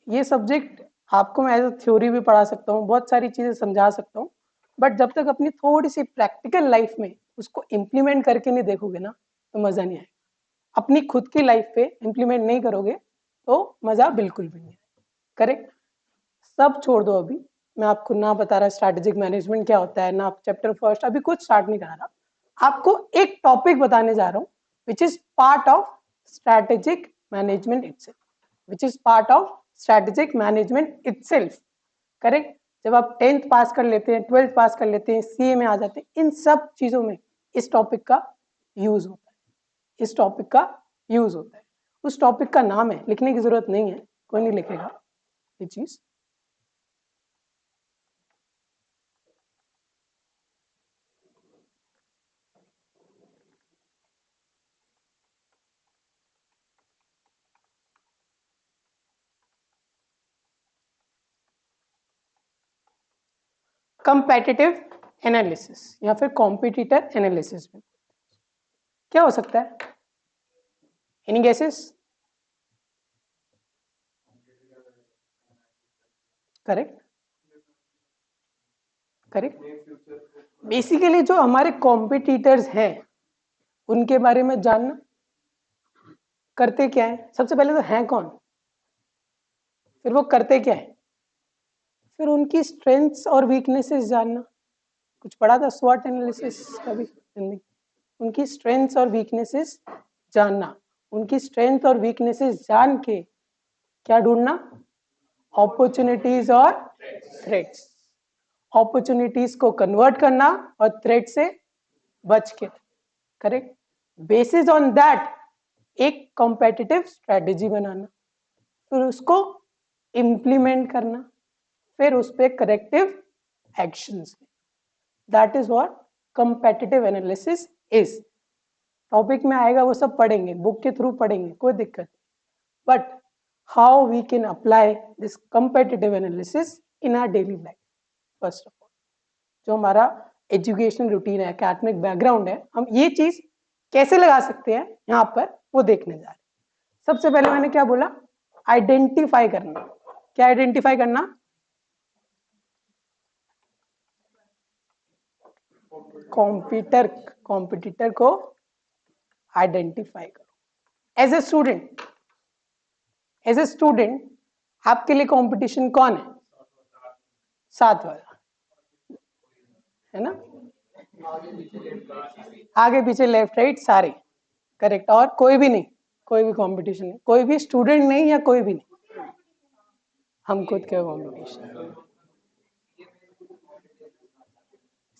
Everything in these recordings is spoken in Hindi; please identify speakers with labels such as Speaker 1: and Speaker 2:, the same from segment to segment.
Speaker 1: ये सब्जेक्ट आपको मैं एज अ थ्योरी भी पढ़ा सकता हूँ, बहुत सारी चीजें समझा सकता हूँ, बट जब तक अपनी थोड़ी सी प्रैक्टिकल लाइफ में उसको इम्प्लीमेंट करके नहीं देखोगे ना तो मजा नहीं आएगा। अपनी खुद की लाइफ पे इम्प्लीमेंट नहीं करोगे तो मजा बिल्कुल भी नहीं आएगा। करेक्ट। सब छोड़ दो अभी, मैं आपको ना बता रहा स्ट्रैटेजिक मैनेजमेंट क्या होता है, ना चैप्टर फर्स्ट अभी कुछ स्टार्ट नहीं करा रहा, आपको एक टॉपिक बताने जा रहा हूँ which is part of strategic management itself, which is part of strategic management itself. Correct. जब आप 10th पास कर लेते हैं, 12th पास कर लेते हैं, सीए में आ जाते हैं, इन सब चीजों में इस टॉपिक का यूज होता है, इस टॉपिक का यूज होता है। उस टॉपिक का नाम है, लिखने की जरूरत नहीं है, कोई नहीं लिखेगा ये चीज। कंपेटिटिव एनालिसिस या फिर कॉम्पिटिटर एनालिसिस में क्या हो सकता है? Any guesses? Correct, correct. Basically जो हमारे कॉम्पिटिटर्स हैं उनके बारे में जानना, करते क्या है, सबसे पहले तो हैं कौन, फिर वो करते क्या है, फिर उनकी स्ट्रेंथ्स और वीकनेसेस जानना। कुछ पढ़ा था स्वॉट एनालिसिस का भी हिंदी। उनकी स्ट्रेंथ्स और वीकनेसेस जानना, उनकी स्ट्रेंथ और वीकनेसेस जान के क्या ढूंढना, अपॉर्चुनिटीज और थ्रेट्स। अपॉर्चुनिटीज को कन्वर्ट करना और थ्रेट से बच के। करेक्ट। बेसिस ऑन दैट एक कॉम्पिटिटिव स्ट्रेटेजी बनाना, फिर उसको इम्प्लीमेंट करना, फिर उस पर corrective actions. That is what competitive analysis is. Topic में आएगा वो सब पढ़ेंगे, बुक के थ्रू पढ़ेंगे, कोई दिक्कत नहीं, but how we can apply this competitive analysis in our daily life. First of all जो हमारा एजुकेशन रूटीन है, एकेडमिक बैकग्राउंड है, हम ये चीज कैसे लगा सकते हैं यहाँ पर वो देखने जा रहे हैं। सबसे पहले मैंने क्या बोला, आइडेंटिफाई करना। क्या आइडेंटिफाई करना? कॉम्पिटिटर को आइडेंटिफाई करो। As a student, as a student आपके लिए कंपटीशन कौन है? साथ वाला है ना, आगे पीछे लेफ्ट राइट सारे। करेक्ट। और कोई भी नहीं, कोई भी कंपटीशन नहीं, कोई भी स्टूडेंट नहीं या कोई भी नहीं, हम खुद के कंपटीशन।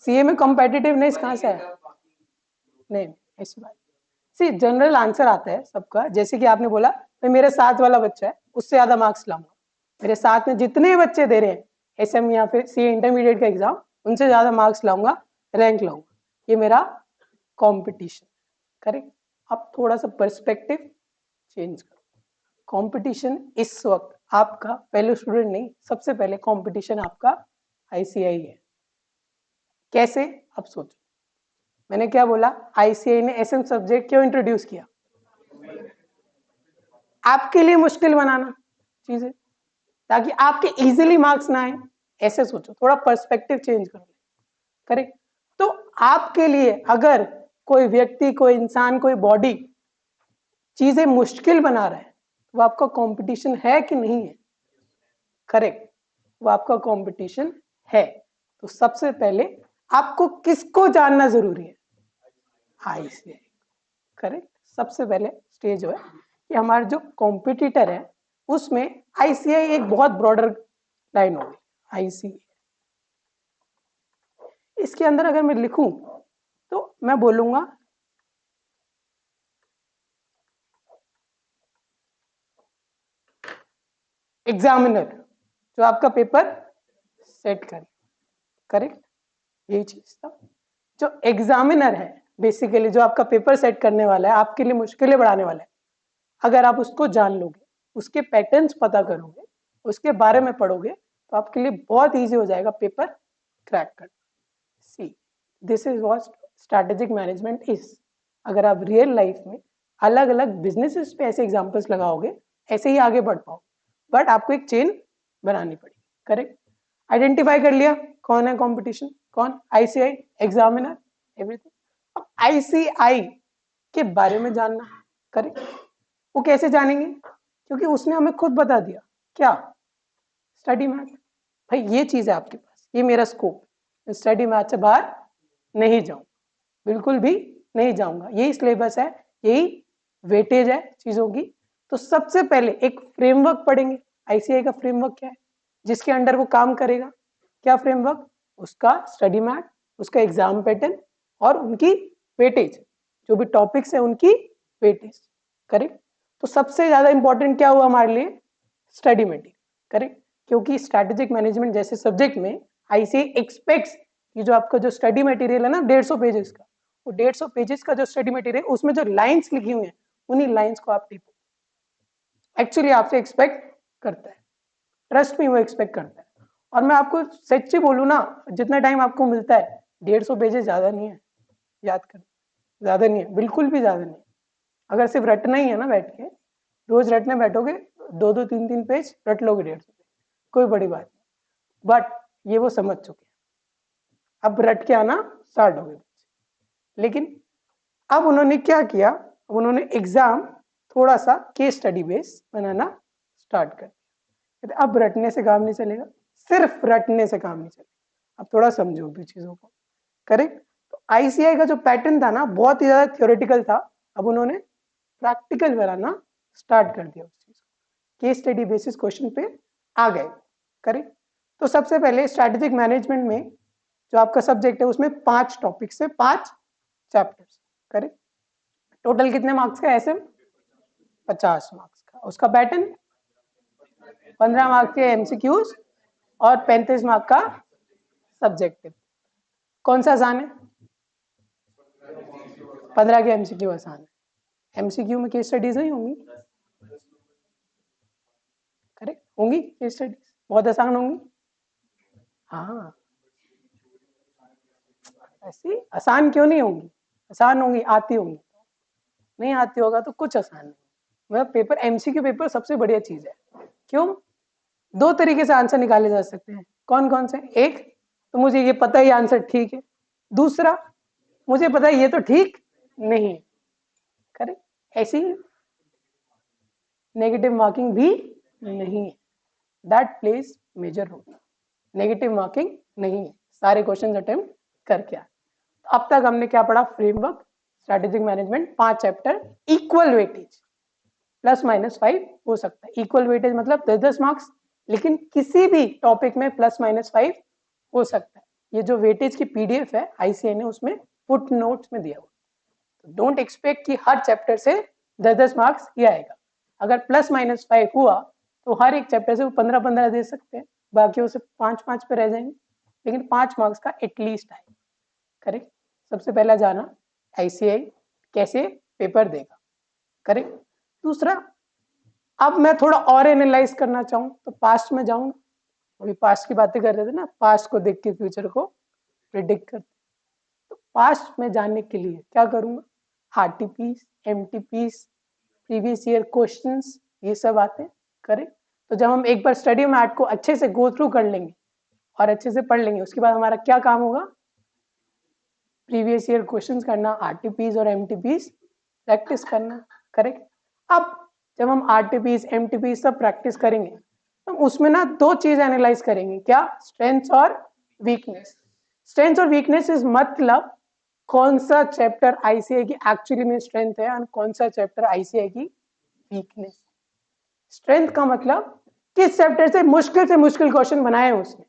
Speaker 1: सीए में कॉम्पिटिटिवनेस कहाँ से है? नहीं, ऐसी बात। सी जनरल आंसर आता है सबका, जैसे कि आपने बोला भाई मेरे साथ वाला बच्चा है उससे ज्यादा मार्क्स लाऊंगा, मेरे साथ में जितने बच्चे दे रहे हैं एसएम या फिर सी इंटरमीडिएट का एग्जाम उनसे ज्यादा मार्क्स लाऊंगा, रैंक लाऊंगा, ये मेरा कंपटीशन। करेक्ट। अब थोड़ा सा पर्सपेक्टिव चेंज करो। कंपटीशन इस वक्त आपका पहले स्टूडेंट नहीं, सबसे पहले कंपटीशन आपका आईसीआई है। कैसे? अब सोचो, मैंने क्या बोला, आईसीआई ने एसएम सब्जेक्ट क्यों इंट्रोड्यूस किया? आपके लिए मुश्किल बनाना चीजें ताकि आपके इजीली मार्क्स ना आए। ऐसे सोचो, थोड़ा पर्सपेक्टिव चेंज करो। करेक्ट। तो आपके लिए अगर कोई व्यक्ति, कोई इंसान, कोई बॉडी चीजें मुश्किल बना रहा है वो आपका कंपटीशन है कि नहीं है? करेक्ट, वो आपका कंपटीशन है। तो सबसे पहले आपको किसको जानना जरूरी है? आईसीआई। करेक्ट। सबसे पहले स्टेज है कि हमारा जो कॉम्पिटिटर है उसमें आईसीआई एक बहुत ब्रॉडर लाइन होगी। आईसीआई इसके अंदर अगर मैं लिखूं तो मैं बोलूंगा एग्जामिनर जो आपका पेपर सेट करे। करेक्ट, यही चीज था। जो एग्जामिनर है बेसिकली जो आपका पेपर सेट करने वाला है, आपके लिए मुश्किलें बढ़ाने वाला है, अगर आप उसको जान लोगे, उसके पैटर्न्स पता करोगे, उसके बारे में पढ़ोगे तो आपके लिए बहुत इजी हो जाएगा पेपर क्रैक करना। See this is what strategic management is. अगर आप रियल लाइफ में अलग अलग बिजनेसेस पे ऐसे एग्जांपल्स लगाओगे ऐसे ही आगे बढ़ पाओ। बट आपको एक चेन बनानी पड़ेगी। करेक्ट। आइडेंटिफाई कर लिया कौन है कंपटीशन, कौन, आईसीआई, एग्जामिनर, एवरीथिंग। अब आईसीआई के बारे में जानना। करेक्ट। वो कैसे जानेंगे, क्योंकि उसने हमें खुद बता दिया क्या, स्टडी मैथ। भाई ये चीज है आपके पास, ये मेरा स्कोप, स्टडी मैथ से बाहर नहीं जाऊं, बिल्कुल भी नहीं जाऊंगा, यही सिलेबस है, यही वेटेज है चीजों की। तो सबसे पहले एक फ्रेमवर्क पढ़ेंगे। आईसीआई का फ्रेमवर्क क्या है, जिसके अंडर वो काम करेगा। क्या फ्रेमवर्क, उसका स्टडी मैथ, उसका एग्जाम पैटर्न और उनकी वेटेज, जो भी टॉपिक्स है उनकी वेटेज। करेक्ट। तो सबसे ज्यादा इंपॉर्टेंट क्या हुआ हमारे लिए, स्टडी मटेरियल। करेक्ट। क्योंकि स्ट्रैटेजिक मैनेजमेंट जैसे सब्जेक्ट में आईसीआई एक्सपेक्ट्स कि जो आपका जो स्टडी मटेरियल है ना 150 पेजेस का, वो 150 पेजेस का जो स्टडी मटेरियल उसमें जो लाइंस लिखी हुई हैं उन्हीं लाइंस को आप टिपो। एक्चुअली आपसे एक्सपेक्ट करता है, ट्रस्ट में वो एक्सपेक्ट करता है। और मैं आपको सच्ची बोलूं ना, जितना टाइम आपको मिलता है 150 पेजेस ज्यादा नहीं है याद करना, ज्यादा नहीं है, बिल्कुल भी ज्यादा नहीं है। अगर सिर्फ रटना ही है ना बैठ के, रोज रटने बैठोगे 2-2 3-3 पेज रट लोगे 150 पेज, कोई बड़ी बात नहीं। बट ये वो समझ चुके हैं, अब रट के आना स्टार्ट हो गए। लेकिन अब उन्होंने क्या किया, उन्होंने एग्जाम थोड़ा सा केस स्टडी बेस बनाना स्टार्ट कर दिया। अब रटने से काम नहीं चलेगा, सिर्फ रटने से काम नहीं चलेगा, अब थोड़ा समझो भी चीजों को। करेक्ट। तो आईसीआई का जो पैटर्न था ना बहुत ही ज्यादा थ्योरेटिकल था, अब उन्होंने प्रैक्टिकल बनाना स्टार्ट कर दिया उस चीज को, केस स्टडी बेसिस क्वेश्चन पे आ गए। करेक्ट। तो सबसे पहले स्ट्रैटेजिक मैनेजमेंट में जो आपका सब्जेक्ट है उसमें 5 टॉपिक से 5 चैप्टर्स। करेक्ट। टोटल कितने मार्क्स का, ऐसे 50 मार्क्स का। उसका पैटर्न 15 मार्क्स के एमसीक्यूज और 35 मार्क्स का सब्जेक्टिव। कौन सा आसान है, 15 के एमसीक्यू आसान है। एमसीक्यू में केस स्टडीज नहीं होंगी, करेक्ट, होंगी केस स्टडीज, बहुत आसान होंगी। हाँ, ऐसी आसान क्यों नहीं होंगी, आसान होंगी, आती होंगी। नहीं आती होगा तो कुछ आसान नहीं। मतलब पेपर, एमसीक्यू पेपर सबसे बढ़िया चीज है। क्यों, 2 तरीके से आंसर निकाले जा सकते हैं। कौन कौन से, एक तो मुझे ये पता है आंसर ठीक है, दूसरा मुझे पता है ये तो ठीक नहीं। करेक्ट। ऐसी नेगेटिव मार्किंग भी नहीं है, that plays major role. Negative marking नहीं है, सारे क्वेश्चन अटेम्प्ट करके आए। अब तक हमने क्या पढ़ा, framework, strategic management, 5 chapter, equal weightage, +-5 हो सकता है। इक्वल वेटेज मतलब 10-10 मार्क्स, लेकिन किसी भी टॉपिक में +-5 हो सकता है। ये जो वेटेज की पीडीएफ है आईसीआई ने उसमें फुट नोट्स में दिया हुआ, तो डोंट एक्सपेक्ट कि हर चैप्टर से 10-10 मार्क्स ही आएगा। अगर +-5 हुआ तो हर एक चैप्टर से वो 15-15 दे सकते हैं, बाकी से 5-5 पे रह जाएंगे, लेकिन 5 मार्क्स का एटलीस्ट आएगा। करेक्ट। सबसे पहला जाना आईसीआई कैसे पेपर देगा। करेक्ट। दूसरा, अब मैं थोड़ा और एनालाइज करना चाहूँ तो पास्ट में जाऊंगा, अभी पास्ट की बातें कर रहे थे ना, पास्ट को देख के फ्यूचर को प्रिडिक्ट करते, तो पास्ट में जानने के लिए क्या करूंगा, RTPs, MTPs, previous year questions, ये सब आते हैं। करेक्ट। तो जब हम एक बार स्टडी मैट को अच्छे से गो थ्रू कर लेंगे और अच्छे से पढ़ लेंगे, उसके बाद हमारा क्या काम होगा, प्रीवियस ईयर क्वेश्चंस करना, आरटीपीस और एमटीपीस प्रैक्टिस करना। करेक्ट। अब जब हम आरटीपीस एमटीपीस सब प्रैक्टिस करेंगे तो उसमें ना 2 चीज एनालाइज करेंगे, क्या, स्ट्रेंथ्स और वीकनेस। स्ट्रेंथ्स और वीकनेस इज मतलब कौन सा चैप्टर आईसीआई की एक्चुअली में स्ट्रेंथ है और कौन सा चैप्टर आईसीआई की वीकनेस। स्ट्रेंथ का मतलब किस चैप्टर से मुश्किल क्वेश्चन बनाए उसने,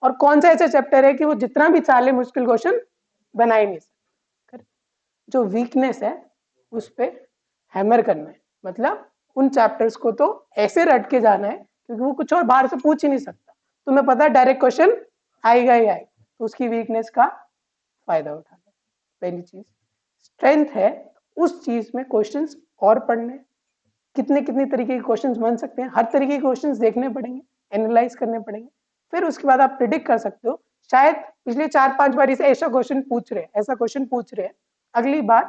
Speaker 1: और कौन सा ऐसा चैप्टर है कि वो जितना भी चाले मुश्किल क्वेश्चन बना ही नहीं सकते। जो वीकनेस है उस पे हैमर करना है, मतलब उन चैप्टर्स को तो ऐसे रट के जाना है क्योंकि वो कुछ और बाहर से पूछ ही नहीं सकता, तुम्हें पता है डायरेक्ट क्वेश्चन आएगा ही आएगा, तो उसकी वीकनेस का फायदा उठाना। पहली चीज स्ट्रेंथ है, उस चीज में क्वेश्चंस और पढ़ने, कितने कितने तरीके के क्वेश्चंस बन सकते हैं, हर तरीके के क्वेश्चंस देखने पड़ेंगे, एनालाइज करने पड़ेंगे, फिर उसके बाद आप प्रिडिक्ट कर सकते हो शायद पिछले 4-5 बार से ऐसा क्वेश्चन पूछ रहे हैं, ऐसा क्वेश्चन पूछ रहे हैं, अगली बार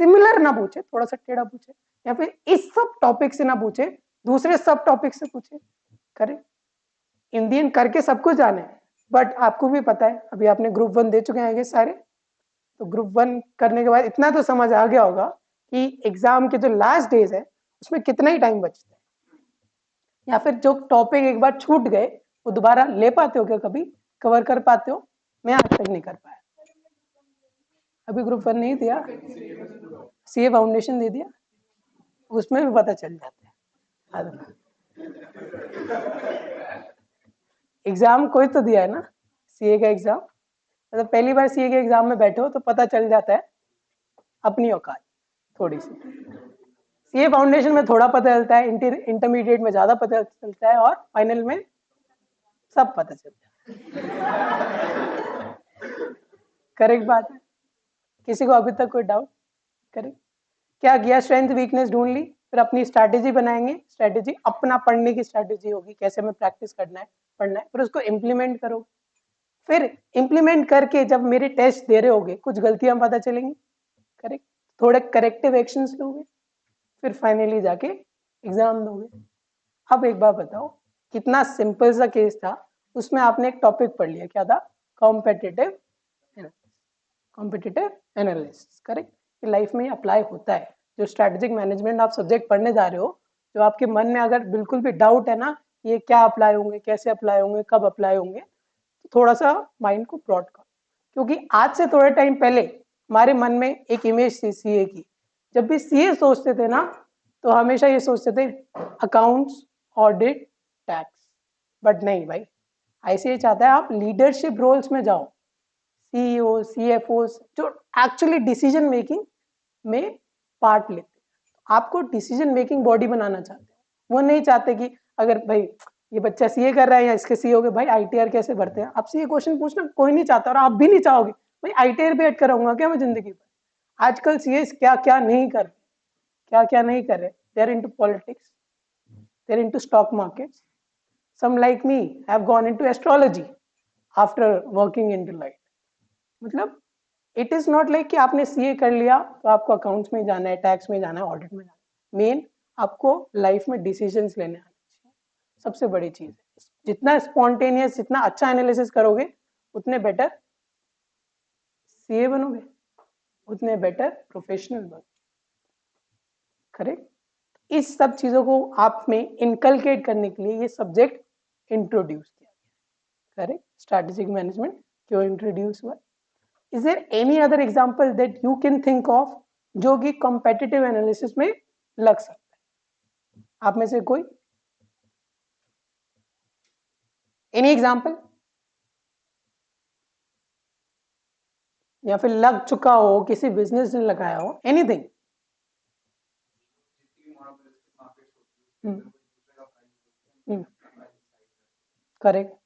Speaker 1: सिमिलर ना पूछे, थोड़ा सा टेढ़ा पूछे, या फिर इस सब टॉपिक से ना पूछे, दूसरे सब टॉपिक से पूछे, करेक्ट। इन दी एंड करके सब कुछ जाने, बट आपको भी पता है, अभी आपने ग्रुप 1 दे चुके हैं आगे सारे, तो ग्रुप 1 करने के बाद इतना तो समझ आ गया होगा कि एग्जाम के जो लास्ट डेज है उसमें कितना ही टाइम बचता है, या फिर जो टॉपिक एक बार छूट गए वो दोबारा ले पाते हो क्या, कभी कवर कर पाते हो? मैं आज तक नहीं कर पाया। अभी ग्रुप 1 नहीं दिया, सीए फाउंडेशन दे दिया, उसमें भी पता चल जाता है। एग्जाम कोई तो दिया है ना, सीए का एग्जाम, मतलब पहली बार सीए के एग्जाम में बैठे हो तो पता चल जाता है अपनी औकात थोड़ी सी। सीए फाउंडेशन में थोड़ा पता चलता है, इंटरमीडिएट में ज्यादा पता चलता है, और फाइनल में सब पता चलता है। करेक्ट बात है। किसी को अभी तक कोई डाउट? करेक्ट। क्या किया, स्ट्रेंथ वीकनेस ढूंढ ली, फिर अपनी स्ट्रैटेजी बनाएंगे, स्ट्रैटेजी अपना पढ़ने की स्ट्रैटेजी होगी, कैसे हमें प्रैक्टिस करना है, पढ़ना है, फिर उसको इम्प्लीमेंट करो। फिर इम्प्लीमेंट करके जब मेरे टेस्ट दे रहे होगे कुछ गलतियां पता चलेंगी, करेक्ट, थोड़े करेक्टिव एक्शंस लोगे, फिर फाइनली जाके एग्जाम दोगे। अब एक बार बताओ, कितना सिंपल सा केस था, उसमें आपने एक टॉपिक पढ़ लिया, क्या था? Competitive analysis, correct. लाइफ में अप्लाई होता है। जो स्ट्रैटेजिक मैनेजमेंट आप सब्जेक्ट पढ़ने जा रहे हो, जो आपके मन में अगर बिल्कुल भी डाउट है ना, ये क्या अप्लाई होंगे, कैसे अप्लाई होंगे, कब अप्लाई होंगे, तो थोड़ा सा माइंड को ब्रॉड करो, क्योंकि आज से थोड़े टाइम पहले हमारे मन में एक इमेज थी सीए की। जब भी सीए सोचते थे ना, तो हमेशा ये सोचते थे अकाउंट्स, ऑडिट, टैक्स, बट नहीं भाई, आईसीए चाहता है आप लीडरशिप रोल्स में जाओ, सीईओ, सीएफओ, जो एक्चुअली डिसीजन मेकिंग में पार्ट लेते हैं। आपको डिसीजन मेकिंग बॉडी बनाना चाहते हैं, वो नहीं चाहते कि अगर भाई ये बच्चा सीए कर रहा है या इसके सीए हो गए, भाई आईटीआर कैसे भरते हैं, आपसे ये क्वेश्चन पूछना कोई नहीं चाहता, और आप भी नहीं चाहोगे भाई आईटीआर पे ऐड कराऊंगा क्या मैं जिंदगी पर। आजकल सीए क्या क्या नहीं कर, क्या क्या नहीं कर रहे, they are into politics, they are into stock markets, some like me have gone into astrology after working in life. मतलब इट इज नॉट लाइक कि आपने सीए कर लिया तो आपको अकाउंट्स में जाना है, टैक्स में जाना है, ऑडिट में जाना है। मेन आपको लाइफ में डिसीजंस लेने आने चाहिए, सबसे बड़ी चीज है। जितना स्पॉन्टेनियस, जितना अच्छा एनालिसिस करोगे, उतने बेटर सीए बनोगे, उतने बेटर प्रोफेशनल बनोगे, करेक्ट। इस सब चीजों को आप में इनकलकेट करने के लिए ये सब्जेक्ट इंट्रोड्यूस किया गया, करेक्ट। स्ट्रैटेजिक मैनेजमेंट क्यों इंट्रोड्यूस हुआ? Is there any other example that you can think of जो कि competitive analysis में लग सकता है? आप में से कोई? Any example? या फिर लग चुका हो, किसी बिजनेस ने लगाया हो, एनीथिंग? करेक्ट।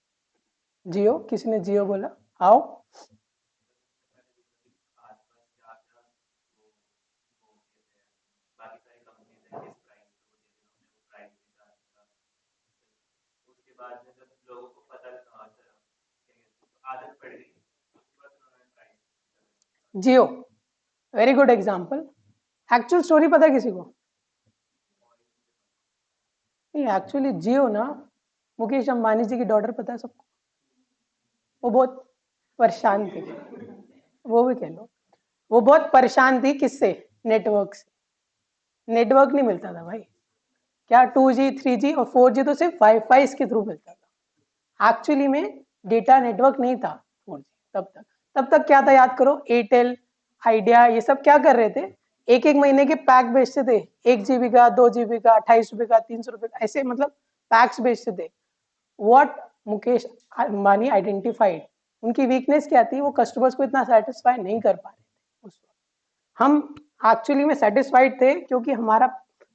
Speaker 1: जियो, किसी ने जियो बोला, आओ। Jio, very good example. Actual story पता है किसी को? नहीं, एक्चुअली जियो ना, मुकेश अंबानी जी की डॉटर पता है सबको। वो बहुत परेशान थी, वो भी कह लो, वो बहुत परेशान थी। किससे? नेटवर्क से। नेटवर्क नहीं मिलता था भाई, क्या 2G 3G और 4G तो सिर्फ वाईफाई के थ्रू मिलता था। एक्चुअली में डेटा नेटवर्क नहीं था 4G तब तक क्या था याद करो, एयरटेल, आइडिया, ये सब क्या कर रहे थे, एक एक महीने के पैक बेचते थे, 1 GB का, 2 GB का, 28 रुपए का, 300 रुपए का, ऐसे मतलब पैक्स बेचते थे। व्हाट मुकेश अंबानी आइडेंटिफाइड, उनकी वीकनेस क्या थी, वो कस्टमर्स को इतना सेटिस्फाई नहीं कर पा रहे थे उस वक्त। हम एक्चुअली में सेटिस्फाइड थे क्योंकि हमारा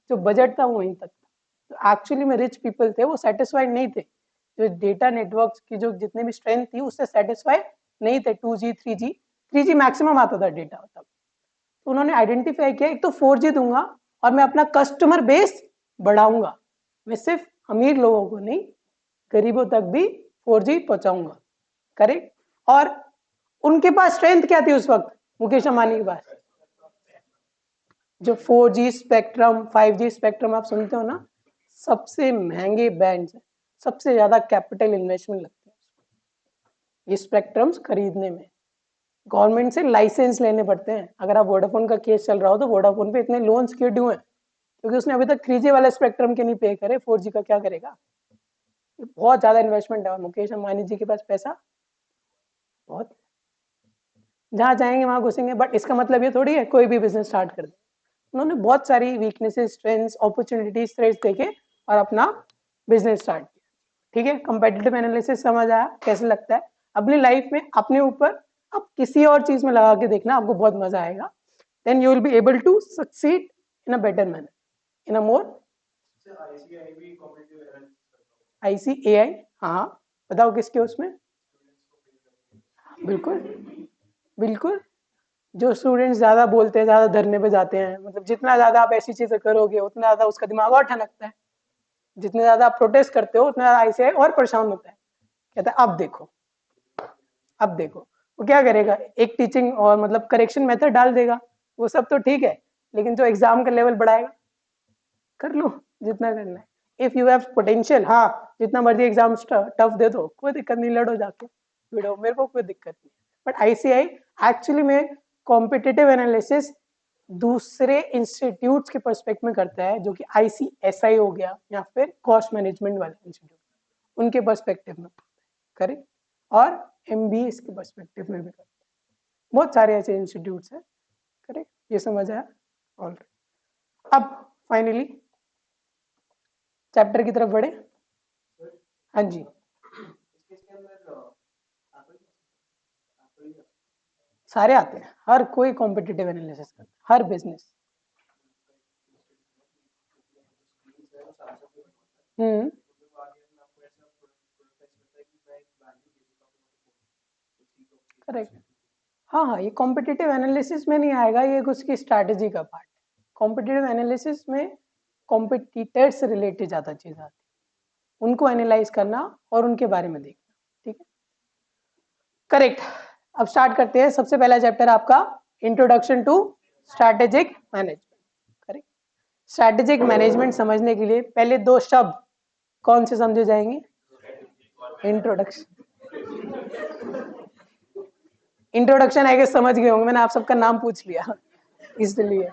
Speaker 1: जो बजट था वो वहीं तक था। तो एक्चुअली में रिच पीपल थे, वो सेटिस्फाइड नहीं थे, जो डेटा नेटवर्क की जो जितने भी स्ट्रेंथ थी उससे सेटिस्फाइड नहीं थे। 2G 3G मैक्सिमम आता था डेटा तब। तो उन्होंने आइडेंटिफाई किया, एक तो 4G दूंगा और मैं अपना कस्टमर बेस बढ़ाऊंगा, मैं सिर्फ अमीर लोगों को नहीं, गरीबों तक भी 4G पहुंचाऊंगा, करेक्ट। और उनके पास स्ट्रेंथ क्या थी उस वक्त मुकेश अंबानी के पास? जो 4G स्पेक्ट्रम, 5G स्पेक्ट्रम आप सुनते हो ना, सबसे महंगे बैंड्स हैं, सबसे ज्यादा कैपिटल इन्वेस्टमेंट लगती है ये स्पेक्ट्रम्स खरीदने में। गवर्नमेंट से लाइसेंस लेने पड़ते हैं। अगर आप वोडाफोन का केस चल रहा हो तो वोडाफोन पे इतने लोन्स क्यों ड्यू हैं? क्योंकि उसने अभी तक 3G वाला स्पेक्ट्रम के नहीं पे करे, 4G का क्या करेगा? बहुत ज्यादा इन्वेस्टमेंट है। मुकेश अंबानी जी के पास पैसा बहुत, जहां जाएंगे वहां घुसेंगे। बट इसका मतलब ये थोड़ी है कोई भी बिजनेस स्टार्ट कर दे। उन्होंने बहुत सारी वीकनेसेस, स्ट्रेंथ्स, अपॉर्चुनिटीज, थ्रेट्स देखे और अपना बिजनेस स्टार्ट किया। ठीक है, कंपेटिटिव एनालिसिस समझ आया कैसे लगता है? अपनी लाइफ में अपने ऊपर आप किसी और चीज में लगा के देखना, आपको बहुत मजा आएगा। Then you will be able to succeed in a better manner, in a more. ICAI, हाँ बताओ किसके उसमें? बिल्कुल बिल्कुल, जो स्टूडेंट्स ज्यादा बोलते हैं, ज्यादा धरने पे जाते हैं, मतलब जितना ज्यादा आप ऐसी चीजें करोगे उतना ज्यादा उसका दिमाग और ठनकता है। जितने ज्यादा आप प्रोटेस्ट करते हो उतना ज्यादा ICAI और परेशान होता है। कहता है अब देखो, अब देखो। वो क्या करेगा? एक टीचिंग और मतलब करेक्शन मेथड डाल देगा। वो सब तो ठीक है, लेकिन जो एग्जाम का लेवल बढ़ाएगा, कर लो जितना करना है। इफ यू हैव पोटेंशियल, हाँ जितना मर्जी एग्जाम टफ दे दो, कोई दिक्कत नहीं, लड़ो जाके, भिड़ो, मेरे को कोई दिक्कत नहीं। बट ICAI एक्चुअली में कॉम्पिटिटिव एनालिसिस दूसरे इंस्टीट्यूट्स के पर्सपेक्ट में करता है, जो कि ICSI हो गया या फिर कॉस्ट मैनेजमेंट वाले इंस्टीट्यूट, उनके पर्सपेक्टिव में करेक्ट। और MBA इसके पर्सपेक्टिव में भी करता है। बहुत सारे ऐसे इंस्टीट्यूट्स हैं, करेक्ट। ये समझ आया? ऑलराइट, अब फाइनली चैप्टर की तरफ बढ़े। हाँ जी, सारे आते हैं, हर कोई कॉम्पिटिटिव एनालिसिस करता है, हर बिजनेस। हम्म, करेक्ट। हाँ हाँ, ये कॉम्पिटिटिव एनालिसिस में नहीं आएगा, ये उसकी स्ट्रैटेजी का पार्ट है। कॉम्पिटिटिव एनालिसिस में कॉम्पिटिटर से रिलेटेड ज्यादा चीज आती है, उनको एनालाइज करना और उनके बारे में देखना। ठीक है, करेक्ट। अब स्टार्ट करते हैं। सबसे पहला चैप्टर आपका introduction to strategic management. Correct. Strategic management समझने के लिए पहले दो शब्द कौन से समझे जाएंगे? इंट्रोडक्शन, इंट्रोडक्शन आई गेस समझ गए होंगे, मैंने आप सबका नाम पूछ लिया इसलिए।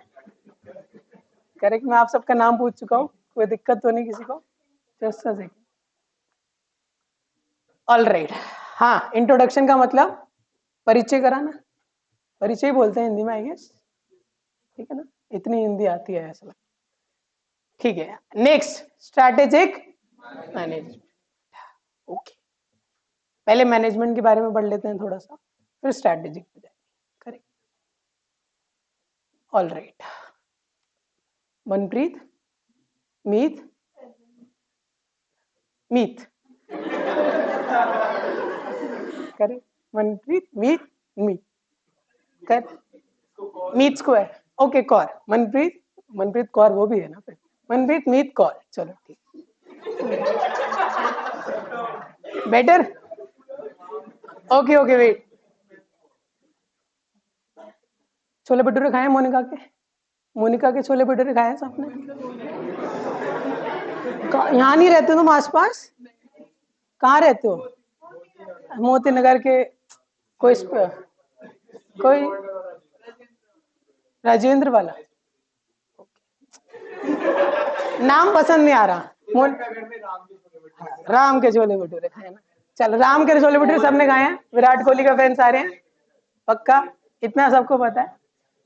Speaker 1: करेक्ट, मैं आप सबका नाम पूछ चुका हूँ, कोई दिक्कत तो नहीं किसी को? Just a second. All right, हाँ, इंट्रोडक्शन का मतलब परिचय कराना, परिचय बोलते हैं हिंदी में आई गेस। ठीक है ना, इतनी हिंदी आती है ऐसा लगता। ठीक है, नेक्स्ट स्ट्रैटेजिक मैनेजमेंट। ओके, पहले मैनेजमेंट के बारे में पढ़ लेते हैं थोड़ा सा, फिर स्ट्रैटेजिक पे जाएंगे। Correct, all right. Manpreet, Meet, Meet, correct, Manpreet, Meet, Meet, कर, मीत स्क्वायर, ओके, कौर, मनप्रीत, मनप्रीत कौर वो भी है ना फिर, मनप्रीत मीत कौर, चलो ठीक, better. Okay okay, wait, chole bhature खाए मोनिका के? मोनिका के छोले भटूरे खाए सबने? यहाँ नहीं रहते तुम आसपास? कहाँ रहते हो? मोती नगर के कोई कोई राजेंद्र वाला नाम पसंद नहीं आ रहा। राम के छोले भटूरे खाए ना? चल, राम के छोले भटूरे सबने खाए हैं, विराट कोहली का फैन सारे हैं पक्का, इतना सबको पता है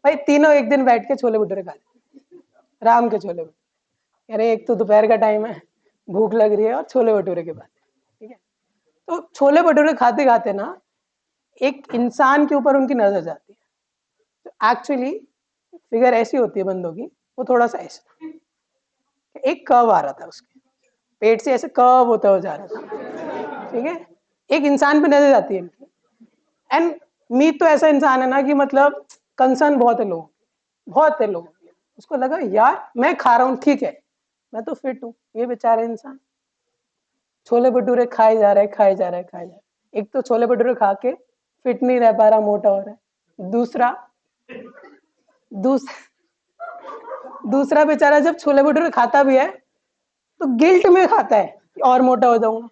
Speaker 1: भाई। तीनों एक दिन बैठ के छोले भटूरे खा ले, राम के छोले भटूरे। अरे एक तो दोपहर का टाइम है, भूख लग रही है, और छोले भटूरे के बाद, ठीक है। तो छोले भटूरे खाते खाते ना एक इंसान के ऊपर उनकी नजर जाती है। तो एक्चुअली फिगर ऐसी होती है बंदों की, वो थोड़ा सा ऐसा, एक कर्व आ रहा था उसके पेट से, ऐसे कर्व होता हो जा रहा था। ठीक है, एक इंसान पे नजर जाती है इनकी। एंड मीत तो ऐसा इंसान है ना कि मतलब कंसर्न बहुत है लोगों, बहुत है लोगों की। उसको लगा यार मैं खा रहा हूँ ठीक है, मैं तो फिट हूँ, ये बेचारे इंसान छोले भटूरे खाए जा रहे, खाए जा रहे, खाए जा रहे। एक तो छोले भटूरे खा के फिट नहीं रह पा रहा, मोटा हो रहा है। दूसरा दूस, दूसरा बेचारा जब छोले भटूरे खाता भी है तो गिल्ट में खाता है कि और मोटा हो जाऊंगा।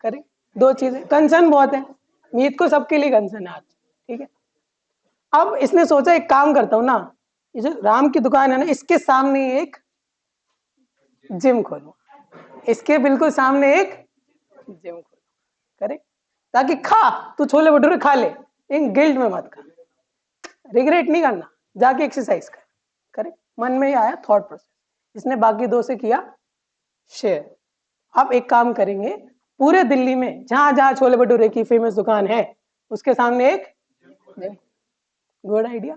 Speaker 1: करें, दो चीजें, कंसर्न बहुत है, मीत को सबके लिए कंसर्न है आज, ठीक है। अब इसने सोचा एक काम करता हूं ना, ये जो राम की दुकान है ना, इसके सामने एक जिम खोलूं, इसके बिल्कुल सामने एक जिम खोलूं, करेक्ट, ताकि खा, तू छोले भटूरे खा ले, इन गिल्ट में मत खा, रिग्रेट नहीं करना, जाके एक्सरसाइज कर। करेक्ट, मन में ही आया थॉट प्रोसेस, इसने बाकी दो से किया शेयर। आप एक काम करेंगे, पूरे दिल्ली में जहां जहां छोले भटूरे की फेमस दुकान है उसके सामने एक gym. Good idea,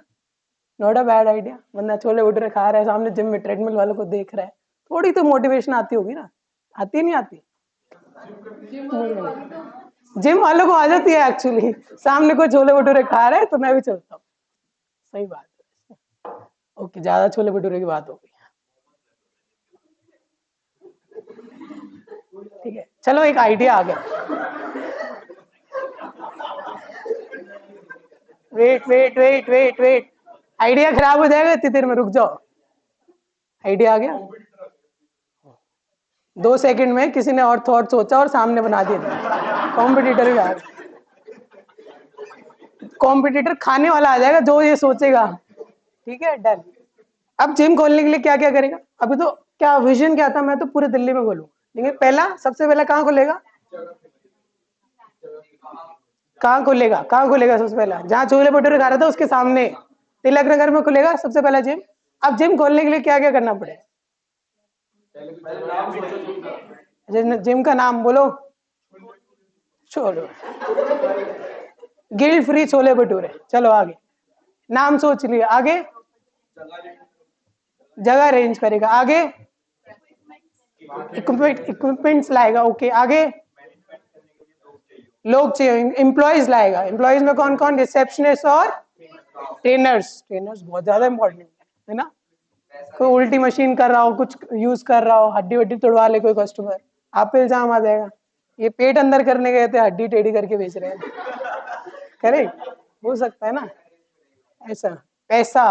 Speaker 1: not a bad idea. बंदा छोले भटूरे खा रहा है सामने जिम में, ट्रेडमिल वालों को देख रहा है, थोड़ी तो मोटिवेशन आती होगी ना, आती नहीं आती? जिम वालों को आ जाती है एक्चुअली, सामने कोई छोले भटूरे खा रहा है तो मैं भी चलता हूँ। सही बात है। ओके, ज्यादा छोले भटूरे की बात हो गई, ठीक है। चलो एक आइडिया आ गया। Wait wait wait wait wait, idea खराब हो जाएगा इतनी देर में, रुक जाओ। आइडिया आ गया, 2 सेकंड में किसी ने और थॉट सोचा और सामने बना दिया, कॉम्पिटिटर भी आ गया। कॉम्पिटिटर खाने वाला आ जाएगा जो ये सोचेगा, ठीक है, डन। अब जिम खोलने के लिए क्या क्या करेगा? अभी तो क्या विजन क्या था, मैं तो पूरे दिल्ली में खोलूंगा, लेकिन पहला, सबसे पहला कहाँ खोलेगा? कहाँ खुलेगा, कहाँ खुलेगा सबसे पहला? जहाँ छोले भटूरे खा रहा था उसके सामने, तिलक नगर में खुलेगा सबसे पहला जिम। अब जिम खोलने के लिए क्या क्या करना पड़ेगा? जिम का नाम बोलो, छोड़ो, गिल्ट फ्री छोले भटूरे। चलो आगे, नाम सोच लिया, आगे जगह अरेंज करेगा, आगे इक्विपमेंट्स लाएगा, ओके, आगे लोग चाहिए, एम्प्लॉयज लाएगा। एम्प्लॉयज में कौन कौन? रिसेप्शनिस्ट और ट्रेनर्स। ट्रेनर्स बहुत ज्यादा इंपॉर्टेंट है ना, कोई उल्टी मशीन कर रहा हो, कुछ यूज कर रहा हो, हड्डी वड्डी तोड़वा ले कोई कस्टमर, आप पे इल्जाम आ जाएगा, ये पेट अंदर करने गए थे, हड्डी टेढ़ी करके बेच रहे हैं। करेक्ट, हो सकता है ना ऐसा। पैसा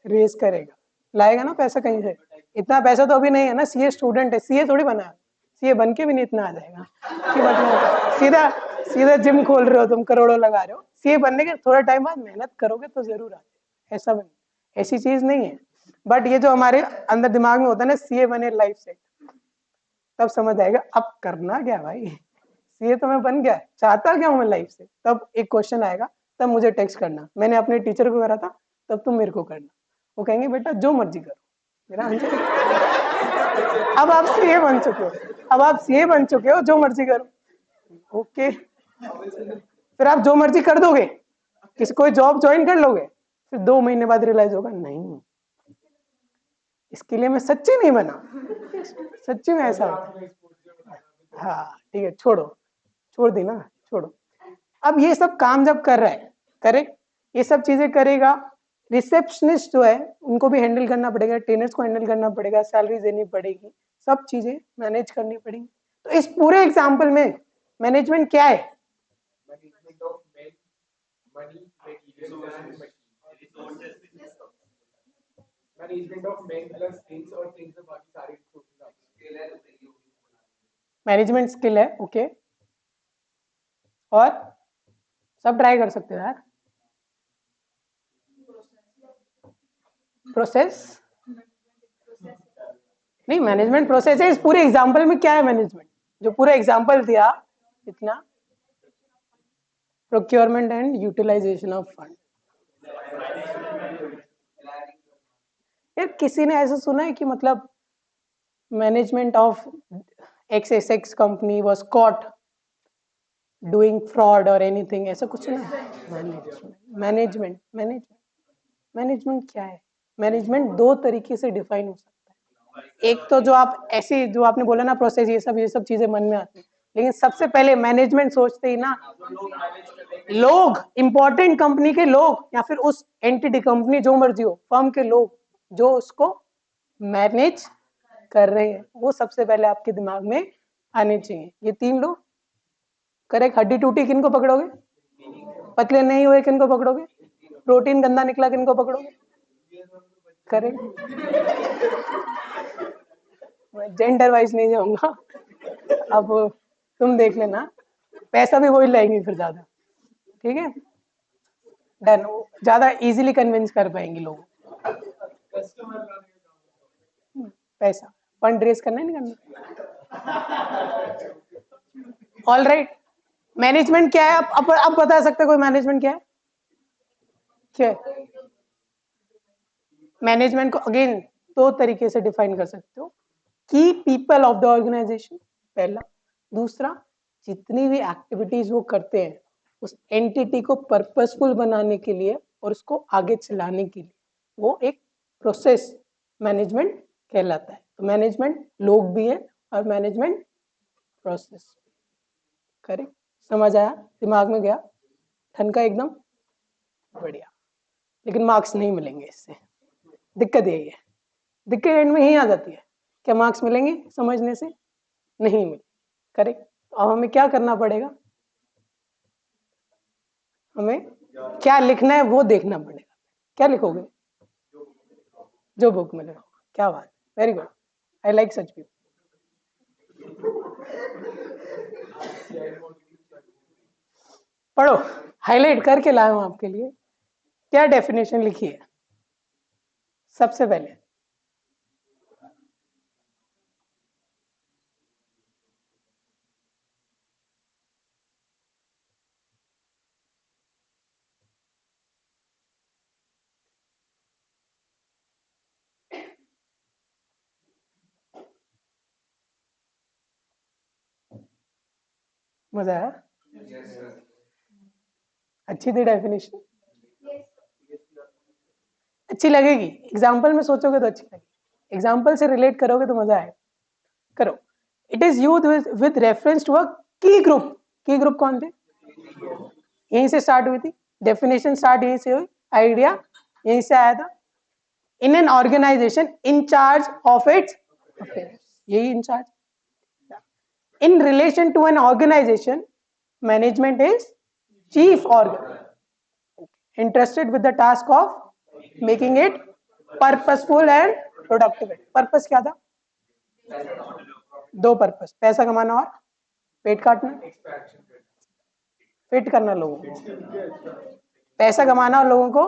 Speaker 1: रेस करेगा, लाएगा ना पैसा कहीं से, इतना पैसा तो अभी नहीं है ना, सीए स्टूडेंट है, सीए थोड़ी बना है, सीए बन के भी नहीं इतना आ जाएगा कि मतलब सीधा सीधा जिम खोल रहे हो तुम, करोड़ों लगा रहे हो, सीए बनने के थोड़ा टाइम बाद मेहनत करोगे तो जरूर आते, ऐसा बन, ऐसी चीज नहीं है। बट ये जो हमारे अंदर दिमाग में होता है ना, सीए बने लाइफ सेट, तब समझ आएगा अब करना क्या भाई, सीए तो मैं बन गया, चाहता क्या हूं मैं लाइफ से, तब एक क्वेश्चन आएगा, तब मुझे टेक्स्ट करना, मैंने अपने टीचर को करा था, तब तुम मेरे को करना। वो कहेंगे बेटा जो मर्जी करो, मेरा आंसर। अब आप सीए बन चुके हो, अब आप सीए बन चुके हो, जो मर्जी करो, ओके। फिर आप जो मर्जी कर दोगे, किसी कोई जॉब ज्वाइन कर लोगे, फिर 2 महीने बाद रियलाइज होगा नहीं, इसके लिए मैं सच्ची नहीं बना, सच्ची में ऐसा होता। हाँ ठीक है, छोड़ो, छोड़ दी ना, छोड़ो। अब ये सब काम जब कर रहा है, करेक्ट, ये सब चीजें करेगा, रिसेप्शनिस्ट जो है उनको भी हैंडल करना पड़ेगा, ट्रेनर्स को हैंडल करना पड़ेगा, सैलरी देनी पड़ेगी, सब चीजें मैनेज करनी पड़ेगी। तो इस पूरे एग्जाम्पल में मैनेजमेंट क्या है? मैनेजमेंट स्किल है, ओके, और सब ट्राई कर सकते हो यार। प्रोसेस नहीं, मैनेजमेंट प्रोसेस है, इस पूरे एग्जाम्पल में क्या है मैनेजमेंट, जो पूरा एग्जाम्पल दिया इतना? Procurement and utilization of fund. यार किसी ने ऐसा सुना है कि मतलब management of XXX company was caught doing fraud और एनीथिंग, ऐसा कुछ ना? मैनेजमेंट मैनेजमेंट मैनेजमेंट क्या है? मैनेजमेंट दो तरीके से डिफाइन हो सकता है, एक तो जो आप ऐसे, जो आपने बोला ना प्रोसेस, ये सब चीजें मन में आती है, लेकिन सबसे पहले मैनेजमेंट सोचते ही ना लोग, इंपॉर्टेंट कंपनी के लोग, या फिर उस एंटिटी, कंपनी जो मर्जी हो, फर्म के लोग जो उसको मैनेज कर रहे हैं, वो सबसे पहले आपके दिमाग में आने चाहिए। ये 3 लोग, करेक्ट। हड्डी टूटी किनको पकड़ोगे? पतले नहीं हुए किनको पकड़ोगे? प्रोटीन गंदा निकला किनको पकड़ोगे? करेक्ट। मैं जेंडर वाइज नहीं जाऊंगा। अब तुम देख लेना, पैसा भी वही लाएंगे फिर ज्यादा। ठीक है, डन। ज्यादा इजीली कन्विंस कर पाएंगे लोग। पैसा, फंड रेज करना है नहीं करना। ऑल राइट, मैनेजमेंट क्या है? अब बता सकते कोई मैनेजमेंट क्या है? क्या मैनेजमेंट को अगेन दो तरीके से डिफाइन कर सकते हो। की पीपल ऑफ द ऑर्गेनाइजेशन पहला, दूसरा जितनी भी एक्टिविटीज वो करते हैं उस एंटिटी को पर्पसफुल बनाने के लिए और उसको आगे चलाने के लिए वो एक प्रोसेस मैनेजमेंट कहलाता है। तो मैनेजमेंट लोग भी है और मैनेजमेंट प्रोसेस। करेक्ट, समझ आया? दिमाग में गया? ठनका एकदम बढ़िया। लेकिन मार्क्स नहीं मिलेंगे इससे, दिक्कत यही है। दिक्कत एंड में ही आ जाती है। क्या मार्क्स मिलेंगे समझने से? नहीं मिले। करेक्ट, अब हमें क्या करना पड़ेगा? हमें क्या लिखना है वो देखना पड़ेगा। क्या लिखोगे? जो बुक में लिखो। क्या बात, very good, I like such people. पढ़ो, हाईलाइट करके लाया हूं आपके लिए। क्या डेफिनेशन लिखी है सबसे पहले? मजा आया? अच्छी थी डेफिनेशन? अच्छी लगेगी, एग्जाम्पल में सोचोगे तो अच्छी लगेगी, एग्जाम्पल से रिलेट करोगे तो मजा आएगा। करो। It is use with reference to a key group. की ग्रुप कौन थे? यहीं से स्टार्ट हुई थी डेफिनेशन, स्टार्ट यहीं से हुई, आइडिया यहीं से आया था। In an organization in charge of its affairs, यही in charge. In relation to an organization management is chief organ interested with the task of making it purposeful and productive। Purpose क्या था? दो पर्पस, पैसा कमाना और पेट काटना, फिट करना लोगों को। पैसा कमाना और लोगों को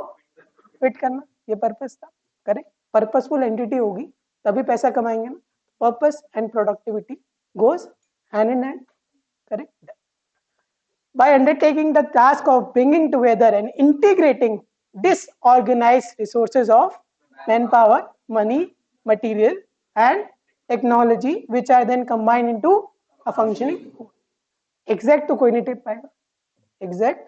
Speaker 1: फिट करना, ये पर्पस था। करेक्ट, पर्पसफुल एंटिटी होगी तभी पैसा कमाएंगे ना। Purpose and productivity goes hand in hand. Correct, by undertaking the task of bringing together and integrating disorganized resources of manpower, money, material, and technology, which are then combined into a functioning whole। Exact तो कोई नहीं टिप पाएगा, एग्जैक्ट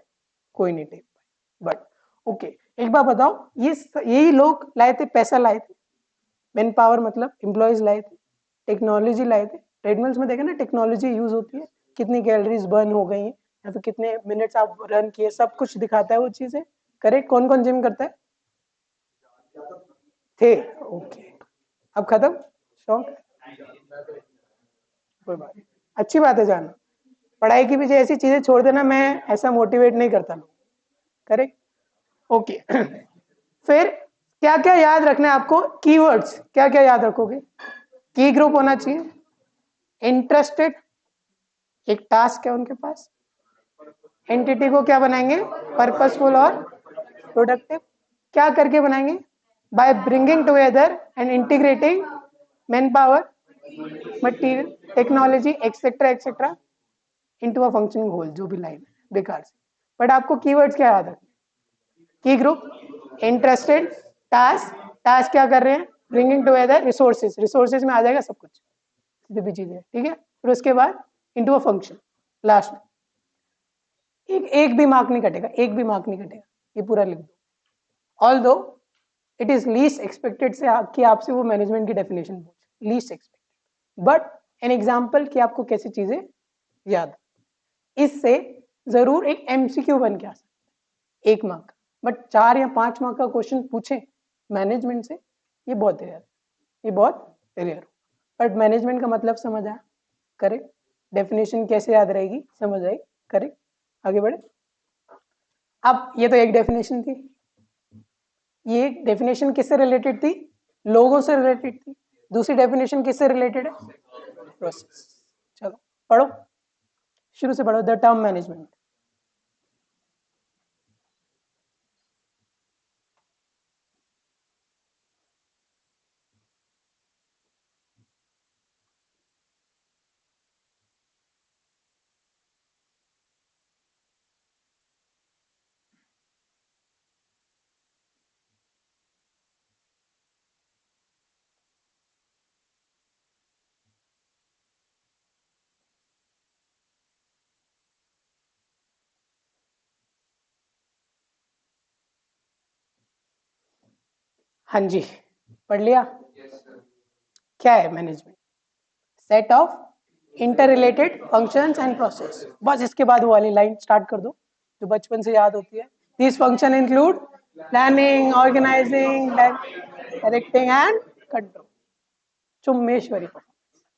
Speaker 1: कोई नहीं टिप पाएगा, बट ओके। एक बार बताओ, ये यही लोग लाए थे, पैसा लाए थे, मैन पावर मतलब एम्प्लॉयज लाए थे, टेक्नोलॉजी लाए थे। ट्रेडमिल्स में देखा ना टेक्नोलॉजी यूज होती है, कितनी कैलोरीज बर्न हो गई या फिर कितने मिनट्स आप रन किए, सब कुछ दिखाता है वो चीजें। करेक्ट, कौन कौन जिम करता है? थे, ओके। अब खत्म शौक? कोई बात नहीं, अच्छी बात है जाना। पढ़ाई की भी ऐसी चीजें छोड़ देना, मैं ऐसा मोटिवेट नहीं करता लोग। Correct, okay. फिर क्या क्या याद रखना है आपको? कीवर्ड्स क्या क्या याद रखोगे? की ग्रुप होना चाहिए, इंटरेस्टेड, एक टास्क है उनके पास, एंटिटी को क्या बनाएंगे? पर्पसफुल और प्रोडक्टिव। क्या करके बनाएंगे? By bringing together and integrating man power, material, technology etcetera etcetera into a functioning whole. जो भी लाइन है बेकार से, बट आपको कीवर्ड्स क्या याद रखना? की ग्रुप, इंटरेस्टेड, टास्क, टास्क क्या कर रहे हैं? ब्रिंगिंग टुगेदर, रिसोर्सेज, रिसोर्सेज में आ जाएगा सब कुछ, जितनी भी चीजें, ठीक है। फिर उसके बाद इनटू अ फंक्शन, लास्ट में। एक भी मार्क नहीं कटेगा, एक भी मार्क नहीं कटेगा, ये पूरा लिख दो। ऑल दो इट इज लीस्ट एक्सपेक्टेड से कि आपसे वो मैनेजमेंट की डेफिनेशन पूछे, least expected, but an example कि आपको कैसी चीजें याद। इससे जरूर एक एमसीक्यू बन के आ सकता है, 1 मार्क, बट 4 या 5 मार्क का क्वेश्चन पूछे मैनेजमेंट से, ये बहुत रेयर, ये बहुत रेयर। बट मैनेजमेंट का मतलब समझ आया? करेक्ट, डेफिनेशन कैसे याद रहेगी, समझ आई? करेक्ट, आगे बढ़े। अब ये तो एक डेफिनेशन थी, ये डेफिनेशन किससे रिलेटेड थी? लोगों से रिलेटेड थी। दूसरी डेफिनेशन किससे रिलेटेड है? प्रोसेस। चलो पढ़ो, शुरू से पढ़ो। The term management. हाँ जी, पढ़ लिया? क्या है management? Set of inter related functions and process. बस इसके बाद वो वाली लाइन स्टार्ट कर दो जो बचपन से याद होती है। This function include planning, organising, directing and control. चुम्मेश्वरी।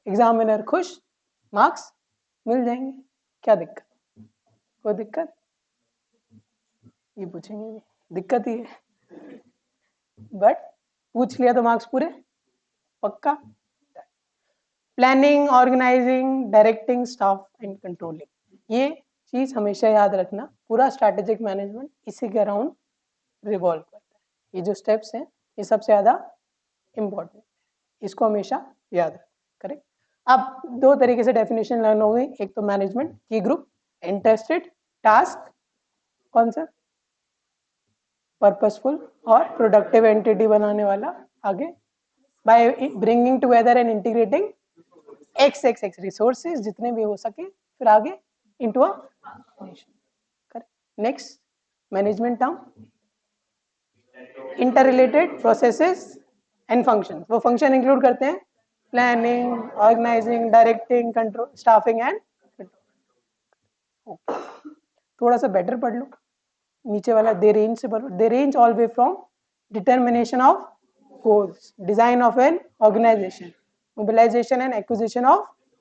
Speaker 1: एग्जामिनर खुश, मार्क्स मिल जाएंगे। क्या दिक्कत? कोई दिक्कत? ये पूछेंगे भी, दिक्कत ही है, बट पूछ लिया तो मार्क्स पूरे पक्का। Planning, organising, directing, staff and controlling, ये चीज हमेशा याद रखना। पूरा स्ट्रैटेजिक मैनेजमेंट इसी के अराउंड रिवॉल्व करता है। ये जो स्टेप्स हैं ये सबसे ज्यादा इंपॉर्टेंट, इसको हमेशा याद रखना। करेक्ट। अब दो तरीके से डेफिनेशन लर्न हो गई। एक तो मैनेजमेंट की ग्रुप, इंटरेस्टेड, टास्क, कौन सा? पर्पसफुल और प्रोडक्टिव एंटिटी बनाने वाला। आगे by bringing together and integrating x resources जितने भी हो सके, फिर आगे into a nation. Correct. Next management term inter related processes and functions. वो फंक्शन इंक्लूड करते हैं planning, organising, directing, control, staffing and control. थोड़ा सा बेटर पढ़ लो नीचे वाला। दे रेंज से पढ़ो। They range all way from determination of goals, design of an organization, mobilization and acquisition of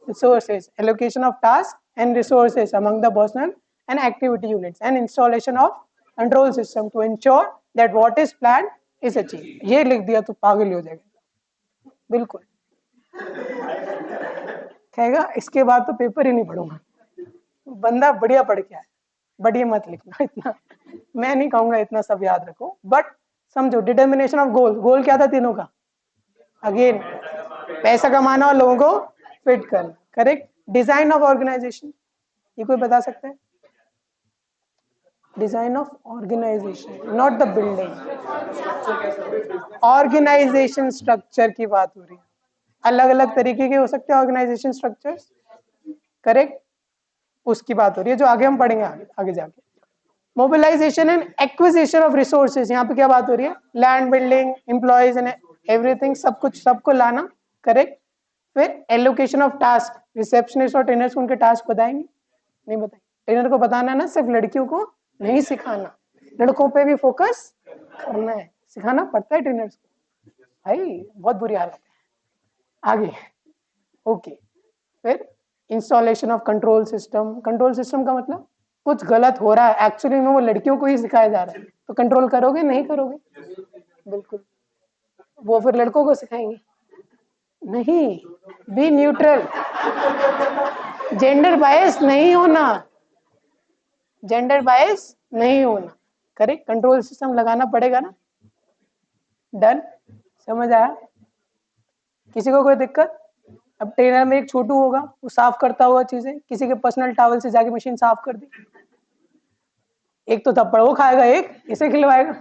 Speaker 1: resources, allocation of tasks and resources among the personnel and activity units, and installation of control system to ensure that what is planned is achieved. ये लिख दिया तो पागल हो जाएगा बिल्कुल। कहेगा इसके बाद तो पेपर ही नहीं पढ़ूंगा। बंदा बढ़िया पढ़ के आए, बढ़िया मत लिखना इतना। मैं नहीं कहूंगा इतना सब याद रखो, बट समझो डिटर्मिनेशन ऑफ गोल। गोल क्या था तीनों का? अगेन पैसा कमाना और लोगों को फिट करना। करेक्ट। डिजाइन ऑफ ऑर्गेनाइजेशन, ये कोई बता सकता है? Design of organisation, not the building. Organisation structure की बात हो रही है। अलग अलग तरीके के हो सकते हैं ऑर्गेनाइजेशन स्ट्रक्चर्स। करेक्ट, उसकी बात हो रही है जो आगे हम पढ़ेंगे आगे जाके। Mobilisation and acquisition of resources, यहाँ पे क्या बात हो रही है? Land, building, employees and everything, सब कुछ सबको लाना। करेक्ट। फिर एलोकेशन ऑफ टास्क, रिसेप्शनिस्ट और ट्रेनर्स को उनके टास्क बताएंगे? नहीं बताएंगे। ट्रेनर को बताना है ना, सिर्फ लड़कियों को नहीं सिखाना, लड़कों पे भी फोकस करना है। सिखाना पड़ता है ट्रेनर्स को भाई, बहुत बुरी हालत है। आगे ओके। फिर installation of control system. Control system का मतलब कुछ गलत हो रहा है एक्चुअली में, वो लड़कियों को ही सिखाया जा रहा है, तो कंट्रोल करोगे? नहीं करोगे? बिल्कुल। वो फिर लड़कों को सिखाएंगे? नहीं। बी न्यूट्रल, जेंडर बायस नहीं होना, जेंडर बायस नहीं होना। करेक्ट। कंट्रोल सिस्टम लगाना पड़ेगा ना। डन, समझ आया? किसी को कोई दिक्कत? अब ट्रेनर में एक छोटू होगा, वो साफ करता हुआ चीजें, किसी के पर्सनल टॉवल से जाके मशीन साफ कर दी, एक तो थप्पड़ वो खाएगा, एक इसे खिलवाएगा।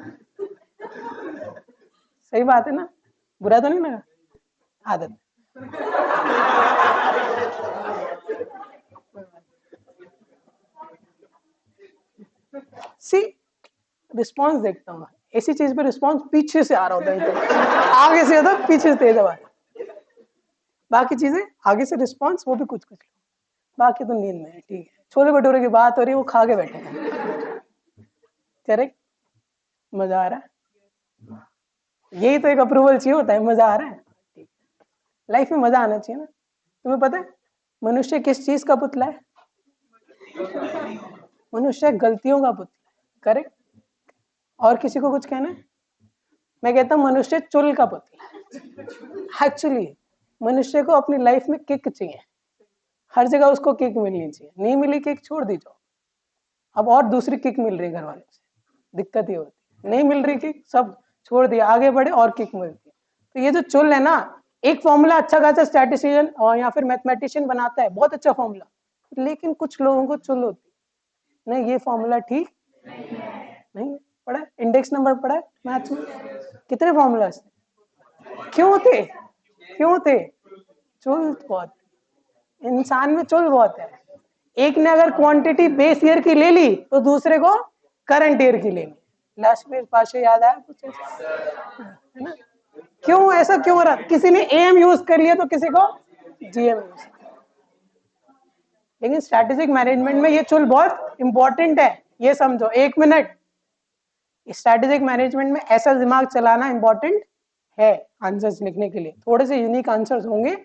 Speaker 1: सही बात है ना? बुरा तो नहीं लगा? आदत। सी रिस्पॉन्स देखता हूँ, ऐसी चीज पे रिस्पॉन्स पीछे से आ रहा होता है, आगे से होता है, पीछे से तेज आवाज। बाकी चीजें आगे से रिस्पॉन्स, वो भी कुछ कुछ। बाकी तो नींद में है, ठीक है। छोले भटूरे की बात हो रही है, वो खा के बैठे हैं। करेक्ट। मजा आ रहा है? यही तो एक अप्रूवल चाहिए होता है, मजा आ रहा है। लाइफ में मजा आना चाहिए ना। तुम्हें पता है मनुष्य किस चीज का पुतला है? मनुष्य गलतियों का पुतला है। करेक्ट। और किसी को कुछ कहना है? मैं कहता हूं मनुष्य चुल का पुतला है। एक्चुअली मनुष्य को अपनी लाइफ में किक चाहिए, हर जगह उसको किक मिलनी चाहिए। नहीं मिली किक छोड़ दी जाओ, अब और दूसरी किक मिल रही है घर वालों से, दिक्कत ये होती है। नहीं मिल रही किक, सब छोड़ दिया, आगे बढ़े और किक मिलती है। तो ये जो चुल है ना, एक फॉर्मूला अच्छा खासा स्टैटिस्टिशियन और या फिर मैथमेटिशियन बनाता है, बहुत अच्छा फॉर्मूला, लेकिन कुछ लोगों को चुल होती है, नहीं ये फॉर्मूला ठीक नहीं। पढ़ा इंडेक्स नंबर, पढ़ा है मैथ्स में, कितने फॉर्मूलाज थे, क्यों थे, क्यों थे, चुल बहुत, इंसान में चुल बहुत है। एक ने अगर क्वांटिटी बेस ईयर की ले ली तो दूसरे को करंट ईयर की लेनी। लास्ट में पाशे याद आया कुछ ऐसा, है ना? क्यों ऐसा क्यों हो रहा, किसी ने एम यूज कर लिया तो किसी को जीएम यूज, लेकिन स्ट्रैटेजिक मैनेजमेंट में ये चुल बहुत इंपॉर्टेंट है, ये समझो। एक मिनट, स्ट्रैटेजिक मैनेजमेंट में ऐसा दिमाग चलाना इंपॉर्टेंट है आंसर्स लिखने के लिए। थोड़े से यूनिक आंसर्स होंगे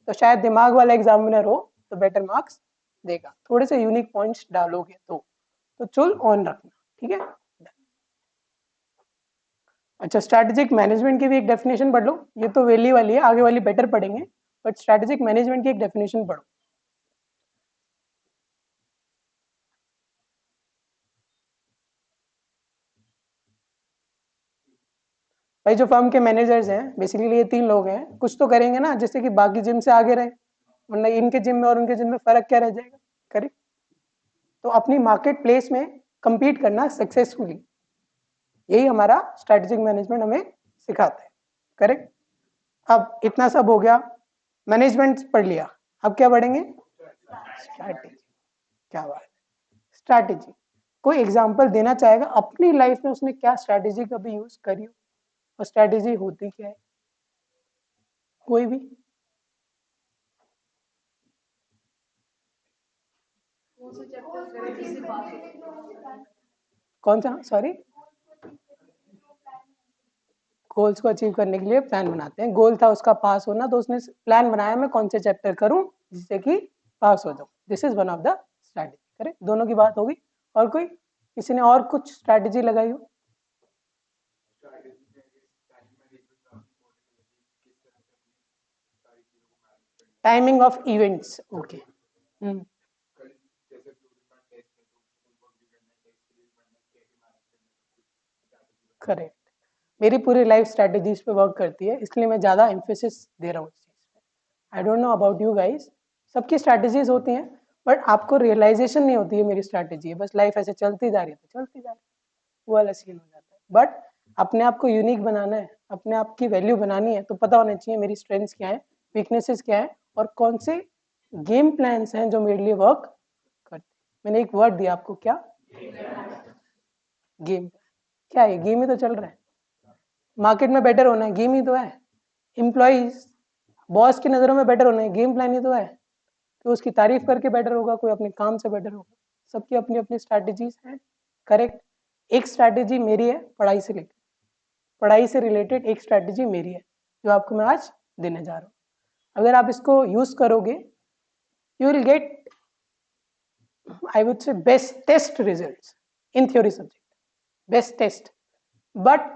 Speaker 1: तो शायद दिमाग वाला एग्जामिनर हो तो बेटर मार्क्स देगा, थोड़े से यूनिक पॉइंट्स डालोगे तो चुल ऑन रखना, ठीक है। अच्छा, स्ट्रैटेजिक मैनेजमेंट की भी एक डेफिनेशन पढ़ लो, ये तो वेली वाली है, आगे वाली बेटर पढ़ेंगे, बट स्ट्रैटेजिक मैनेजमेंट की एक डेफिनेशन पढ़ो। भाई जो फर्म के मैनेजर्स हैं बेसिकली ये तीन लोग हैं, कुछ तो करेंगे ना जिससे कि बाकी जिम से आगे रहे, वरना इनके जिम में और उनके जिम में फर्क क्या रह जाएगा, करेक्ट। तो अपनी मार्केट प्लेस में compete करना सक्सेसफुली, यही हमारा स्ट्रैटेजिक मैनेजमेंट हमें सिखाता है, करेक्ट। अब इतना सब हो गया, मैनेजमेंट पढ़ लिया, अब क्या पढ़ेंगे, स्ट्रैटेजी। क्या बात है, स्ट्रैटेजी। कोई एग्जांपल देना चाहेगा अपनी लाइफ में उसने क्या स्ट्रैटेजी कभी यूज करी हो, और स्ट्रैटेजी होती क्या है, कोई भी। कौन सा, सॉरी, गोल्स को अचीव करने के लिए प्लान बनाते हैं, गोल था उसका पास होना, तो उसने प्लान बनाया मैं कौन से चैप्टर करूं जिससे कि पास हो जाऊं, this is one of the strategy, correct. दोनों की बात होगी, और कोई, किसी ने और कुछ स्ट्रैटेजी लगाई हो। Timing of events, okay. Correct, मेरी पूरी लाइफ स्ट्रैटेजीज पे वर्क करती है, इसलिए मैं ज्यादा एम्फेसिस दे रहा हूँ इस चीज पे। I don't know about you guys, सबकी स्ट्रैटेजीज होती हैं, बट आपको रियलाइजेशन नहीं होती है मेरी स्ट्रैटेजी है, बस लाइफ ऐसे चलती जा रही है तो चलती जा रही है, वो वाला सीन हो जाता है। बट अपने आप को यूनिक बनाना है, अपने आप की वैल्यू बनानी है, तो पता होना चाहिए मेरी स्ट्रेंथ्स क्या है, वीकनेसेस क्या है, और कौन से गेम प्लान्स हैं जो मेरे लिए वर्क करते। मैंने एक वर्ड दिया आपको, क्या, गेम। क्या है, गेम ही तो चल रहा है, मार्केट में बेटर होना है, गेम ही तो है। एम्प्लॉइज, बॉस की नजरों में बेटर होना है, गेम प्लान ही तो है। तो उसकी तारीफ करके बेटर होगा, कोई अपने काम से बेटर होगा, सबकी अपनी अपनी स्ट्रैटेजीज हैं, करेक्ट। एक स्ट्रैटेजी मेरी है पढ़ाई से रिलेटेड, पढ़ाई से रिलेटेड एक स्ट्रैटेजी मेरी है जो आपको मैं आज देने जा रहा हूँ। अगर आप इसको यूज करोगे, you will get, I would say, best test results in theory subject, best test. But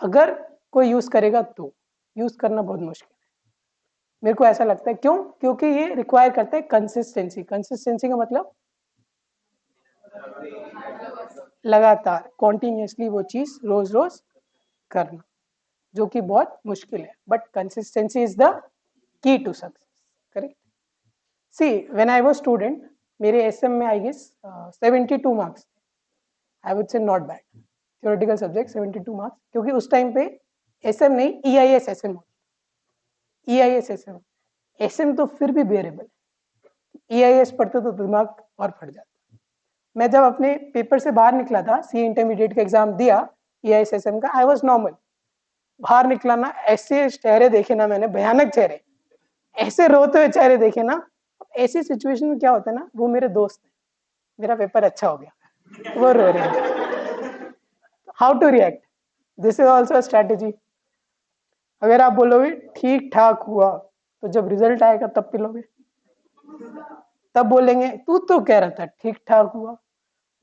Speaker 1: अगर कोई यूज करेगा तो यूज करना बहुत मुश्किल है, मेरे को ऐसा लगता है। क्यों, क्योंकि ये रिक्वायर करता है कंसिस्टेंसी। कंसिस्टेंसी का मतलब लगातार कॉन्टिन्यूसली वो चीज रोज रोज करना, जो कि बहुत मुश्किल है, but consistency is the key to success, correct. See when I was student, मेरे एसएम में I guess 72 marks, I would say not bad, theoretical subject 72 marks, क्योंकि उस टाइम पे एसएम नहीं, ईआईएस एसएम होता, ईआईएस एसएम, एसएम तो फिर भी बेरेबल, ईआईएस पढ़ते तो दिमाग और फट जाता। मैं जब अपने पेपर से बाहर निकला था, सी इंटरमीडिएट का एग्जाम दिया ईआईएस एसएम का, आई वाज नॉर्मल, बाहर निकला ना, ऐसे चेहरे देखे ना मैंने, भयानक चेहरे, ऐसे रोते हुए चेहरे देखे ना। ऐसी सिचुएशन में क्या होता है ना, वो मेरे दोस्त है, मेरा पेपर अच्छा हो गया, वो रो रहे हैं, how to react, this is also strategy. अगर आप बोलोगे ठीक ठाक हुआ, तो जब रिजल्ट आएगा तब पिलोगे, तब बोलेंगे तू तो कह रहा था ठीक ठाक हुआ।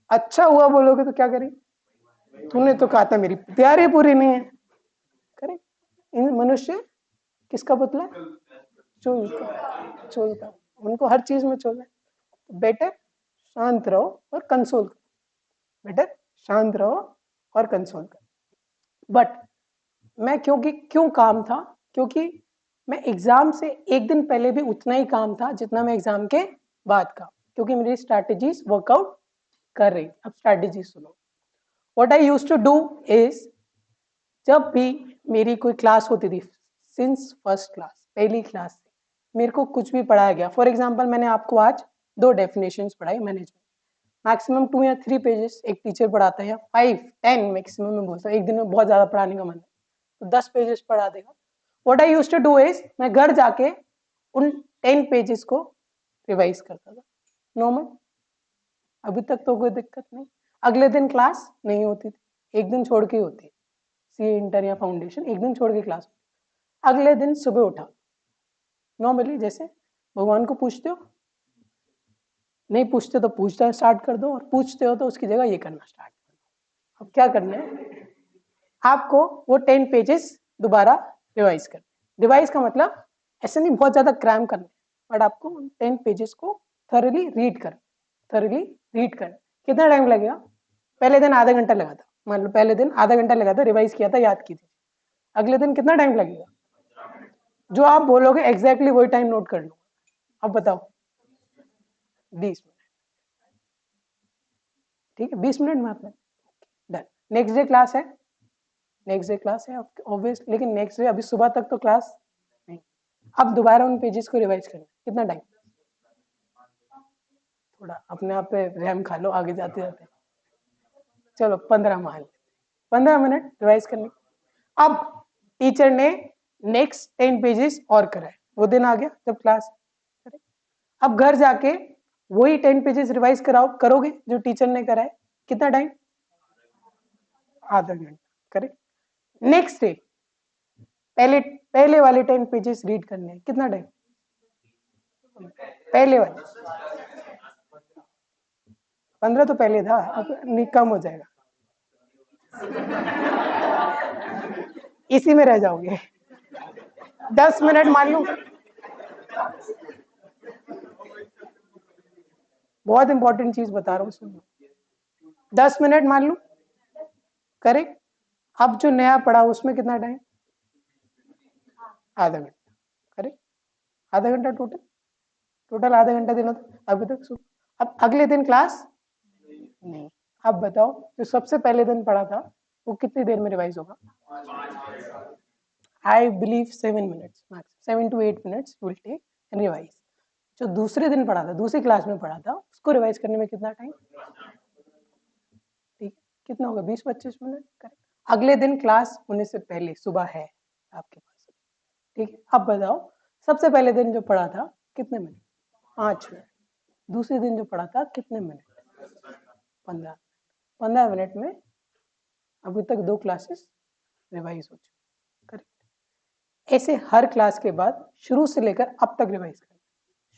Speaker 1: अच्छा हुआ बोलोगे तो क्या करेंगे, तूने तो कहा था मेरी तैयारी पूरी नहीं है, करेक्ट। इन मनुष्य किसका पुतला? चुल का। उनको हर चीज में चुल है। बेटर शांत रहो और कंसोल करो, बेटर शांत रहो और कंसोल करो। बट मैं क्यों काम था, क्योंकि मैं एग्जाम से एक दिन पहले भी उतना ही काम था जितना मैं एग्जाम के बाद का, क्योंकि मेरी स्ट्रैटेजीज वर्कआउट कर रही। अब स्ट्रैटेजी सुनो। What I used to do is, जब भी मेरी कोई क्लास होती थी, सिंस फर्स्ट क्लास, पहली क्लास से मेरे को कुछ भी पढ़ाया गया, फॉर एग्जांपल मैंने आपको आज 2 डेफिनेशंस पढ़ाई मैनेजमेंट, मैक्सिमम 2 या 3 पेजेस एक टीचर पढ़ाता है, या 5-10 मैक्सिमम में बोलता हूँ, एक दिन में बहुत ज्यादा पढ़ाने का मन है तो 10 पेजेस पढ़ा देगा। What I used to do is, मैं घर जाके उन 10 पेजेस को रिवाइज करता था, नॉर्मल, अभी तक तो कोई दिक्कत नहीं। अगले दिन क्लास नहीं होती थी, एक दिन छोड़ के होती है, सीए इंटर या फाउंडेशन एक दिन छोड़ के क्लास। अगले दिन सुबह उठा, नॉर्मली जैसे भगवान को पूछते हो, नहीं पूछते तो पूछना स्टार्ट कर दो, और पूछते हो तो उसकी जगह ये करना स्टार्ट कर दो। अब क्या करना है आपको, वो 10 पेजेस दोबारा रिवाइज करना। रिवाइज का मतलब ऐसे नहीं बहुत ज्यादा क्रैम करना, बट आपको 10 पेजेस को थॉरली रीड कर। कितना टाइम लगेगा? पहले दिन आधा घंटा लगा था, मान लो पहले दिन आधा घंटा लगा था, रिवाइज किया था, याद की थी। अगले दिन कितना टाइम लगेगा? जो आप बोलोगे एग्जैक्टली वही टाइम नोट कर लो। अब बताओ, 20 मिनट, ठीक है, 20 मिनट में आपने डन। नेक्स्ट डे क्लास है, ऑब्वियस, लेकिन नेक्स्ट डे अभी सुबह तक तो क्लास नहीं। अब दोबारा उन पेजेस को रिवाइज करना, कितना टाइम? थोड़ा अपने आप पे रैम खा लो आगे जाते जाते, चलो 15 मान, 15 मिनट रिवाइज करने। अब टीचर ने नेक्स्ट 10 पेजेस और कराए, वो दिन आ गया जब क्लास। अब घर जाके वही 10 पेजेस रिवाइज करोगे जो टीचर ने कराए, कितना टाइम? आधा घंटा, करेक्ट। नेक्स्ट डे पहले वाले 10 पेजेस रीड करने, कितना टाइम? पहले वाले 15 तो पहले था, अब कम हो जाएगा, इसी में रह जाओगे। 10 मिनट मान लो, बहुत इंपॉर्टेंट चीज बता रहा हूँ, सुनो। 10 मिनट मान लो, करेक्ट। अब जो नया पढ़ा उसमें कितना टाइम? आधा घंटा, करेक्ट। आधा घंटा टोटल आधा घंटा देना था अभी तक। सुन, अब अगले दिन क्लास नहीं। अब बताओ, जो सबसे पहले दिन पढ़ा था वो कितनी देर में रिवाइज होगा? I believe 7 minutes max, 7 to 8 minutes will take and revise. जो दूसरे दिन पढ़ा था, दूसरी क्लास में पढ़ा था, उसको रिवाइज करने में कितना टाइम? ठीक, कितना होगा? 20-25 मिनट, करेक्ट। अगले दिन क्लास होने से पहले सुबह है आपके पास, ठीक है। अब बताओ, सबसे पहले दिन जो पढ़ा था कितने मिनट? 5 मिनट। दूसरे दिन जो पढ़ा था कितने मिनट? 15। 15 मिनट में अभी तक 2 क्लासेस रिवाइज हो चुकी, करेक्ट। ऐसे हर क्लास के बाद शुरू से लेकर अब तक रिवाइज करना,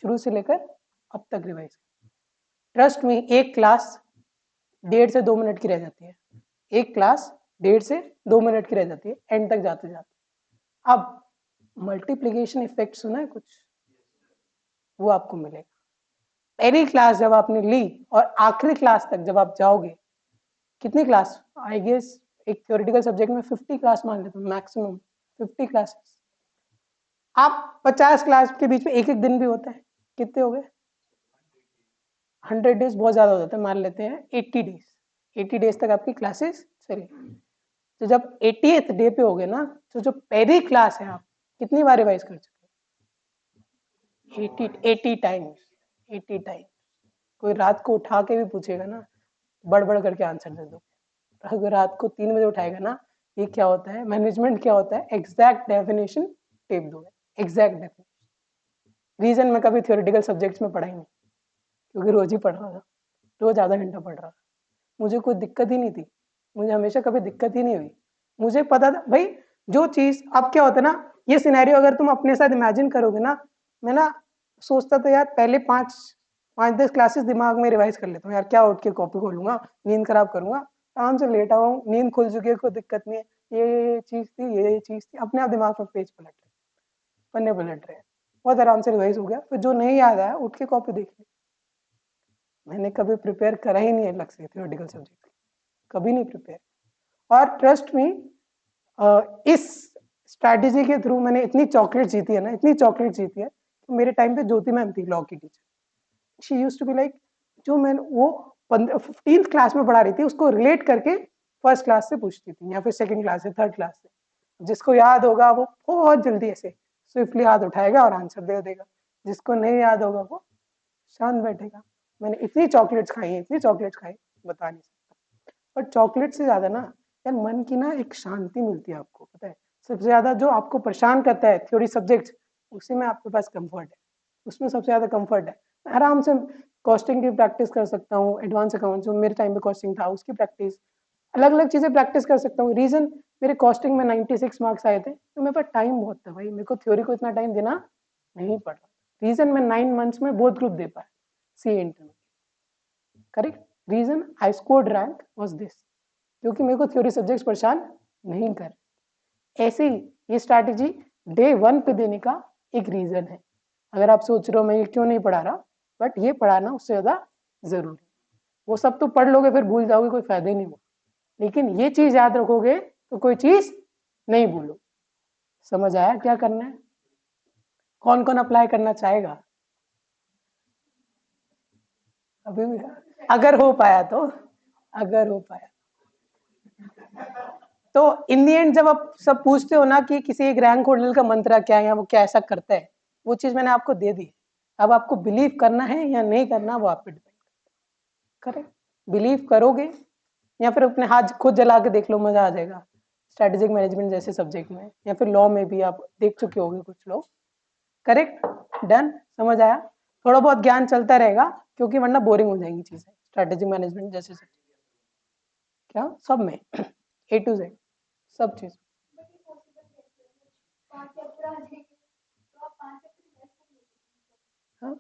Speaker 1: शुरू से लेकर अब तक रिवाइज करना। ट्रस्ट में, एक क्लास 1.5 से 2 मिनट की रह जाती है, एक क्लास 1.5 से 2 मिनट की रह जाती है एंड तक जाते जाते। अब मल्टीप्लिकेशन इफेक्ट सुना है कुछ? वो आपको मिलेगा। पहली क्लास जब आपने ली और आखिरी क्लास तक जब आप जाओगे, कितनी क्लास? आई गेस एक थ्योरेटिकल सब्जेक्ट में 50 क्लास मान लेते हैं मैक्सिमम, 50 क्लासेस। आप 50 क्लास के बीच में एक एक दिन भी होता है, कितने हो गए? 100 डेज बहुत ज्यादा हो जाता है, मान लेते हैं 80 डेज। 80 डेज तक आपकी क्लासेस चली। तो जब 80th डे पे हो गए ना, तो जो पहली क्लास है आप कितनी बार रिवाइज कर चुके? 80 टाइम्स, 80 टाइम्स। कोई रात को उठा के भी पूछेगा ना, बड़ करके आंसर दे दो। अगर रात को 3 बजे उठाएगा ना, ये क्या होता है, मैनेजमेंट क्या होता है, एग्जैक्ट डेफिनेशन टेप दोगे, एग्जैक्ट डेफिनेशन। रीजन मैं कभी थ्योरेटिकल सब्जेक्ट्स में पढ़ा ही नहीं, क्योंकि रोज ही पढ़ रहा था, रोज आधा घंटा पढ़ रहा था, मुझे कोई दिक्कत ही नहीं थी, मुझे हमेशा कभी दिक्कत ही नहीं हुई। मुझे पता था भाई जो चीज, अब क्या होता है ना, ये सिनेरियो अगर तुम अपने साथ इमेजिन करोगे ना, मैं ना सोचता था यार पहले 5-10 क्लासेस दिमाग में रिवाइज कर लेता हूँ यार, क्या उठ के कॉपी खोलूंगा, नींद खराब करूंगा, आराम से लेटा हुआ हूँ, नींद खुल चुकी है, कोई दिक्कत नहीं है, ये चीज थी, ये चीज थी, अपने आप दिमाग में पेज पलट रहे, पन्ने पलट रहे, बहुत आराम से रिवाइज हो गया। फिर जो नहीं याद आया उठ के कॉपी देख ली। मैंने कभी प्रिपेयर करा ही नहीं अलग से थ्योरेटिकल सब्जेक्ट, कभी नहीं प्रिपेयर। और ट्रस्ट मी, इस स्ट्रैटेजी के थ्रू मैंने इतनी चॉकलेट जीती है ना, इतनी चॉकलेट जीती है। तो मेरे टाइम पे ज्योति मैम थी लॉ की teacher, she used to be like, जो मैं वो 15th क्लास में पढ़ा रही थी उसको रिलेट करके फर्स्ट क्लास से पूछती थी, या फिर सेकंड क्लास से, थर्ड क्लास से। जिसको याद होगा वो बहुत जल्दी ऐसे स्विफ्टली हाथ उठाएगा और आंसर दे देगा, जिसको नहीं याद होगा वो शांत बैठेगा। मैंने इतनी चॉकलेट्स खाई है, इतनी चॉकलेट्स खाई, बता नहीं सकता। पर चॉकलेट से ज्यादा ना यार मन की ना एक शांति मिलती है आपको, पता है। सबसे ज्यादा जो आपको परेशान करता है थ्योरी सब्जेक्ट, उसी में आपके पास कंफर्ट है, उसमें सबसे ज्यादा कंफर्ट है। आराम से कॉस्टिंग की प्रैक्टिस कर सकता हूँ, एडवांस अकाउंट जो मेरे टाइम पे कॉस्टिंग था उसकी प्रैक्टिस, अलग अलग चीजें प्रैक्टिस कर सकता हूँ। रीजन, मेरे कॉस्टिंग में 96 मार्क्स आए थे, तो मेरे पास टाइम बहुत था भाई, मेरे को थ्योरी को इतना टाइम देना नहीं पड़ रहा। रीजन मैं 9 मंथ्स में बोथ ग्रुप दे पाया, सी internal. Correct, reason I scored rank was this, क्योंकि मेरे को थ्योरी सब्जेक्ट्स परेशान नहीं कर। ऐसे ही ये स्ट्रैटेजी डे 1 पे देने का एक रीजन है। अगर आप सोच रहे हो मैं ये क्यों नहीं पढ़ा रहा, बट ये पढ़ाना उससे ज्यादा जरूरी। वो सब तो पढ़ लोगे फिर भूल जाओगे, कोई फायदा ही नहीं हुआ। लेकिन ये चीज याद रखोगे तो कोई चीज नहीं भूलो। समझ आया क्या करना है? कौन कौन अप्लाई करना चाहेगा अभी भी? अगर हो पाया तो, अगर हो पाया तो इन दी एंड जब आप सब पूछते हो ना कि किसी एक रैंक होल्डर का मंत्र क्या है या वो क्या ऐसा करता है, वो चीज मैंने आपको दे दी। अब आपको बिलीव करना है या नहीं करना वो आप पे डिपेंड करें। बिलीव करोगे या फिर अपने हाथ खुद जला के देख लो, मजा आ जाएगा। स्ट्रेटेजिक मैनेजमेंट जैसे सब्जेक्ट में या फिर लॉ में भी आप देख चुके होंगे कुछ लोग। करेक्ट, डन, समझ आया? थोड़ा बहुत ज्ञान चलता रहेगा क्योंकि वरना बोरिंग हो जाएंगी चीजें स्ट्रेटेजिक मैनेजमेंट जैसे सब्जेक्ट। क्या सब में ए टू जेड सब चीज। हाँ?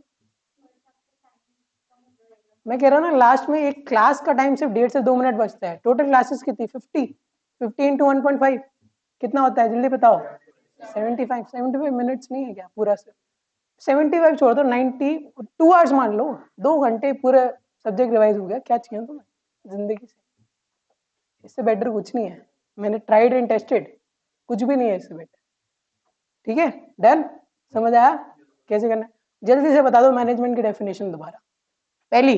Speaker 1: मैं कह रहा हूँ ना, लास्ट में एक क्लास का टाइम सिर्फ 1.5 से 2 मिनट बचता है। टोटल क्लासेस कितनी? 50 इंटू 1.5 कितना होता है जल्दी बताओ? 75 मिनट्स नहीं है क्या पूरा? 75 छोड़ दो, 2 आवर्स मान लो, 2 घंटे पूरे सब्जेक्ट रिवाइज हो गया। क्या चाहिए तुम्हें जिंदगी से? इससे बेटर कुछ नहीं है। मैंने ट्राइड एंड टेस्टेड, कुछ भी नहीं है इससे बेटर। ठीक है, डन, समझ आया कैसे करना है? जल्दी से बता दो मैनेजमेंट की डेफिनेशन दोबारा। पहली,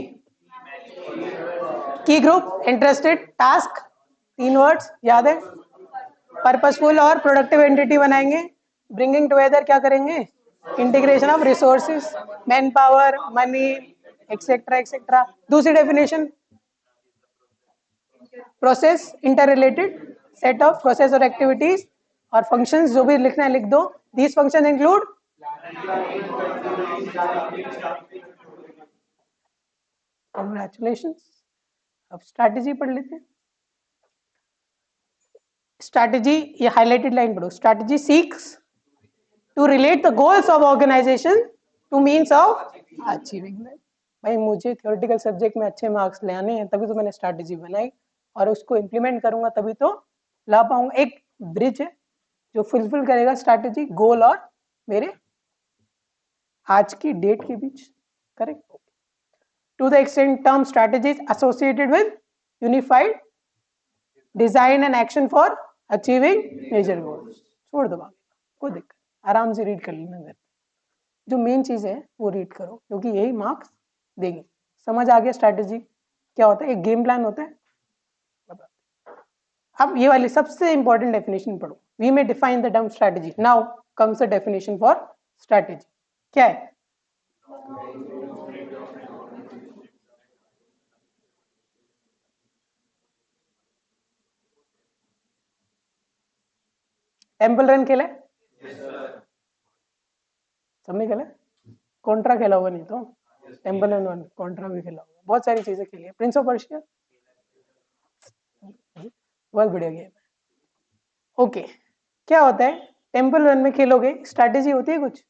Speaker 1: की ग्रुप, इंटरेस्टेड, टास्क, 3 वर्ड्स याद है। पर्पसफुल और प्रोडक्टिव एंटिटी बनाएंगे। ब्रिंगिंग टुगेदर क्या करेंगे? Integration of resources, manpower, money, etcetera etcetera. दूसरी definition, process, interrelated set of process और एक्टिविटीज और फंक्शंस, जो भी लिखना है लिख दो। These function include, congratulation. अब स्ट्रैटेजी पढ़ लेते हैं। स्ट्रैटेजी, ये हाईलाइटेड लाइन पढ़ो। Strategy seeks to relate the goals of organisation to means of achieving that. भाई मुझे थ्योरेटिकल सब्जेक्ट में अच्छे मार्क्स ले आने हैं, तभी तो मैंने स्ट्रैटेजी बनाई और उसको इम्प्लीमेंट करूंगा तभी तो ला पाऊंगा। एक ब्रिज है जो फुलफिल करेगा स्ट्रैटेजी, गोल और मेरे आज की डेट के बीच। Correct, to the extent term strategies associated with unified design and action for achieving major goals. छोड़ दो बाकी, कोई दिक्कत, आराम से रीड कर लेना घर। जो मेन चीज है वो रीड करो क्योंकि यही मार्क्स देंगे। समझ आ गया स्ट्रैटेजी क्या होता है? एक गेम प्लान होता है। अब ये वाली सबसे इंपॉर्टेंट डेफिनेशन पढ़ो। We may define the term strategy, now comes the definition for strategy. क्या है? टेम्पल रन खेला है? सबने खेला है? कॉन्ट्रा खेला होगा नहीं तो? टेम्पल रन 1, कॉन्ट्रा भी खेला होगा, बहुत सारी चीजें खेली है। प्रिंस ऑफ पर्शिया बहुत बढ़िया गेम है। ओके, क्या होता है टेम्पल रन में खेलोगे? स्ट्रैटेजी होती है कुछ?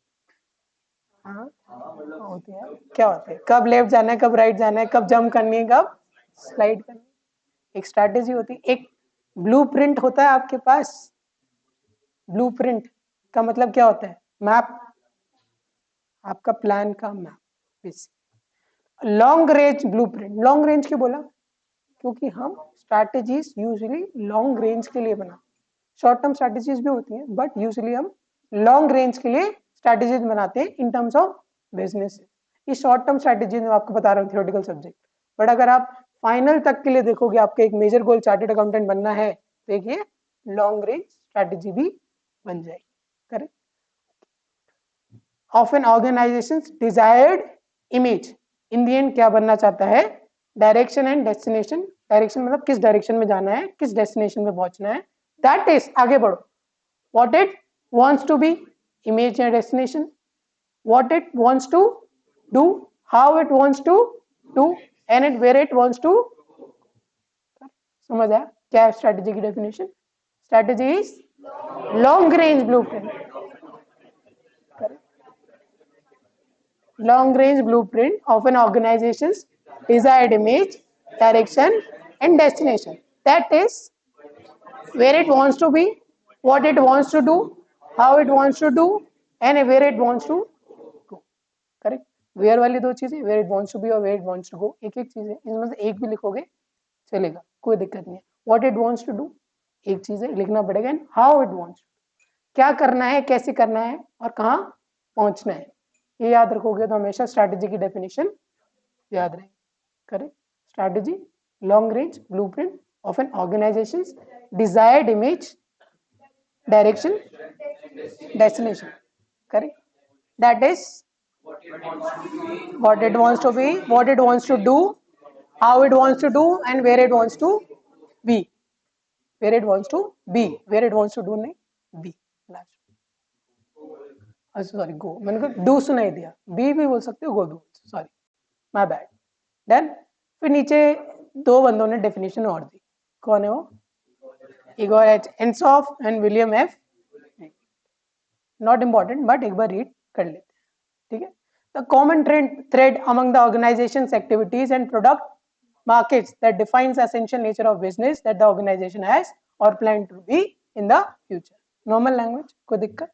Speaker 1: हाँ होती है। क्या होता है? कब लेफ्ट जाना है, कब राइट जाना है, कब जंप करनी है, कब स्लाइड करनी है। एक स्ट्रैटेजी होती है। एक ब्लूप्रिंट होता है आपके पास? ब्लूप्रिंट का मतलब क्या होता है? मैप, आपका प्लान का map. Long range blueprint, long range क्यों बोला? क्योंकि हम स्ट्रैटेजीज यूजुअली लॉन्ग रेंज के लिए बना, शॉर्ट टर्म स्ट्रैटेजीज भी होती हैं बट यूजुअली हम लॉन्ग रेंज के लिए स्ट्रैटेजीज बनाते हैं इन टर्म्स ऑफ बिजनेस। ये शॉर्ट टर्म स्ट्रैटेजी मैं आपको बता रहा हूँ थ्योरेटिकल सब्जेक्ट, बट अगर आप फाइनल तक के लिए देखोगे, आपका एक मेजर गोल चार्टर्ड अकाउंटेंट बनना है, देखिए लॉन्ग रेंज स्ट्रैटेजी भी बन जाएगी। Correct. Of an organization desired image, in the end क्या बनना चाहता है? Direction and destination. डायरेक्शन मतलब किस डायरेक्शन में जाना है, किस डेस्टिनेशन में पहुंचना है, दैट इज, आगे बढ़ो, what it wants to be, image and destination, what it wants to do, how it wants to do, and it where it wants to. समझ आया क्या है स्ट्रैटेजी की definition? Strategy is long range blueprint, long range blueprint of an organization's desired image, direction and destination. That is where it wants to be, what it wants to do, how it wants to do and where it wants to go. Correct. Where वाली दो चीजें, where it wants to be और where it wants to go, एक एक चीज है, इसमें से एक भी लिखोगे चलेगा, कोई दिक्कत नहीं है। what it wants to do एक चीज है, लिखना पड़ेगा, and how it wants, क्या करना है, कैसे करना है और कहाँ पहुंचना है, ये याद रखोगे तो हमेशा स्ट्रैटेजी की डेफिनेशन याद रहेगी। Correct. Strategy long range blueprint of an organizations desired image, direction, destination. Correct. That is what it wants to be, what it wants to do, how it wants to do and where it wants to be, where it wants to be, where it wants to do नहीं, be लास्ट। सॉरी गो, मैंने कहा डू सुनाई दिया, बी भी बोल सकते हो, गो भी, सॉरी माय बैड। देन फिर नीचे दो बंदों ने डेफिनेशन और दी, कौन है वो? Igor H Ansoff and William F, not important but एक बार रीड कर लेते हैं, ठीक है। The common thread among the organisations activities and product markets that defines essential nature of business that the organization has or plan to be in the future. Normal language, कोई दिक्कत?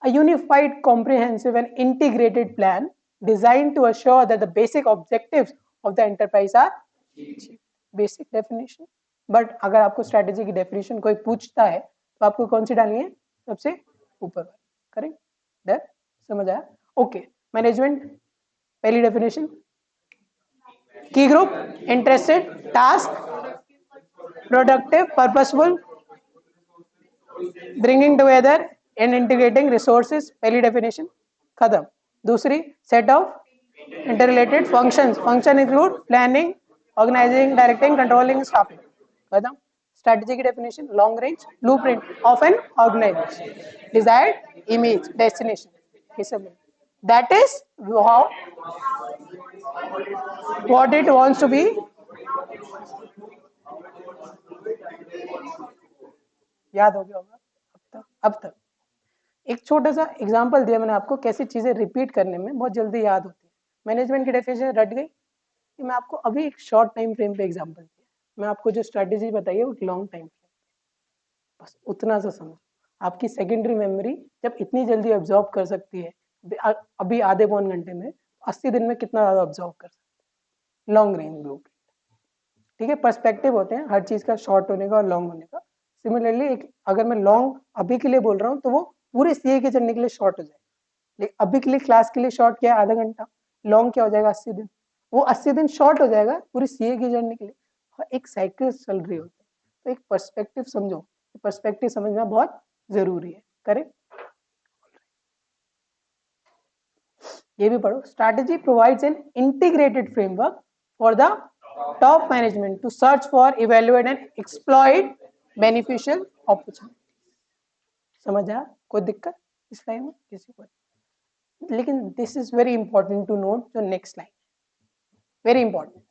Speaker 1: A unified, comprehensive and integrated plan designed to assure that the basic objectives of the enterprise are achieved. Basic definition. But अगर आपको strategy की definition कोई पूछता है तो आपको कौन सी डालनी है? सबसे ऊपर वाली। करेक्ट? That समझ आया? Okay. Management पहली definition. Key group, interested, task, productive, purposeful, bringing together and integrating resources, पहली definition खत्म। दूसरी, set of interrelated functions, function include planning, organizing, directing, controlling, staffing, खत्म। strategy की definition, long range blueprint of an organization, desired image, destination, ये सब। that is how what it wants to be, याद हो गया होगा अब तक। एक छोटा सा एग्जांपल दिया मैंने आपको, कैसी चीजें रिपीट करने में बहुत जल्दी याद होती है। मैनेजमेंट की डेफिनेशन रट गई, मैं आपको अभी एक शॉर्ट टाइम फ्रेम पे एग्जांपल दिया, मैं आपको जो स्ट्रेटेजी बताई है वो एक लॉन्ग टाइम फ्रेम, बस उतना सा समझो। आपकी सेकेंडरी मेमोरी जब इतनी जल्दी ऑब्जॉर्व कर सकती है, अभी आधे पौन घंटे में 80 दिन में कितना ज्यादा ऑब्जॉर्व कर सकते हैं? लॉन्ग रेंज ब्लूप्रिंट, ठीक है। पर्सपेक्टिव होते हैं हर चीज का, शॉर्ट होने का और लॉन्ग होने का। सिमिलरली एक अगर मैं लॉन्ग अभी के लिए बोल रहा हूँ तो वो पूरे सीए के चढ़ने के लिए शॉर्ट हो जाएगा, लेकिन अभी के लिए क्लास के लिए शॉर्ट क्या है? आधा घंटा। लॉन्ग क्या हो जाएगा? 80 दिन। वो 80 दिन शॉर्ट हो जाएगा पूरी सीए की जर्नी के लिए। और एक साइकिल चल रही होती है, तो एक पर्सपेक्टिव समझो, पर्सपेक्टिव समझना बहुत जरूरी है। करेक्ट। ये भी पढ़ो। Strategy provides an integrated framework for the top management to search for, evaluate and exploit beneficial opportunities. समझ आया? कोई दिक्कत इस लाइन में किसी को? लेकिन this is very important to note, जो नेक्स्ट लाइन वेरी इंपॉर्टेंट,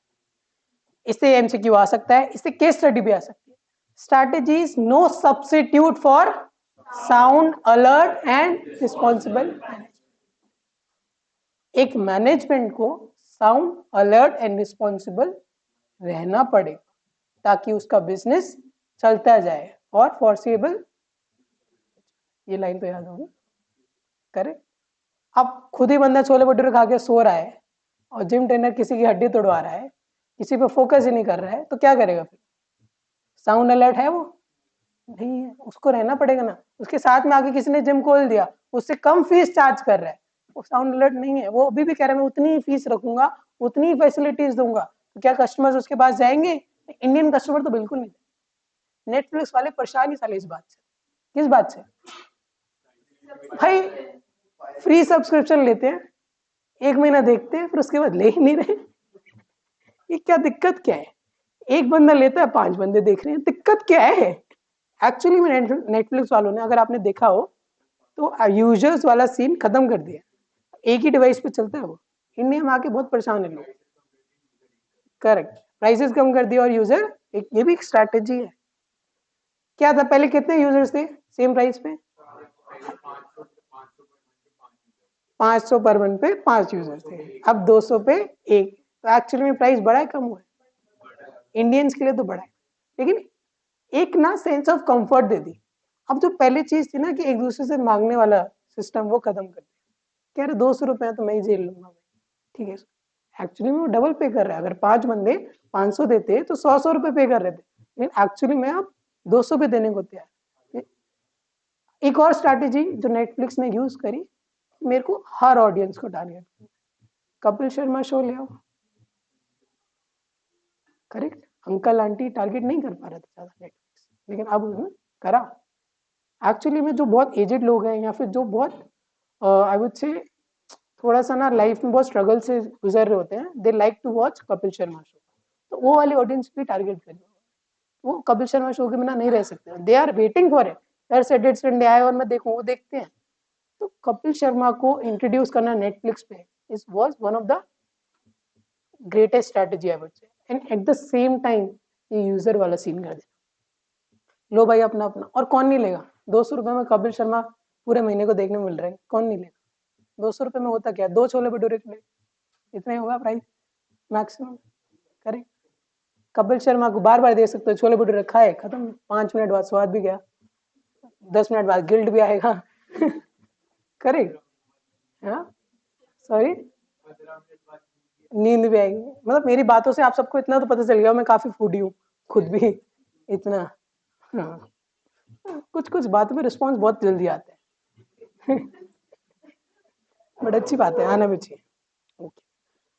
Speaker 1: इससे एमसीक्यू आ सकता है, इससे केस स्टडी भी आ सकती है। Strategy is no substitute for sound, alert and responsible. एक मैनेजमेंट को साउंड, अलर्ट एंड रिस्पॉन्सिबल रहना पड़ेगा ताकि उसका बिजनेस चलता जाए और फॉरसेबल, ये लाइन तो याद होगी, करेक्ट। अब खुद ही बंदा छोले भटूरे खा के सो रहा है और जिम ट्रेनर किसी की हड्डी तोड़वा रहा है, किसी पे फोकस ही नहीं कर रहा है, तो क्या करेगा फिर? साउंड अलर्ट है वो? नहीं है, उसको रहना पड़ेगा ना। उसके साथ में आके किसी ने जिम खोल दिया, उससे कम फीस चार्ज कर रहा है, वो साउंड अलर्ट नहीं है, वो अभी भी कह रहा है मैं उतनी ही फीस रखूंगा, उतनी ही फैसिलिटीज दूंगा, तो क्या कस्टमर्स उसके पास जाएंगे? इंडियन कस्टमर तो बिल्कुल नहीं। नेटफ्लिक्स वाले परेशान ही साले इस बात से। किस बात से? भाई फ्री सब्सक्रिप्शन लेते हैं, 1 महीना देखते हैं, फिर उसके बाद ले ही नहीं रहे। ये क्या दिक्कत क्या है? एक बंदा लेता है, 5 बंदे देख रहे हैं, दिक्कत क्या है? एक्चुअली में नेटफ्लिक्स वालों ने, अगर आपने देखा हो तो यूजर्स वाला सीन खत्म कर दिया, एक ही डिवाइस पे चलता है वो। इंडिया में आके बहुत परेशान है लोग। करेक्ट, प्राइसेस कम कर दिया और यूजर, ये भी एक स्ट्रैटेजी है। क्या था पहले, कितने यूजर्स थे सेम प्राइस पे? 500 पर मंथ पे 5 यूजर थे, अब 200 पे 1। तो एक्चुअली में प्राइस बढ़ा है कम हुआ है? इंडियंस के लिए तो बढ़ा है, लेकिन एक ना सेंस ऑफ कंफर्ट दे दी। अब जो पहले चीज थी ना कि एक दूसरे से मांगने वाला सिस्टम, वो खत्म कर दिया। कह रहे 200 रुपए तो मैं ही झेल लूंगा भाई, ठीक है। एक्चुअली में वो डबल पे कर रहा है। अगर 5 बंदे 500 देते तो 100 रुपए पे कर रहे थे, लेकिन एक्चुअली में आप 200 पे देने को तैयार। एक और स्ट्रैटेजी जो नेटफ्लिक्स ने यूज करी, मेरे को हर ऑडियंस को टारगेट, कपिल शर्मा शो ले आओ, करेक्ट। अंकल आंटी टारगेट नहीं कर पा रहे थे ज्यादा नेटफ्लिक्स, लेकिन अब उन्होंने करा। एक्चुअली में जो बहुत एजेड लोग हैं, या फिर जो बहुत आई वुड से थोड़ा सा ना लाइफ में बहुत स्ट्रगल से गुजर रहे होते हैं, they like to watch Kapil Sharma show, तो वो वाली ऑडियंस भी टारगेट करिए। वो कपिल शर्मा शो के बिना नहीं रह सकते, they are waiting for it. यार सैटरडे संडे आए और मैं देखूं, वो देखते हैं। तो कपिल शर्मा को इंट्रोड्यूस करना नेटफ्लिक्स पे is was one of the greatest strategy I would से। And at the same time ये यूजर वाला सीन कर दिया, लो भाई अपना अपना। और कौन नहीं लेगा? 200 रुपए में कपिल शर्मा पूरे महीने को देखने मिल रहे हैं, कौन नहीं लेगा? 200 रुपए में होता क्या, 2 छोले भटूरे के लिए इतना ही होगा price maximum, correct. Kapil Sharma को बार बार दे सकते हो, छोले भटूरे खाए खत्म, 5 मिनट बाद स्वाद भी गया, 10 मिनट बाद गिल्ट भी आएगा। करेक्ट, हाँ सॉरी, नींद भी आएगी। मतलब मेरी बातों से आप सबको इतना तो पता चल गया, मैं काफी फूडी हूँ खुद भी इतना। हाँ, कुछ कुछ बातों में रिस्पॉन्स बहुत जल्दी आते हैं। बट अच्छी बात है, आना भी चाहिए। okay.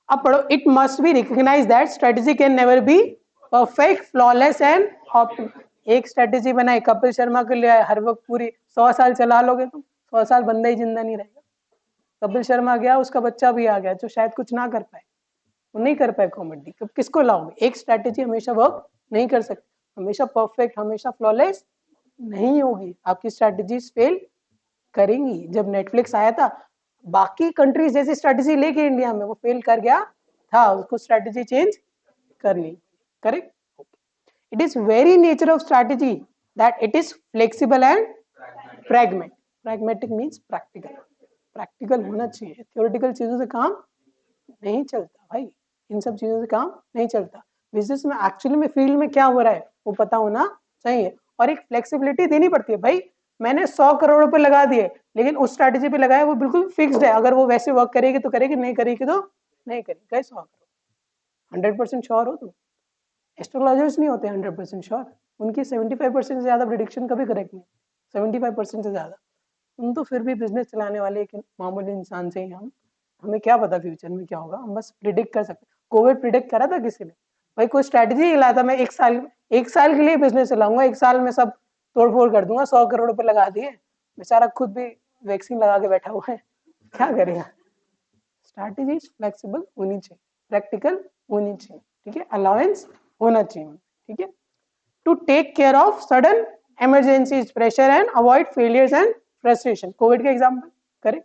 Speaker 1: अब पढ़ो, it must be recognise that strategy can never be perfect, flawless and optimal. एक स्ट्रेटेजी बनाई कपिल शर्मा के लिए, हर वक्त पूरी 100 साल चला लोगे तुम, 100 साल बंदा ही जिंदा नहीं रहेगा। कपिल शर्मा गया, उसका बच्चा भी आ गया जो शायद कुछ ना कर पाए, वो नहीं कर पाए कॉमेडी, कब किसको लाओगे? एक स्ट्रैटेजी हमेशा वर्क नहीं कर सकती, हमेशा परफेक्ट, हमेशा फ्लॉलेस नहीं होगी, आपकी स्ट्रैटेजीज फेल करेंगी। जब नेटफ्लिक्स आया था, बाकी कंट्रीज जैसी स्ट्रैटेजी लेके इंडिया में वो फेल कर गया था, उसको स्ट्रैटेजी चेंज करनी, correct. It is very nature of strategy that it is flexible and pragmatic. Pragmatic means practical. Practical होना चाहिए, थ्योरेटिकल चीजों से काम नहीं चलता भाई, इन सब चीजों से काम नहीं चलता। बिजनेस में एक्चुअली में फील्ड में क्या हो रहा है वो पता होना चाहिए, और एक फ्लेक्सिबिलिटी देनी पड़ती है। भाई मैंने 100 करोड़ रुपए लगा दिए, लेकिन उस स्ट्रैटेजी पे लगाया वो बिल्कुल फिक्स्ड है, अगर वो वैसे वर्क करेगी तो करेगी, नहीं करेगी तो नहीं करेगी। गए 100 करोड़, 100% श्योर हो तुम? एस्ट्रोलॉजर्स नहीं होते 100% श्योर, उनकी 75% से ज्यादा प्रिडिक्शन कभी करेक्ट नहीं, 75% से ज्यादा। तुम तो फिर भी बिजनेस चलाने वाले एक मामूली इंसान से ही हम, हमें क्या पता फ्यूचर में क्या होगा, हम बस प्रिडिक्ट कर सकते। कोविड प्रिडिक्ट करा था किसी ने? भाई कोई स्ट्रैटेजी ही लाया था, मैं 1 साल के लिए बिजनेस चलाऊंगा, 1 साल में सब तोड़फोड़ कर दूंगा, 100 करोड़ रुपए लगा दिए, बेचारा खुद भी वैक्सीन लगा के बैठा हुआ है, क्या करेगा? स्ट्रैटेजी फ्लेक्सिबल होनी चाहिए, प्रैक्टिकल होनी चाहिए, ठीक है, अलाउंस होना चाहिए, ठीक है, to take care of sudden emergencies, pressure and avoid failures and frustration. Covid का एग्जाम्पल करें।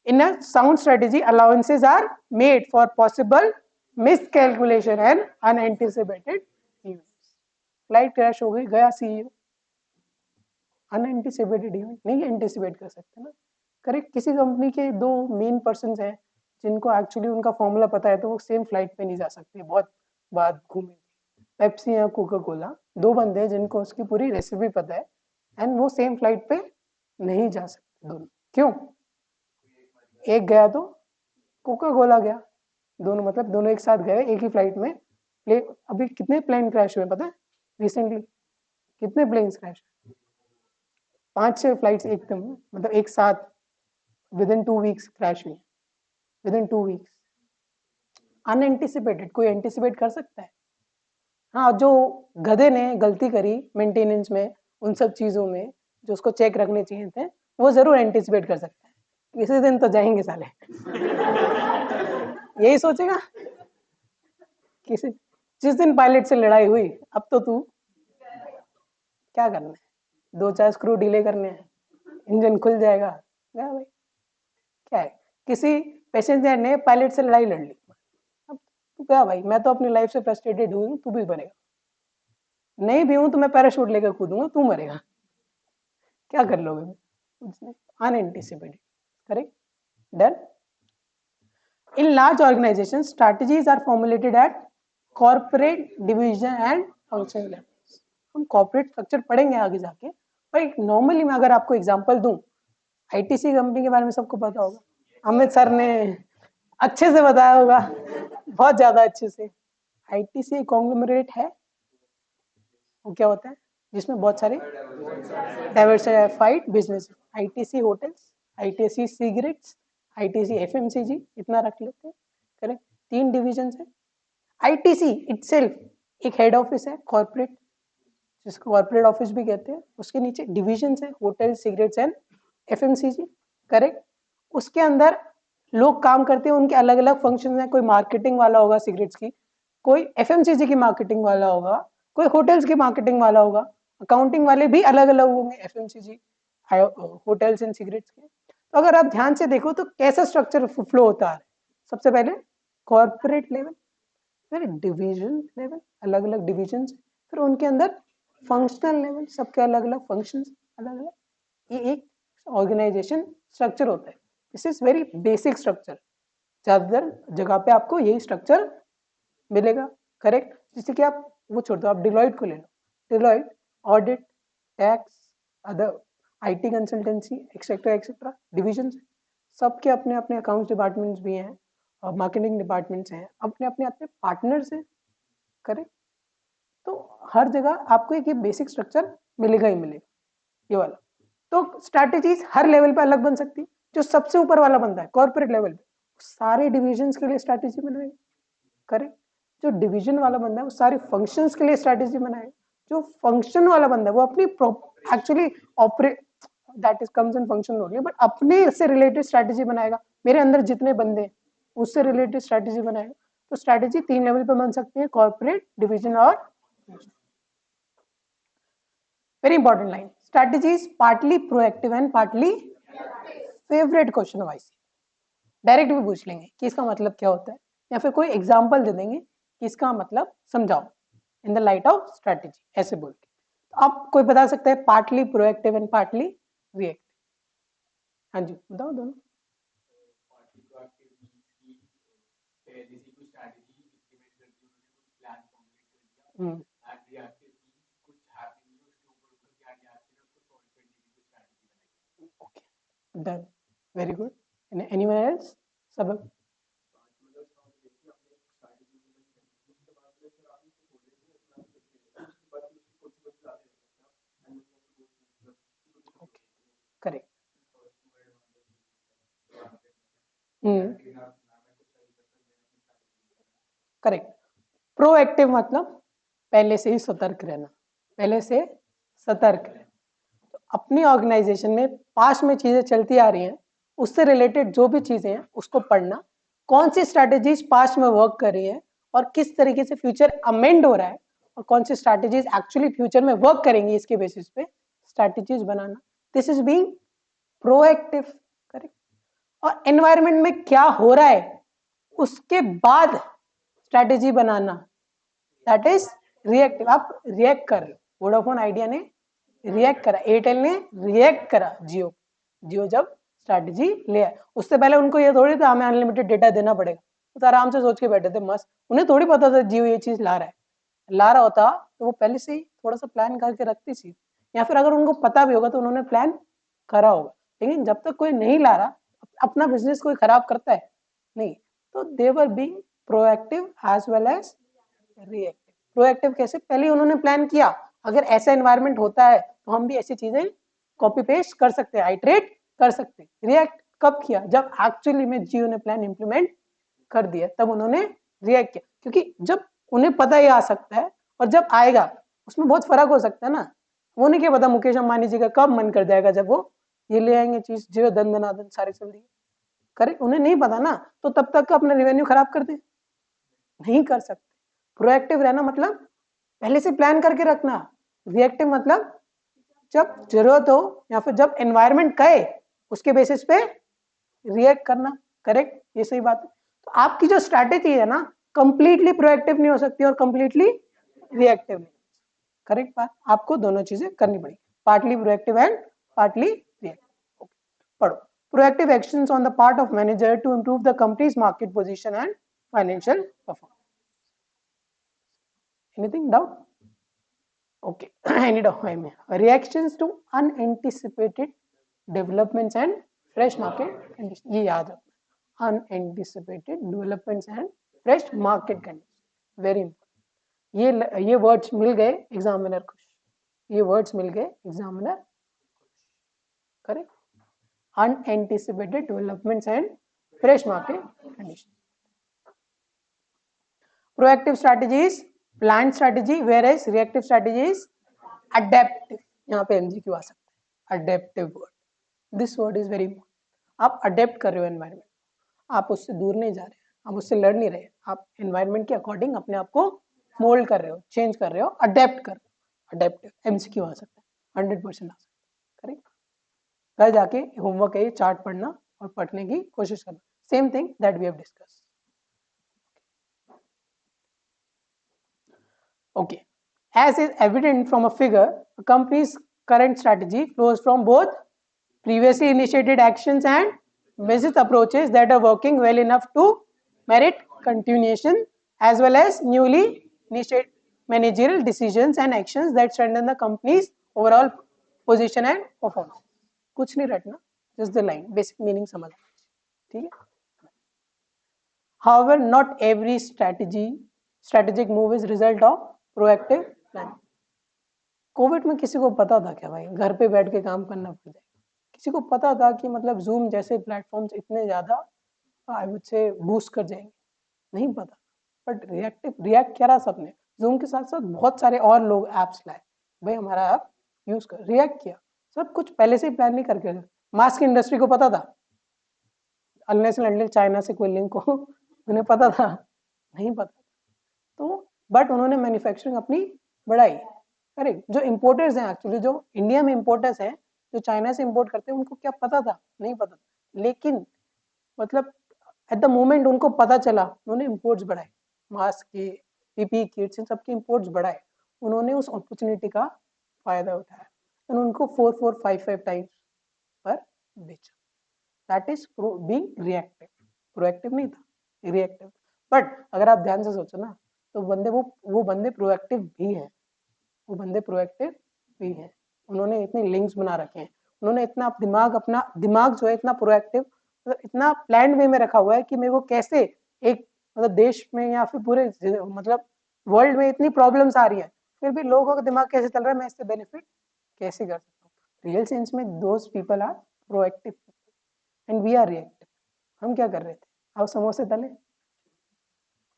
Speaker 1: In a sound strategy, allowances are made for possible miscalculation and unanticipated events. Flight crash हो गई, गया सीईओ, अनएंटिसिपेटेड इवेंट नहीं एंटिसिपेट कर सकते ना, करेक्ट। किसी कंपनी के 2 मेन पर्सन हैं जिनको एक्चुअली उनका फॉर्मूला पता है, तो वो सेम फ्लाइट पे नहीं जा सकते, बहुत बात घूमेंगे, पेप्सी या कोका कोला, दो बंदे हैं जिनको उसकी पूरी रेसिपी पता है एंड वो सेम फ्लाइट पे नहीं जा सकते दोनों। क्यों? एक गया तो कोका कोला गया, दोनों मतलब दोनों एक साथ गए एक ही फ्लाइट में। अभी कितने प्लेन क्रैश हुए पता है रिसेंटली? कितने प्लेन्स क्रैश? 5-6 फ्लाइट्स एकदम मतलब एक साथ विद इन 2 वीक्स क्रैश हुई, विद इन 2 वीक्स। अनएंटिसिपेटेड, कोई एंटिसिपेट कर सकता है? हाँ, जो गधे ने गलती करी मेंटेनेंस में, उन सब चीजों में जो उसको चेक रखने चाहिए थे, वो जरूर एंटिसिपेट कर सकता है किसी दिन तो जाएंगे साले। यही सोचेगा किसी जिस दिन पायलट से लड़ाई हुई, अब तो तू क्या करना है, 2-4 स्क्रू ढीले करने हैं, इंजन खुल जाएगा। क्या भाई, क्या है, किसी पैसेंजर ने पायलट से लड़ाई लड़ ली, अब तू क्या भाई, मैं तो अपनी लाइफ से फ्रस्ट्रेटेड हुई हूँ, तू भी बनेगा। नहीं भी हूं तो मैं पैराशूट लेकर कूदूंगा, तू मरेगा। क्या कर लोगे? कुछ नहीं, unanticipated. Correct, done. In large organizations, strategies are formulated at corporate division and function levels. हम corporate structure पढ़ेंगे आगे जाके, पर एक नॉर्मली मैं अगर आपको एग्जांपल दूं, आईटीसी कंपनी के बारे में सबको पता होगा, अमित सर ने अच्छे से बताया होगा, बहुत ज्यादा अच्छे से। आईटीसी कॉन्ग्लोमरेट है, वो क्या होता है जिसमें बहुत सारे diversified business, ITC hotels, ITC cigarettes, ITC FMCG, इतना रख लेते हैं। करेक्ट, 3 डिविजन है। आईटीसी इटसेल्फ एक हेड ऑफिस है कॉर्पोरेट, जिसको कॉर्पोरेट ऑफिस भी कहते हैं, उसके नीचे डिविजन है hotel cigarettes and FMCG. Correct, उसके अंदर लोग काम करते हैं, उनके अलग अलग फंक्शन हैं, कोई मार्केटिंग वाला होगा सिगरेट्स की, कोई एफएमसीजी की मार्केटिंग वाला होगा, कोई होटल्स की मार्केटिंग वाला होगा, अकाउंटिंग वाले भी अलग अलग होंगे एफएमसीजी होटल्स एंड सिगरेट्स के। तो अगर आप ध्यान से देखो तो कैसा स्ट्रक्चर फ्लो होता है, सबसे पहले कॉर्पोरेट लेवल, फिर डिवीजन लेवल, अलग अलग डिविजन, फिर उनके अंदर फंक्शनल लेवल, सबके अलग अलग फंक्शन अलग अलग, ये एक ऑर्गेनाइजेशन स्ट्रक्चर होता है। This is very basic structure, ज्यादातर जगह पे आपको यही स्ट्रक्चर मिलेगा। करेक्ट, जैसे कि आप वो छोड़ दो, आप डिलॉइट को ले लो, Deloitte audit, tax, other IT consultancy etcetera etcetera division, सबके अपने अपने अकाउंट्स डिपार्टमेंट्स भी हैं और मार्केटिंग डिपार्टमेंट्स हैं, अपने अपने अपने पार्टनर्स हैं। करेक्ट, तो हर जगह आपको एक ये बेसिक स्ट्रक्चर मिलेगा ही मिलेगा, ये वाला। तो स्ट्रैटेजीज हर लेवल पे अलग बन सकती है। जो सबसे ऊपर वाला बंदा है कॉर्पोरेट लेवल पे, सारे डिविजन्स के लिए स्ट्रैटेजी बनाएगा। करेक्ट, जो डिवीजन वाला बंदा है वो सारे फंक्शंस के लिए स्ट्रैटेजी बनाएगा। जो फंक्शन वाला बंदा है वो अपनी actually operate that is comes in function only, but अपने से रिलेटेड स्ट्रैटेजी बनाएगा, मेरे अंदर जितने बंदे हैं उससे रिलेटेड स्ट्रैटेजी बनाएगा। तो स्ट्रैटेजी 3 लेवल पे बन सकती है, कॉर्पोरेट, डिवीजन और very important line, strategy is partly proactive and partly favourite question wise, direct भी पूछ लेंगे कि इसका मतलब क्या होता है, या फिर कोई एग्जांपल दे देंगे कि इसका मतलब समझाओ in the light of strategy, ऐसे बोल के। तो आप कोई बता सकता है partly proactive and partly reactive? हाँ जी बताओ दोनों। Done, very good. Anyone else? सबक करेक्ट। करेक्ट, प्रोएक्टिव मतलब पहले से ही सतर्क रहना, पहले से सतर्क रहना। तो अपनी ऑर्गेनाइजेशन में पास्ट में चीजें चलती आ रही हैं, उससे रिलेटेड जो भी चीजें हैं उसको पढ़ना, कौन सी स्ट्रैटेजीज पास्ट में वर्क कर रही है और किस तरीके से फ्यूचर अमेंड हो रहा है, और कौन सी स्ट्रैटेजीज एक्चुअली फ्यूचर में वर्क करेंगी, इसके बेसिस पे strategies banana. This is being proactive. Correct, और एनवायरनमेंट में क्या हो रहा है उसके बाद strategy banana, that is reactive. आप रिएक्ट कर रहे हो, वोडाफोन आइडिया ने रिएक्ट करा, एयरटेल ने रिएक्ट करा, जियो जब स्ट्रैटेजी ले आए, उससे पहले उनको ये थोड़ी था हमें अनलिमिटेड डेटा देना पड़ेगा, वो तो आराम से सोच के बैठे थे मस्त, उन्हें थोड़ी पता था जियो ये चीज ला रहा है। ला रहा होता तो वो पहले से ही थोड़ा सा प्लान करके रखती थी, या फिर अगर उनको पता भी होगा तो उन्होंने प्लान करा होगा। लेकिन जब तक कोई नहीं ला रहा, अपना बिजनेस कोई खराब करता है नहीं, तो they were being proactive as well as reactive. Proactive कैसे? पहले उन्होंने प्लान किया, अगर ऐसा एनवायरनमेंट होता है तो हम भी ऐसी चीजें कॉपी पेस्ट कर सकते हैं, आइटरेट कर सकते हैं। रिएक्ट कब किया? जब एक्चुअली में जियो ने प्लान इंप्लीमेंट कर दिया, तब उन्होंने रिएक्ट किया। क्योंकि जब उन्हें पता ही आ सकता है और जब आएगा उसमें बहुत फर्क हो सकता है ना। वो नहीं क्या पता मुकेश अंबानी जी का कब मन कर जाएगा जब वो ये ले आएंगे चीज जो दन दनादन सारी चल रही है। करेक्ट, उन्हें नहीं पता ना, तो तब तक अपना रेवेन्यू खराब कर दे, नहीं कर सकते। प्रोएक्टिव रहना मतलब पहले से प्लान करके रखना। रिएक्टिव मतलब जब जरूरत हो या फिर जब एनवायरनमेंट कहे उसके बेसिस पे रिएक्ट करना। करेक्ट, ये सही बात है। तो आपकी जो स्ट्रैटेजी है ना, कंप्लीटली प्रोएक्टिव नहीं हो सकती और कंप्लीटली रिएक्टिव नहीं। करेक्ट बात, आपको दोनों चीजें करनी पड़ेगी, partly proactive and partly reactive. पढ़ो, proactive actions on the part of manager to improve the company's market position and financial performance. Anything doubt? Okay. Any doubt? Reactions to unanticipated developments and fresh market conditions. ये याद रखना, unanticipated developments and fresh market conditions, very important. ये words मिल गए एग्जामिनर खुश, ये words मिल गए एग्जामिनर खुश। Correct, unanticipated developments and fresh market conditions. Proactive strategy is planned strategy, whereas reactive strategy is adaptive. यहाँ पे MCQ आ सकता है, adaptive word. This word is very important. आप अडेप्ट कर रहे हो एनवायरनमेंट, आप उससे दूर नहीं जा रहे, आप उससे लड़ नहीं रहे, आप एनवायरनमेंट के अकॉर्डिंग अपने आप को मोल्ड कर रहे हो, चेंज कर रहे हो, अडेप्ट कर रहे हो। अडेप्टिव MCQ आ सकता है, 100% आ सकता है। करेक्ट, घर जाके होमवर्क है, चार्ट पढ़ना और पढ़ने की कोशिश करना। Same thing that we have discuss. Okay, as is evident from a figure, a company's current strategy flows from both previously initiated actions and business approaches that are working well enough to merit continuation, as well as newly initiated managerial decisions and actions that strengthen the company's overall position and performance. कुछ नहीं रटना, just the line, basic meaning समझ, ठीक है? However, not every strategic move is result of proactive planning. Covid में किसी को पता था क्या भाई घर पे बैठ के काम करना पड़ जाएगा? किसी को पता था कि मतलब जूम जैसे प्लेटफॉर्म्स इतने ज्यादा आई वुड से बूस्ट कर जाएंगे? नहीं पता। बट रिएक्ट क्या रहा सबने, जूम के साथ साथ बहुत सारे और लोग एप्स लाए, भाई हमारा ऐप यूज कर, रिएक्ट किया। सब कुछ पहले से ही प्लान नहीं करके। मास्क इंडस्ट्री को पता था अनलेस एंड अनटिल चाइना से कोई लिंक हो, उन्हें पता था? नहीं पता। तो बट उन्होंने मैन्युफैक्चरिंग अपनी बढ़ाई। करेक्ट, जो इम्पोर्टर्स हैं एक्चुअली, जो इंडिया में इम्पोर्टर्स हैं, जो चाइना से इम्पोर्ट करते हैं, उनको क्या पता था? नहीं पता। लेकिन मतलब एट द मोमेंट उनको पता चला, उन्होंने इम्पोर्ट्स बढ़ाए, मास्क के, पीपी किट्स, इन सबके इम्पोर्ट्स बढ़ाए। उन्होंने उस अपॉर्चुनिटी का फायदा उठाया और उनको 4-4-5-5 टाइम्स पर बेचा। That is being reactive. Proactive नहीं था, रिएक्टिव। बट अगर आप ध्यान से सोचो ना, तो वो बंदे प्रोएक्टिव भी हैं, वो बंदे प्रोएक्टिव भी हैं। उन्होंने इतने लिंक्स बना रखे हैं, उन्होंने इतना अपना दिमाग जो है इतना प्रोएक्टिव, मतलब इतना प्लान वे में रखा हुआ है कि मेरे को कैसे एक मतलब देश में या फिर पूरे मतलब वर्ल्ड में इतनी प्रॉब्लम्स आ रही है, फिर भी लोगों का दिमाग कैसे चल रहा है, मैं इससे बेनिफिट कैसे कर सकता हूँ। रियल सेंस में those people are proactive and we are reactive. हम क्या कर रहे थे? आप समोसे तले,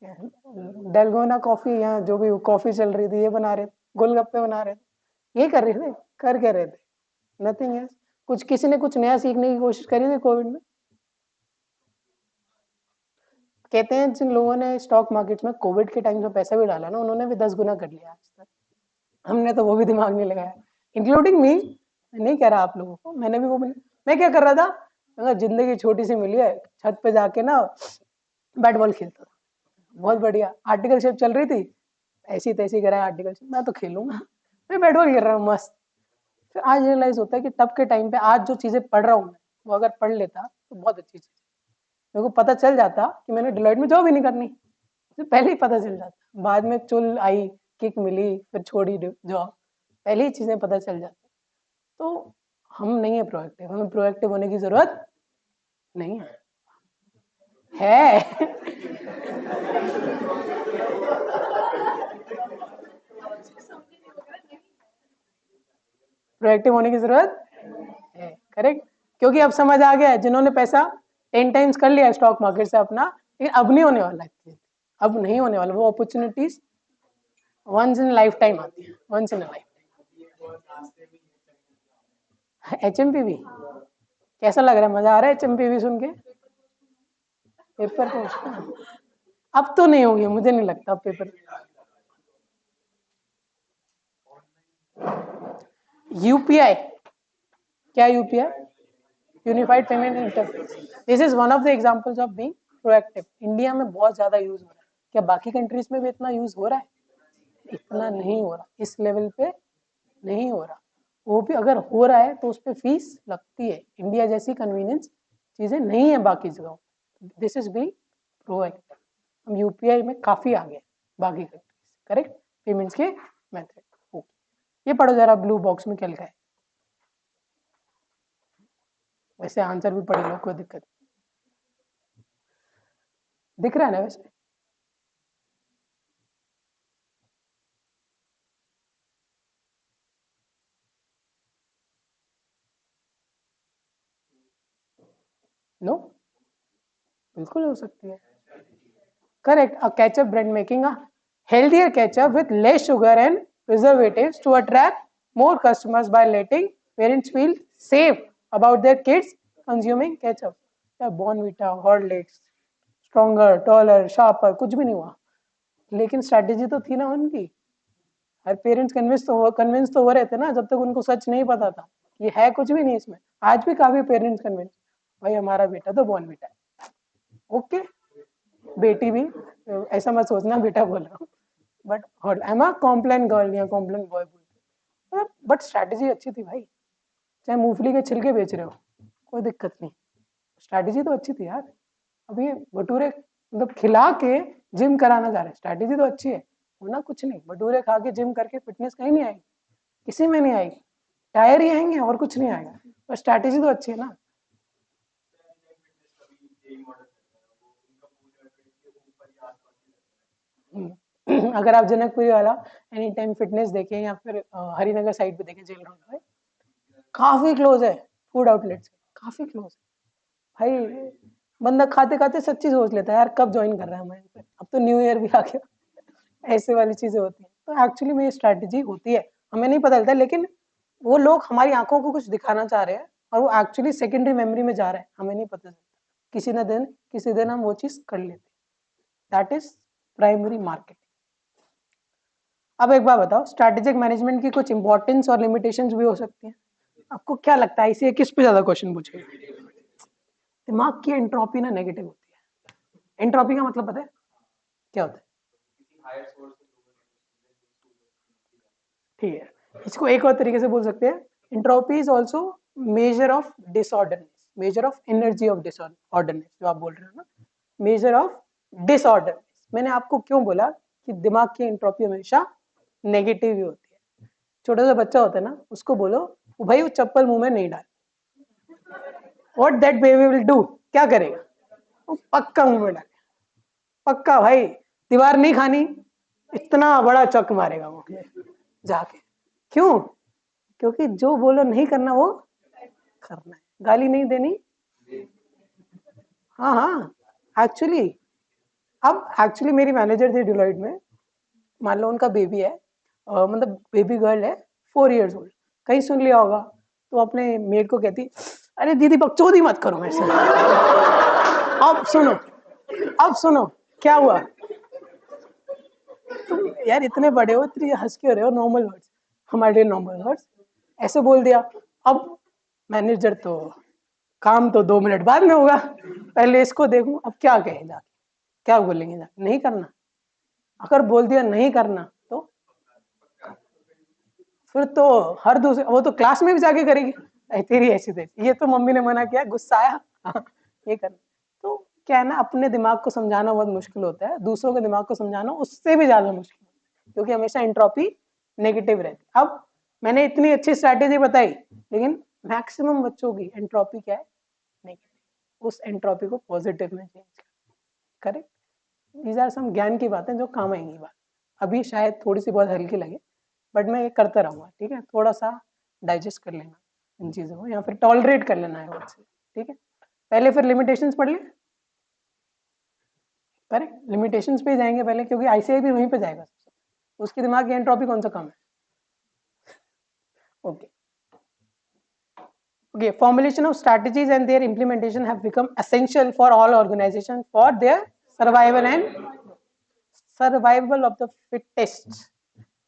Speaker 1: डेलगोना कॉफी, या जो भी कॉफी चल रही थी ये बना रहे थे, गोलगप्पे बना रहे थे, ये कर रहे थे, कर क्या रहे थे? Nothing else. कुछ किसी ने कुछ नया सीखने की कोशिश करी थी कोविड में? कहते हैं जिन लोगों ने स्टॉक मार्केट में कोविड के टाइम में पैसा भी डाला ना, उन्होंने भी 10 गुना कर लिया आज तक। हमने तो वो भी दिमाग नहीं लगाया, इंक्लूडिंग मी। नहीं कह रहा आप लोगों को, मैंने भी वो मैं क्या कर रहा था, अगर जिंदगी छोटी सी मिली है, छत पे जाके ना बैट बॉल खेलता था, बहुत बढ़िया। आर्टिकलशिप चल रही थी, ऐसी तैसी करा आर्टिकलशिप, मैं तो खेलूंगा, मैं बैट बॉल खेल रहा हूँ मस्त। फिर आज रियलाइज होता है कि तब के टाइम पे आज जो चीजें पढ़ रहा हूँ मैं, वो अगर पढ़ लेता तो बहुत अच्छी चीज, मेरे को पता चल जाता कि मैंने डिलॉयट में जॉब ही नहीं करनी, तो पहले ही पता चल जाता। बाद में चुल आई किक मिली फिर छोड़ी जॉब, पहले ही चीजें पता चल जाती। तो हम नहीं है प्रोएक्टिव, हमें प्रोएक्टिव होने की जरूरत नहीं है प्रोएक्टिव होने की जरूरत है, करेक्ट। क्योंकि अब समझ आ गया है, जिन्होंने पैसा 10 टाइम्स कर लिया स्टॉक मार्केट से अपना, लेकिन अब नहीं होने वाला है, अब नहीं होने वाला। वो opportunities once in life time आती है, वंस इन लाइफ। HMPV कैसा लग रहा है, मजा आ रहा है HMPV सुन के? पेपर तो अब तो नहीं होगी, मुझे नहीं लगता अब पेपर। यूपीआई क्या? UPI unified payment interface, this is one of the examples of being proactive. India में बहुत ज्यादा यूज हो रहा है, क्या बाकी कंट्रीज में भी इतना यूज हो रहा है? इतना नहीं हो रहा, इस लेवल पे नहीं हो रहा। वो भी अगर हो रहा है तो उस पर फीस लगती है। इंडिया जैसी कन्वीनियंस चीजें नहीं है बाकी जगहों। This is be proactive. हम यूपीआई में काफी आगे हैं बाकी कंट्रीज, करेक्ट, पेमेंट्स के मेथड। ये पढ़ो जरा ब्लू बॉक्स में क्या लिखा है। वैसे आंसर भी पढ़ लो, कोई दिक्कत नहीं। दिख रहा है ना वैसे? नो, बिल्कुल हो सकती है, correct. A ketchup brand making a healthier ketchup with less sugar and preservatives to attract more customers by letting parents feel safe about their kids consuming ketchup. या Bournvita, Horlicks, stronger, taller, sharper, कुछ भी नहीं हुआ, लेकिन स्ट्रैटेजी तो थी ना उनकी। हर पेरेंट्स कन्विंस तो हो रहे थे ना, जब तक उनको सच नहीं पता था ये है कुछ भी नहीं इसमें। आज भी काफी पेरेंट्स कन्विंस, भाई हमारा बेटा तो बॉर्नविटा है, ओके, बेटी भी, ऐसा मत सोचना बेटा बोल रहा हूँ, but I am a Complan girl या कॉम्प्लेन बॉय बोलते, बट स्ट्रैटेजी अच्छी थी भाई। चाहे मूंगफली के छिलके बेच रहे हो, कोई दिक्कत नहीं, स्ट्रैटेजी तो अच्छी थी यार। अब ये भटूरे मतलब खिला के जिम कराना चाह रहे, स्ट्रैटेजी तो अच्छी है, होना कुछ नहीं। भटूरे खा के जिम करके फिटनेस कहीं नहीं आएगी, किसी में नहीं आएगी, टायर ही आएंगे और कुछ नहीं आएगा, पर स्ट्रैटेजी तो अच्छी है ना। अगर आप जनकपुरी वाला एनी टाइम फिटनेस देखें या फिर हरिनगर साइड पे देखें, जेल रोड में काफी क्लोज है फूड आउटलेट्स, काफी क्लोज है भाई। बंदा खाते खाते सच्ची सोच लेता है यार कब ज्वाइन कर रहा है हमारे पे, अब तो न्यू ईयर भी आ गया, ऐसे वाली चीजें होती हैं। तो एक्चुअली में ये स्ट्रैटेजी होती है, हमें नहीं पता चलता, लेकिन वो लोग हमारी आंखों को कुछ दिखाना चाह रहे हैं और वो एक्चुअली सेकेंडरी मेमोरी में जा रहा है, हमें नहीं पता चलता। किसी दिन हम वो चीज कर लेते, दैट इज प्राइमरी मार्केटिंग। अब एक बात बताओ, स्ट्रैटेजिक मैनेजमेंट की कुछ इंपॉर्टेंस और लिमिटेशंस भी हो सकती हैं। आपको क्या लगता है इसे किस पे ज्यादा क्वेश्चन पूछेगा? दिमाग की एंट्रोपी ना नेगेटिव होती है। एंट्रोपी का मतलब पता है क्या होता है? ठीक है, इसको एक और तरीके से बोल सकते हैं, entropy is also measure of disorderness, measure of energy of disorderness, जो आप बोल रहे हो ना, मेजर ऑफ डिसऑर्डरनेस। मैंने आपको क्यों बोला कि दिमाग की एंट्रोपी हमेशा नेगेटिव ही होती है। छोटा सा बच्चा होता है ना, उसको बोलो भाई वो चप्पल मुंह में नहीं डाल, what that baby will do, क्या करेगा? वो पक्का मुंह में डाले, पक्का भाई, दीवार नहीं खानी, इतना बड़ा चक मारेगा वो जाके। क्यों? क्योंकि जो बोलो नहीं करना वो करना है, गाली नहीं देनी। हाँ हाँ, एक्चुअली अब एक्चुअली मेरी मैनेजर थी डिलॉइट में, मान लो उनका बेबी है, मतलब बेबी गर्ल है, 4 years ओल्ड, कहीं सुन लिया होगा तो अपने मेड को कहती, अरे दीदी बकचोदी मत करो मेरे से। अब सुनो, अब सुनो क्या हुआ, तुम यार इतने बड़े हो, इतनी हंस क्यों रहे हो, नॉर्मल वर्ड्स, हमारे लिए नॉर्मल वर्ड्स, ऐसे बोल दिया। अब मैनेजर तो काम तो 2 मिनट बाद में होगा, पहले इसको देखूं अब क्या कहेगा, क्या बोलेंगे जाके, नहीं करना। अगर बोल दिया नहीं करना तो फिर तो हर दूसरे, वो तो क्लास में भी जाके करेगी, तेरी ऐसी तेरी, ये तो मम्मी ने मना किया, गुस्सा आया, हाँ, ये करना। तो क्या है ना, अपने दिमाग को समझाना बहुत मुश्किल होता है, दूसरों के दिमाग को समझाना उससे भी ज्यादा मुश्किल। क्योंकि हमेशा एंट्रोपी नेगेटिव रहती है। अब मैंने इतनी अच्छी स्ट्रैटेजी बताई, लेकिन मैक्सिमम बच्चों की एंट्रोपी क्या है? नेगेटिव। उस एंट्रोपी को पॉजिटिव में चेंज कर, करेक्ट। दीज आर सम ज्ञान की बातें जो काम आएंगी बात। अभी शायद थोड़ी सी बहुत हल्की लगे, बट मैं ये करता रहूंगा, ठीक है। थोड़ा सा डाइजेस्ट कर लेना इन चीज़ों को, या फिर टॉलरेट कर लेना है वर्ड से, ठीक है। पहले फिर लिमिटेशंस पढ़ ले, करेक्ट। लिमिटेशंस पे जाएंगे पहले, क्योंकि आईसीआई भी वहीं पे जाएगा। उसकी दिमाग की एंट्रोपी कौन सा काम है? Okay okay, formulation of strategies and their implementation have become essential for all organizations for their survival of the fittest।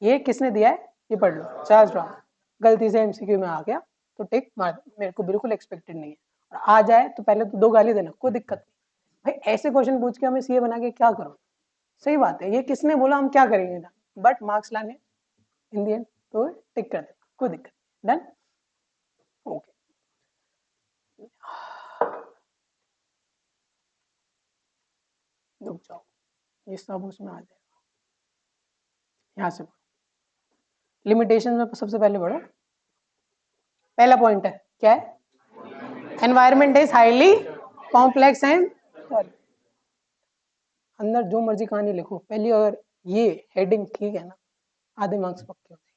Speaker 1: ये किसने दिया है? ये पढ़ लो, चार्ल्स डार्विन। गलती से एमसीक्यू में आ गया तो टिक मार दो, मेरे को बिल्कुल एक्सपेक्टेड नहीं है। और आ जाए तो पहले तो 2 गाली देना, कोई दिक्कत नहीं भाई। ऐसे क्वेश्चन पूछ के हमें सीए बना के क्या करो? सही बात है, ये किसने बोला हम क्या करेंगे ना, बट मार्क्स लाने इन दी एंड तो टिक कर दे, कोई दिक्कत। Done, okay. रुक जाओ, ये सब उसमें आ जाएगा। यहाँ से लिमिटेशन में सबसे पहले पढ़ो। पहला पॉइंट है क्या है? Environment is highly complex and, अंदर जो मर्जी कहानी लिखो, पहली अगर ये हेडिंग ठीक है ना, आधे मार्क्स पक्के हो जाएंगे।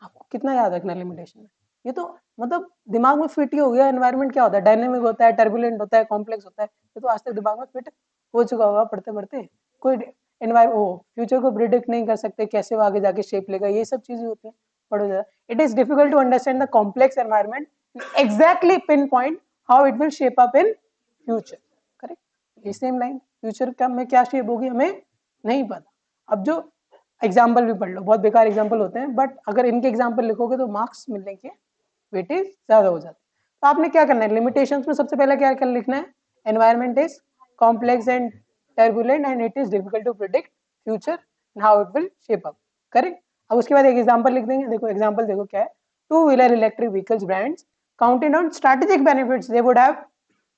Speaker 1: आपको कितना याद रखना लिमिटेशन में, ये तो मतलब दिमाग में फिट ही हो गया। एनवायरमेंट क्या होता है? डायनेमिक होता है, टर्बुलेंट होता है, कॉम्प्लेक्स होता है। ये तो आज तक दिमाग में फिट हो चुका होगा पढ़ते पढ़ते। कोई फ्यूचर को प्रिडिक्ट नहीं कर सकते, कैसे वो आगे जाके शेप लेगा, ये सब चीजें होती है, पढ़ो जरा। It is difficult to understand the complex environment, exactly pin point how it will shape up in future, correct. ये सेम लाइन, फ्यूचर का में क्या शेप होगी हमें नहीं पता। अब जो एग्जाम्पल भी पढ़ लो, बहुत बेकार एग्जाम्पल होते हैं, बट अगर इनके एग्जाम्पल लिखोगे तो मार्क्स मिलने के वेटेज ज्यादा हो जाते हैं। तो आपने क्या करना है लिमिटेशंस में? सबसे पहले क्या लिखना है? Environment is complex and turbulent and it is difficult to predict future how it will shape up, correct. अब उसके बाद एक एग्जांपल लिख देंगे। देखो एग्जांपल देखो क्या है? 2-wheeler electric vehicles brands counted on strategic benefits they would have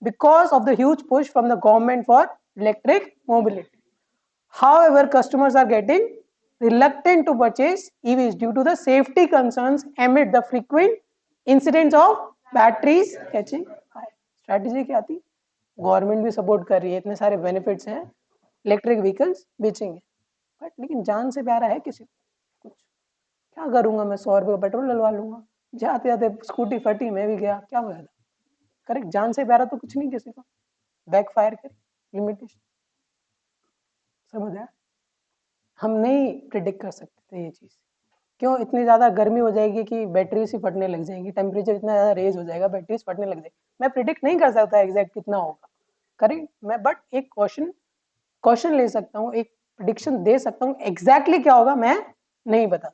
Speaker 1: because of the huge push from the government for electric mobility. However, customers are getting reluctant to purchase EVs due to the safety concerns amid the frequent incidents of batteries catching fire. Strategy क्या थी? गवर्नमेंट भी सपोर्ट कर रही है, इतने सारे बेनिफिट्स हैं, इलेक्ट्रिक व्हीकल्स बेचेंगे, बट लेकिन जान से प्यारा है किसी को? कुछ क्या करूंगा मैं, 100 रुपये पेट्रोल डलवा लूंगा, जाते जाते स्कूटी फटी, मैं भी गया, क्या फायदा? करेक्ट, जान से प्यारा तो कुछ नहीं किसी को, बैक फायर करे। लिमिटेशन समझ आया? हम नहीं प्रिडिक्ट कर सकते थे ये चीज। क्यों? इतनी ज्यादा गर्मी हो जाएगी कि बैटरीज ही फटने लग जाएंगी, टेम्परेचर इतना ज्यादा रेज हो जाएगा, बैटरीज फटने लग जाएगी। मैं प्रिडिक्ट नहीं कर सकता एग्जैक्ट कितना होगा, करेक्ट। मैं बट एक क्वेश्चन ले सकता हूँ, एक प्रिडिक्शन दे सकता हूँ, एग्जैक्टली क्या होगा मैं नहीं बता,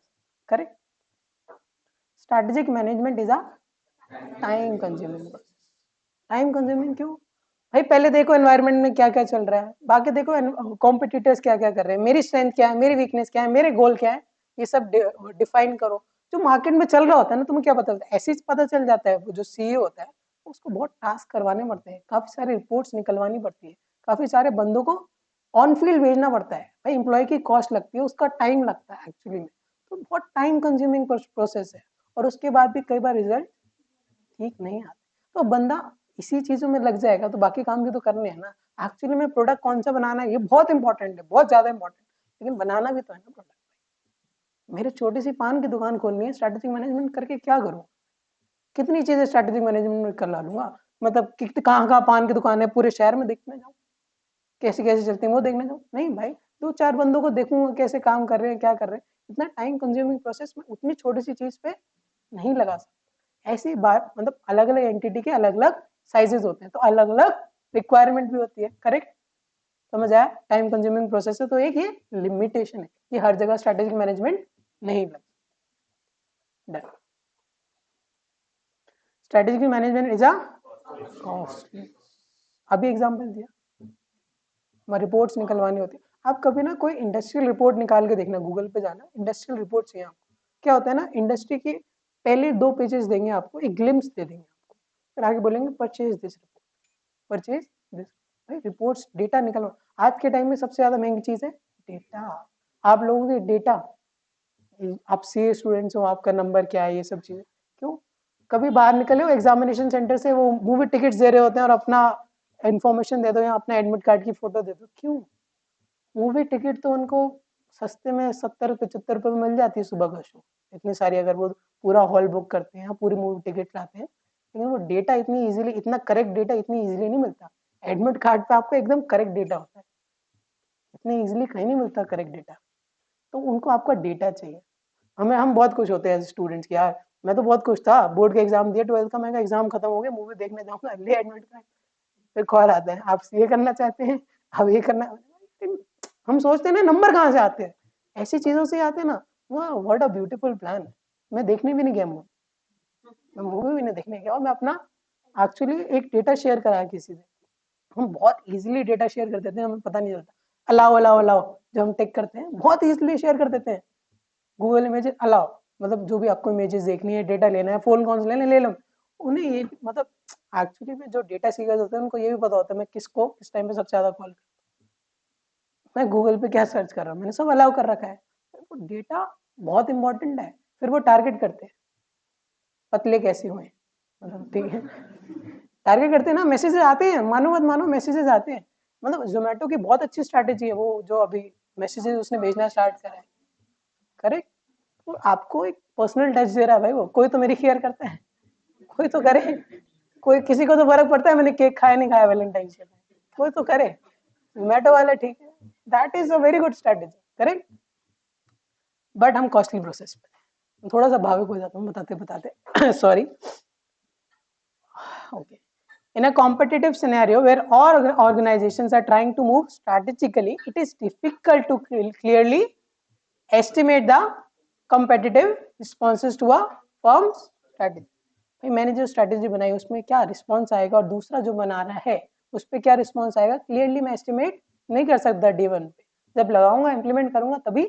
Speaker 1: correct. Strategic management is a time consuming process. Time consuming क्यों भाई? पहले देखो एनवायरनमेंट में क्या क्या चल रहा है, बाकी देखो कॉम्पिटिटर्स क्या क्या कर रहे हैं, मेरी स्ट्रेंथ क्या है, मेरी वीकनेस क्या है, मेरे गोल क्या है, ये सब डिफाइन करो। जो मार्केट में चल रहा होता है ना, तुम्हें क्या पता होता है? ऐसे ही पता चल जाता है। वो जो सीईओ होता है उसको बहुत टास्क करवाने पड़ते हैं, काफी सारी रिपोर्ट्स निकलवानी पड़ती है, काफी सारे बंदों को ऑन फील्ड भेजना पड़ता है भाई। एम्प्लॉय की कॉस्ट लगती है, उसका टाइम लगता है एक्चुअली में, तो बहुत टाइम कंज्यूमिंग प्रोसेस है। और उसके बाद भी कई बार रिजल्ट ठीक नहीं आते, तो बंदा इसी चीजों में लग जाएगा तो बाकी काम भी तो करने हैं ना। एक्चुअली में प्रोडक्ट कौन सा बनाना है ये बहुत इंपॉर्टेंट है, बहुत ज्यादा इंपॉर्टेंट, लेकिन बनाना भी तो है ना प्रोडक्ट। मेरे छोटी सी पान की दुकान खोलनी है, स्ट्रैटेजिक मैनेजमेंट करके क्या करूँ? कितनी चीजें स्ट्रैटेजिक मैनेजमेंट में कर ला लूंगा, मतलब कहाँ कहाँ पान की दुकान है पूरे शहर में देखने जाऊँ, कैसे कैसे चलते हैं वो देखने जाऊँ? नहीं भाई, 2-4 बंदों को देखूंगा कैसे काम कर रहे हैं, क्या कर रहे हैं। इतना टाइम कंज्यूमिंग प्रोसेस में उतनी छोटी सी चीज पे नहीं लगा सकता। ऐसी बात, मतलब अलग अलग एंटिटी के अलग अलग साइजेस होते हैं, तो अलग अलग रिक्वायरमेंट भी होती है, करेक्ट। समझ आया? टाइम कंज्यूमिंग प्रोसेस है, तो एक ये लिमिटेशन है कि हर जगह स्ट्रैटेजिक मैनेजमेंट नहीं लग। Strategic management is a costly. अभी एग्जांपल दिया, रिपोर्ट्स निकलवानी होती है। आप कभी ना कोई इंडस्ट्रियल रिपोर्ट निकाल के देखना, गूगल पे जाना, इंडस्ट्रियल रिपोर्ट चाहिए आपको। क्या होता है ना, इंडस्ट्री की पहले 2 पेजेस देंगे आपको, एक ग्लिम्स दे देंगे आपको, फिर आगे बोलेंगे purchase this report, purchase this. भाई रिपोर्ट्स, डेटा निकलवा। आज के टाइम में सबसे ज्यादा महंगी चीज है डेटा। आप लोगों के डेटा, आप सीए स्टूडेंट्स हो, आपका नंबर क्या है, ये सब चीजें क्यों? कभी बाहर निकले हो एग्जामिनेशन सेंटर से, वो मूवी टिकट्स दे रहे होते हैं और अपना इन्फॉर्मेशन दे दो या अपना एडमिट कार्ड की फोटो दे दो, क्यों? मूवी टिकट तो उनको सस्ते में 70-75 रुपए में मिल जाती है सुबह का शो, इतनी सारी, अगर वो पूरा हॉल बुक करते हैं, पूरी मूवी टिकट लाते हैं। लेकिन वो डेटा इतनी इजीली, इतना करेक्ट डेटा इतनी इजीली नहीं मिलता। एडमिट कार्ड पे आपको एकदम करेक्ट डेटा होता है, इतनी इजीली कहीं नहीं मिलता करेक्ट डेटा। तो उनको आपका डेटा चाहिए। हम बहुत खुश होते हैं स्टूडेंट्स की, यार मैं तो बहुत खुश था, बोर्ड का एग्जाम दिया 12th का, मैं एग्जाम खत्म हो गया, मूवी देखने जाऊंगा, ले एडमिट कार्ड। फिर कॉल आता है, आप ये करना चाहते हैं, अब ये करना। हम सोचते हैं ना नंबर कहाँ से आते हैं, ऐसी चीजों से आते हैं ना। वाह व्हाट अ ब्यूटीफुल प्लान। मैं देखने भी नहीं गया मूवी, मैं मूवी भी नहीं देखने गया, और मैं अपना एक्चुअली एक डेटा शेयर करा किसी से। हम बहुत इजीली डेटा शेयर कर देते हैं, हमें पता नहीं चलता। अलाउ अलाउ अलाउ, जब हम टेक करते हैं बहुत इजीली शेयर कर देते हैं। गूगल इमेजेस अलाउ, मतलब जो भी आपको इमेजेस देखनी है, डेटा लेना है, फोन कौन से लेना ले लो। उन्हें ये मतलब एक्चुअली में जो डेटा सीकर्स होते हैं उनको ये भी पता होता है मैं किसको किस टाइम पे सबसे ज्यादा कॉल, मैं गूगल पे क्या सर्च कर रहा हूँ, मैंने सब अलाउ कर रखा है। तो डेटा बहुत इंपॉर्टेंट है। फिर वो टारगेट करते हैं, पतले कैसे हुए, मतलब ठीक है, टारगेट करते हैं ना, मैसेजेस आते हैं, मानो मत मानो मैसेजेस आते हैं। मतलब जोमेटो की बहुत अच्छी स्ट्रैटेजी है वो, जो अभी मैसेजेस उसने भेजना स्टार्ट करा है, करेक्ट। तो आपको एक पर्सनल टच दे रहा है भाई, वो कोई तो मेरी केयर करता है, कोई तो करे, कोई किसी को तो फर्क पड़ता है मैंने केक खाया नहीं खाया वैलेंटाइन डे, कोई तो करे। जोमेटो वाला ठीक है, that is a very good strategy, correct. But हम कॉस्टली प्रोसेस पे थोड़ा सा भावुक हो जाता हूँ बताते बताते sorry. Okay. In a competitive scenario where all organizations are trying to move strategically, it is difficult to clearly estimate the competitive responses to a firm's strategy. भाई मैंने जो स्ट्रैटेजी बनाई उसमें क्या रिस्पॉन्स आएगा और दूसरा जो बना रहा है उस पर क्या रिस्पॉन्स आएगा, क्लियरली मैं एस्टिमेट नहीं कर सकता डे वन पे। जब लगाऊंगा इम्प्लीमेंट करूंगा तभी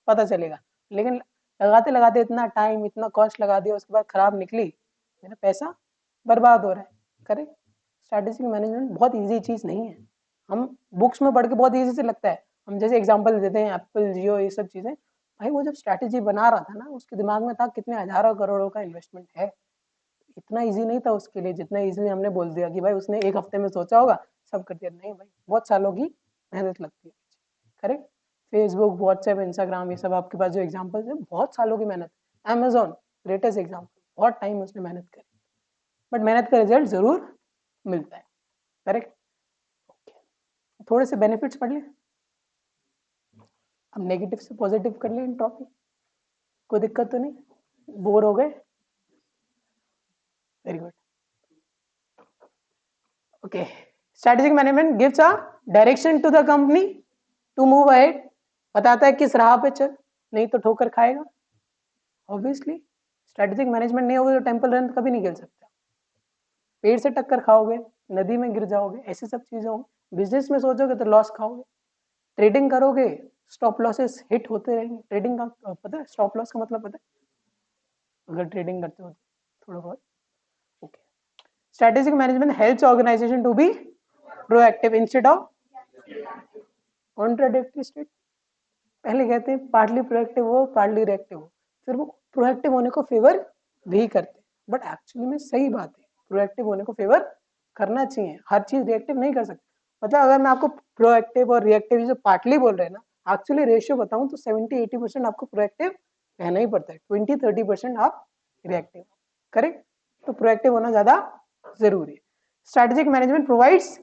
Speaker 1: पता चलेगा। लेकिन लगाते लगाते इतना टाइम इतना कॉस्ट लगा दिया, उसके बाद खराब निकली, मेरा पैसा बर्बाद हो रहा है, करेक्ट। स्ट्रैटेजिक मैनेजमेंट बहुत ईजी चीज़ नहीं है। हम बुक्स में पढ़ के बहुत ईजी से लगता है, हम जैसे एग्जाम्पल देते हैं एप्पल जियो ये सब चीज़ें। भाई वो जब स्ट्रैटेजी बना रहा था ना, उसके दिमाग में था कितने हजारों करोड़ों का इन्वेस्टमेंट है, इतना इजी नहीं था उसके लिए जितना इजीली हमने बोल दिया कि भाई उसने एक हफ्ते में सोचा होगा सब कर दिया। नहीं भाई, बहुत सालों की मेहनत लगती है, करेक्ट। फेसबुक व्हाट्सएप इंस्टाग्राम ये सब आपके पास जो एग्जाम्पल है, बहुत सालों की मेहनत। अमेजोन ग्रेटेस्ट एग्जाम्पल, बहुत टाइम उसने मेहनत करी, बट मेहनत का रिजल्ट जरूर मिलता है, करेक्ट। थोड़े से बेनिफिट्स पढ़ लें, अब नेगेटिव से पॉजिटिव कर लें इन टॉपिक, कोई दिक्कत तो नहीं, बोर हो गए? Very good. Okay, strategic management gives a direction to the company to move ahead, बताता है किस राह पे चल, नहीं तो ठोकर खाएगा। ऑब्वियसली स्ट्रेटेजिक मैनेजमेंट नहीं होगा तो टेंपल रन कभी नहीं खेल सकता, पेड़ से टक्कर खाओगे, नदी में गिर जाओगे, ऐसी सब चीजें होंगी। बिजनेस में सोचोगे तो लॉस खाओगे, ट्रेडिंग करोगे स्टॉप लॉसेस हिट होते रहेंगे। ट्रेडिंग का पता है, स्टॉप लॉस का मतलब पता है अगर ट्रेडिंग करते हो थोड़ा बहुत? Okay, strategic management helps organization to be proactive instead of contradictory state. पहले कहते हैं पार्टली प्रोएक्टिव हो पार्टली रिएक्टिव हो, फिर वो प्रोएक्टिव होने को फेवर भी करते हैं, बट एक्चुअली में सही बात है, प्रोएक्टिव होने को फेवर करना चाहिए, हर चीज रिएक्टिव नहीं कर सकते। मतलब अगर मैं आपको प्रोएक्टिव और रिएक्टिव जो पार्टली बोल रहे हैं ना, एक्चुअली रेशियो बताऊं तो 70-80% आपको प्रोएक्टिव रहना ही पड़ता है, 20-30% आप रिएक्टिव, करेक्ट। तो प्रोएक्टिव होना ज्यादा जरूरी है। Strategic management provides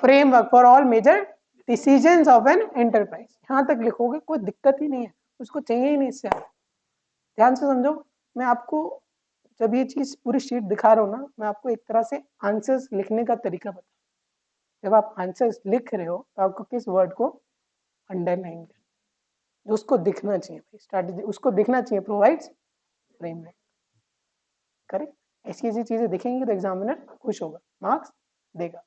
Speaker 1: framework for all major decisions of an enterprise. यहाँ तक लिखोगे कोई दिक्कत ही नहीं है, उसको चाहिए ही नहीं इससे। ध्यान से समझो, मैं आपको जब ये चीज पूरी शीट दिखा रहा हूँ ना, मैं आपको एक तरह से आंसर्स लिखने का तरीका बता। जब आप आंसर्स लिख रहे हो तो आपको किस वर्ड को अंडरलाइन करना, जो उसको दिखना चाहिए, स्ट्रैटेजी उसको दिखना चाहिए, प्रोवाइड्स फ्रेमवर्क, करेक्ट। ऐसी ऐसी चीजें दिखेंगी तो एग्जामिनर खुश होगा, मार्क्स देगा।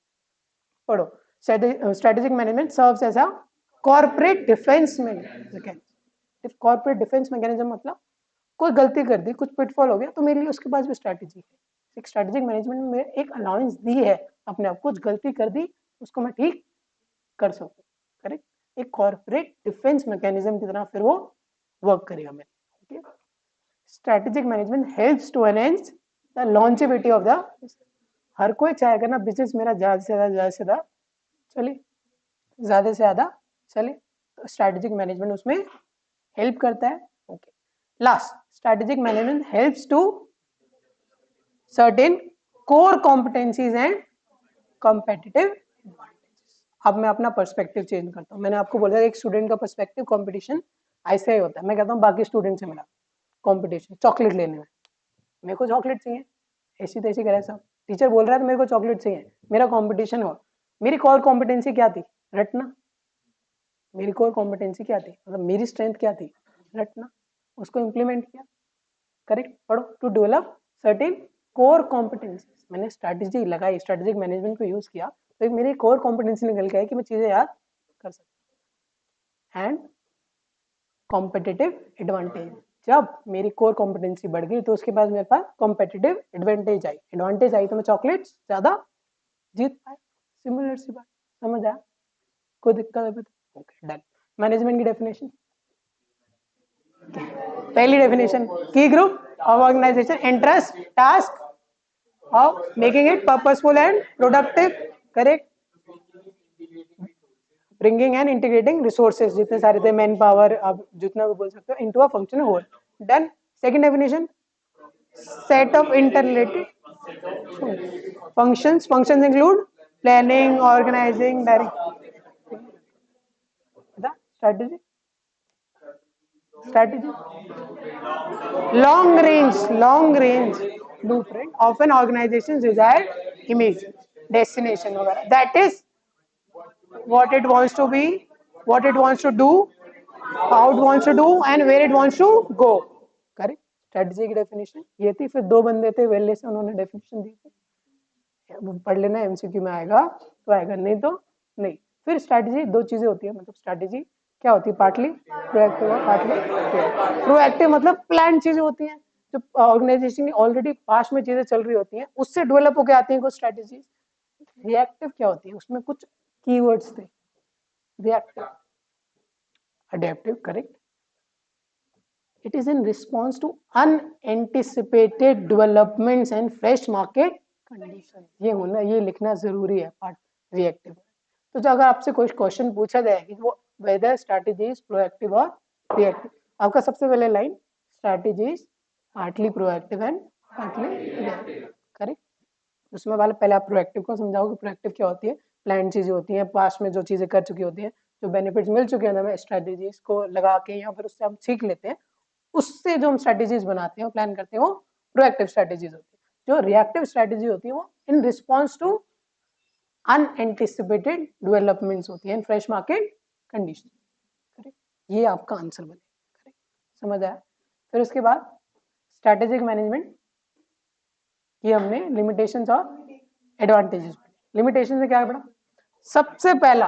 Speaker 1: पढ़ो, strategic management serves as a corporate defence mechanism. Corporate defence mechanism मतलब कोई गलती कर दी, कुछ पिटफॉल हो गया, तो मेरे लिए उसके पास भी स्ट्रैटेजी है। एक स्ट्रैटेजिक मैनेजमेंट में एक अलाउंस दी है अपने आप, कुछ गलती कर दी उसको मैं ठीक कर सकूं, करेक्ट। एक कॉर्पोरेट डिफेंस मैकेनिज्म की तरह फिर वो वर्क करेगा मेरे। Okay, strategic management helps to enhance the longevity of the, हर कोई चाहेगा ना बिजनेस मेरा ज्यादा से ज्यादा चले, ज्यादा से ज्यादा चले, तो स्ट्रेटेजिक मैनेजमेंट उसमें हेल्प करता है। Okay, last, strategic management helps to certain core competencies and competitive advantages. अब मैं अपना पर्सपेक्टिव चेंज करता हूँ। मैंने आपको बोला एक स्टूडेंट का पर्सपेक्टिव कंपटीशन ऐसे ही होता है। मैं कहता हूँ बाकी स्टूडेंट से मिला कंपटीशन चॉकलेट लेने में, मेरे को चॉकलेट चाहिए, ऐसी तैसी करे सब, टीचर बोल रहा है तो मेरे को चॉकलेट चाहिए, मेरा कंपटीशन हो। मेरी कोर कॉम्पिटेंसी क्या थी? रटना। मेरी कोर कॉम्पिटेंसी क्या थी, मतलब मेरी स्ट्रेंथ क्या थी? रटना। उसको इम्प्लीमेंट किया। करेक्ट, पढ़ो। To develop certain core competency, मैंने स्ट्रैटेजी लगाई, स्ट्रैटेजिक मैनेजमेंट को यूज किया, तो एक मेरी कोर कॉम्पिटेंसी निकल के आई कि मैं चीजें याद कर सकता। एंड कॉम्पिटिटिव एडवांटेज, जब मेरी कोर कॉम्पिटेंसी बढ़ गई तो उसके बाद मेरे पास कॉम्पिटिटिव एडवांटेज आई, एडवांटेज आई तो मैं चॉकलेट्स ज्यादा जीत पाए। सिमिलर सी बात, समझ आया? कोई दिक्कत है? Okay, done. मैनेजमेंट की डेफिनेशन, पहली डेफिनेशन, की group of organization interest task of making it purposeful and productive, correct, bringing and integrating resources, जितने सारे थे, मैन पावर, आप जितना भी बोल सकते हो, into a functional whole. Done. Second definition, set of interrelated functions. Functions include planning, organizing, directing. The strategy, long range blueprint of an organization's desired image, destination वगैरह, that is what it wants to be, what it wants to do, how it wants to do, and where it wants to go. Correct, strategy की डेफिनेशन ये थी। फिर दो बंदे थे वेल्ले से, उन्होंने डेफिनेशन दी थी, पढ़ लेना, एमसीक्यू में आएगा तो आएगा, नहीं तो नहीं। फिर स्ट्रेटजी दो चीजें होती है, मतलब स्ट्रेटजी क्या होती है, पार्टली प्रोएक्टिव और पार्टली प्रोएक्टिव, मतलब प्लान चीजें होती हैं जो ऑर्गेनाइजेशन की ऑलरेडी पास्ट में चीजें चल रही होती हैं, उससे डेवलप होकर आती हैं कुछ स्ट्रेटजीज। रिएक्टिव क्या होती है, उसमें कुछ कीवर्ड्स थे, reactive, adaptive, correct, it is in response to unanticipated developments and fresh market conditions। ये होना, ये लिखना जरूरी है पार्ट रिएक्टिव। तो जो अगर आपसे कोई क्वेश्चन पूछा जाए कि वो वेदर स्ट्रैटेजी इज प्रोएक्टिव और रिएक्टिव, आपका सबसे पहले line strategy is partly proactive and partly reactive, correct. उसमें वाले पहले आप प्रोएक्टिव को समझाओगे, प्रोएक्टिव क्या होती है, प्लान चीजें होती हैं, पास्ट में जो चीजें कर चुकी होती हैं, जो बेनिफिट्स मिल चुके हैं हमें स्ट्रेटेजीज को लगा के, या फिर उससे हम सीख लेते हैं, उससे जो हम स्ट्रेटेजीज बनाते हैं, प्लान करते हैं, वो प्रोएक्टिव स्ट्रेटेजीज होती है। जो रिएक्टिव स्ट्रेटेजी होती है वो in response to unanticipated developments होती है in fresh market condition, correct. ये आपका आंसर बने, करेक्ट, समझ आया? फिर उसके बाद स्ट्रेटेजिक मैनेजमेंट की हमने लिमिटेशंस और एडवांटेजेस। लिमिटेशन से क्या पढ़ा? सबसे पहला,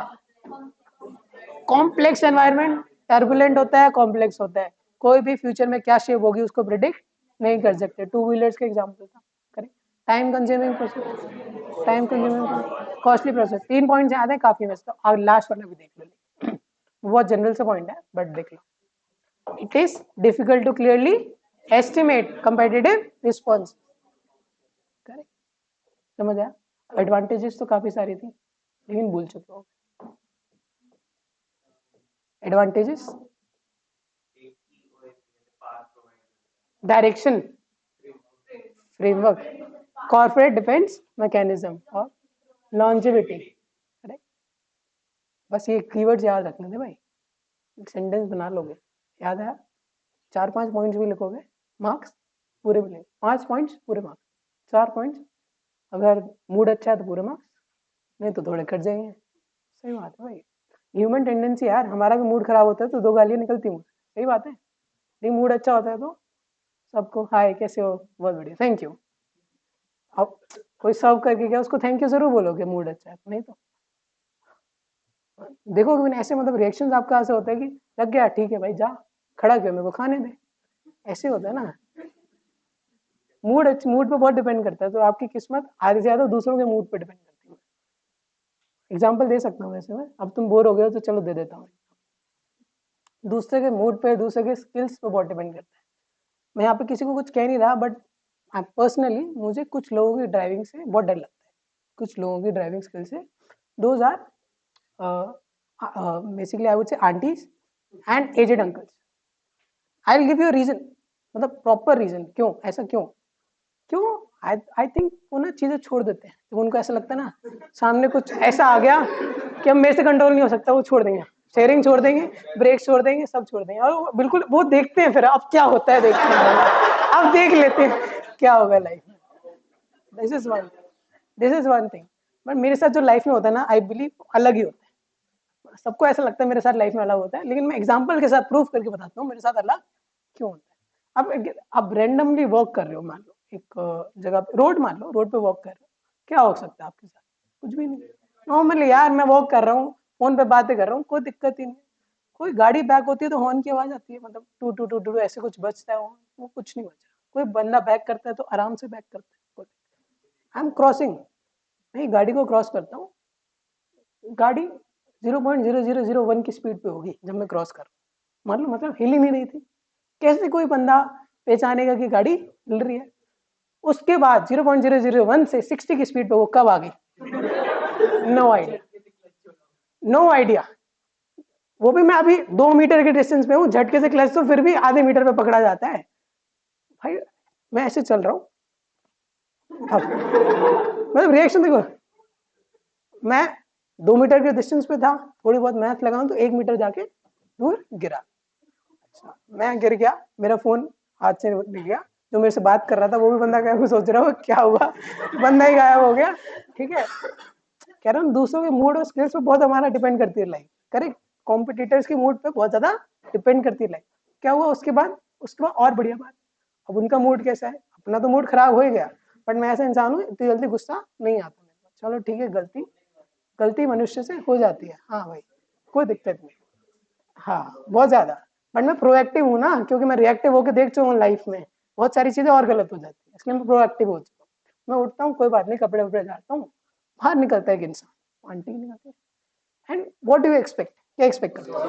Speaker 1: कॉम्प्लेक्स एनवायरनमेंट, टर्बुलेंट होता है, कॉम्प्लेक्स होता है, कोई भी फ्यूचर में क्या शेप होगी उसको प्रिडिक्ट नहीं कर सकते। टू व्हीलर्स के एग्जांपल था, correct. Time consuming process, time consuming, costly process. 3 points याद है काफी, वैसे तो और लास्ट वाला भी देख लो, बहुत जनरल सा पॉइंट है बट देख लो। It is difficult to clearly estimate competitive response, correct, समझ आया? एडवांटेजेस तो काफी सारी थी लेकिन भूल चुके हो। Advantages, direction, framework, corporate defence mechanism और लॉन्जेविटी, करेक्ट। बस ये कीवर्ड्स याद रखने थे भाई, एक सेंटेंस बना लोगे, याद है? 4-5 पॉइंट्स भी लिखोगे, मार्क्स पूरे मिलेंगे। 5 पॉइंट्स पूरे मार्क्स, 4 पॉइंट्स अगर मूड अच्छा है तो पूरे मार्क्स, नहीं तो थोड़े कट जाएंगे। सही बात है भाई, ह्यूमन टेंडेंसी यार, हमारा भी मूड खराब होता है तो 2 गालियां निकलती मुझे, सही बात है। नहीं मूड अच्छा होता है तो सबको हाय कैसे हो, बहुत बढ़िया, थैंक यू। अब कोई सर्व करके गया उसको थैंक यू जरूर बोलोगे, मूड अच्छा है, नहीं तो देखो ऐसे, मतलब रिएक्शंस आपका ऐसे होता है कि लग गया ठीक है भाई, जा खड़ा क्यों, मेरे को खाने दे, ऐसे होता है ना। मूड पे बहुत डिपेंड करता है, तो आपकी किस्मत आधे से ज्यादा दूसरों के मूड पे डिपेंड करती है। एग्जाम्पल दे सकता हूँ वैसे मैं, अब तुम बोर हो गए हो तो चलो दे देता हूँ। दूसरे के मूड पे, दूसरे के स्किल्स पे बहुत डिपेंड करता है। मैं यहाँ पे किसी को कुछ कह नहीं रहा, बट पर्सनली मुझे कुछ लोगों की ड्राइविंग से बहुत डर लगता है, कुछ लोगों की ड्राइविंग स्किल से। Those are basically I would say aunties and aged uncles. I will give you reason, मतलब प्रॉपर रीजन क्यों ऐसा क्यों क्यों। आई थिंक वो ना चीजें छोड़ देते हैं जब उनको ऐसा लगता है ना सामने कुछ ऐसा आ गया कि अब मेरे से कंट्रोल नहीं हो सकता, वो छोड़ देंगे, शेयरिंग छोड़ देंगे, ब्रेक छोड़ देंगे, सब छोड़ देंगे, और वो बिल्कुल वो देखते हैं फिर अब क्या होता है, देखते हैं अब देख लेते हैं क्या होगा लाइफ में। This is one thing. But मेरे साथ जो लाइफ में होता है ना, आई बिलीव अलग ही होता है। सबको ऐसा लगता है मेरे साथ लाइफ में अलग होता है, लेकिन मैं एग्जाम्पल के साथ प्रूव करके बताता हूँ मेरे साथ अलग क्यों होता है। अब रेंडमली वर्क कर रहे हो, मान लो एक जगह पे, रोड मान लो, रोड पे वॉक कर रहे हो, क्या हो सकता है आपके साथ? कुछ भी नहीं। नॉर्मली यार मैं वॉक कर रहा हूँ, फोन पे बातें कर रहा हूँ, कोई दिक्कत ही नहीं। कोई गाड़ी बैक होती है तो हॉर्न की आवाज आती है, मतलब टू टू टू टू ऐसे कुछ बजता है, वो कुछ नहीं बचा। कोई बंदा बैक करता है तो आराम से बैक करता है। आई एम क्रॉसिंग, मैं गाड़ी को क्रॉस करता हूँ, गाड़ी 0.0001 की स्पीड पे होगी जब मैं क्रॉस कर रहा हूँ, मान लो, मतलब हिल ही नहीं रही थी। कैसे कोई बंदा पहचानेगा कि गाड़ी हिल रही है? उसके बाद 0.001 से 60 की स्पीड पे वो कब आ गई? No idea, no idea. वो भी मैं अभी 2 मीटर के डिस्टेंस पे हूँ, झटके से क्लच तो फिर भी आधे मीटर पे पकड़ा जाता है भाई। मैं ऐसे चल रहा हूँ, मतलब रिएक्शन देखो, मैं 2 मीटर के डिस्टेंस पे था, थोड़ी बहुत मैथ लगाऊं तो 1 मीटर जाके दूर गिरा। अच्छा, मैं गिर गया, मेरा फोन हाथ से निकल गया, जो मेरे से बात कर रहा था वो भी बंदा क्या सोच रहा हो क्या हुआ, बंदा ही गायब हो गया। ठीक है, कह रहा हूँ दूसरों के मूड और स्किल्स पे बहुत हमारा डिपेंड करती है लाइफ। करेक्ट, कॉम्पिटिटर्स के मूड पे बहुत ज्यादा डिपेंड करती है लाइफ। क्या हुआ उसके बाद और बढ़िया बात, अब उनका मूड कैसा है, अपना तो मूड खराब हो ही गया, बट मैं ऐसा इंसान हूँ इतनी जल्दी गुस्सा नहीं आता मेरे को। चलो ठीक है, गलती गलती मनुष्य से हो जाती है, हाँ भाई, कोई दिक्कत नहीं। हाँ बहुत ज्यादा, बट मैं प्रोएक्टिव हूँ ना, क्योंकि मैं रिएक्टिव होकर देख चुका हूँ लाइफ में बहुत सारी चीजें और गलत हो जाती है, इसलिए मैं प्रोएक्टिव हो चुका हूँ। मैं उठता हूँ, कोई बात नहीं, कपड़े वपड़े झाड़ता हूँ, बाहर निकलता है एक इंसान, आंटी निकलती है, and what do you expect, क्या एक्सपेक्ट करते हो?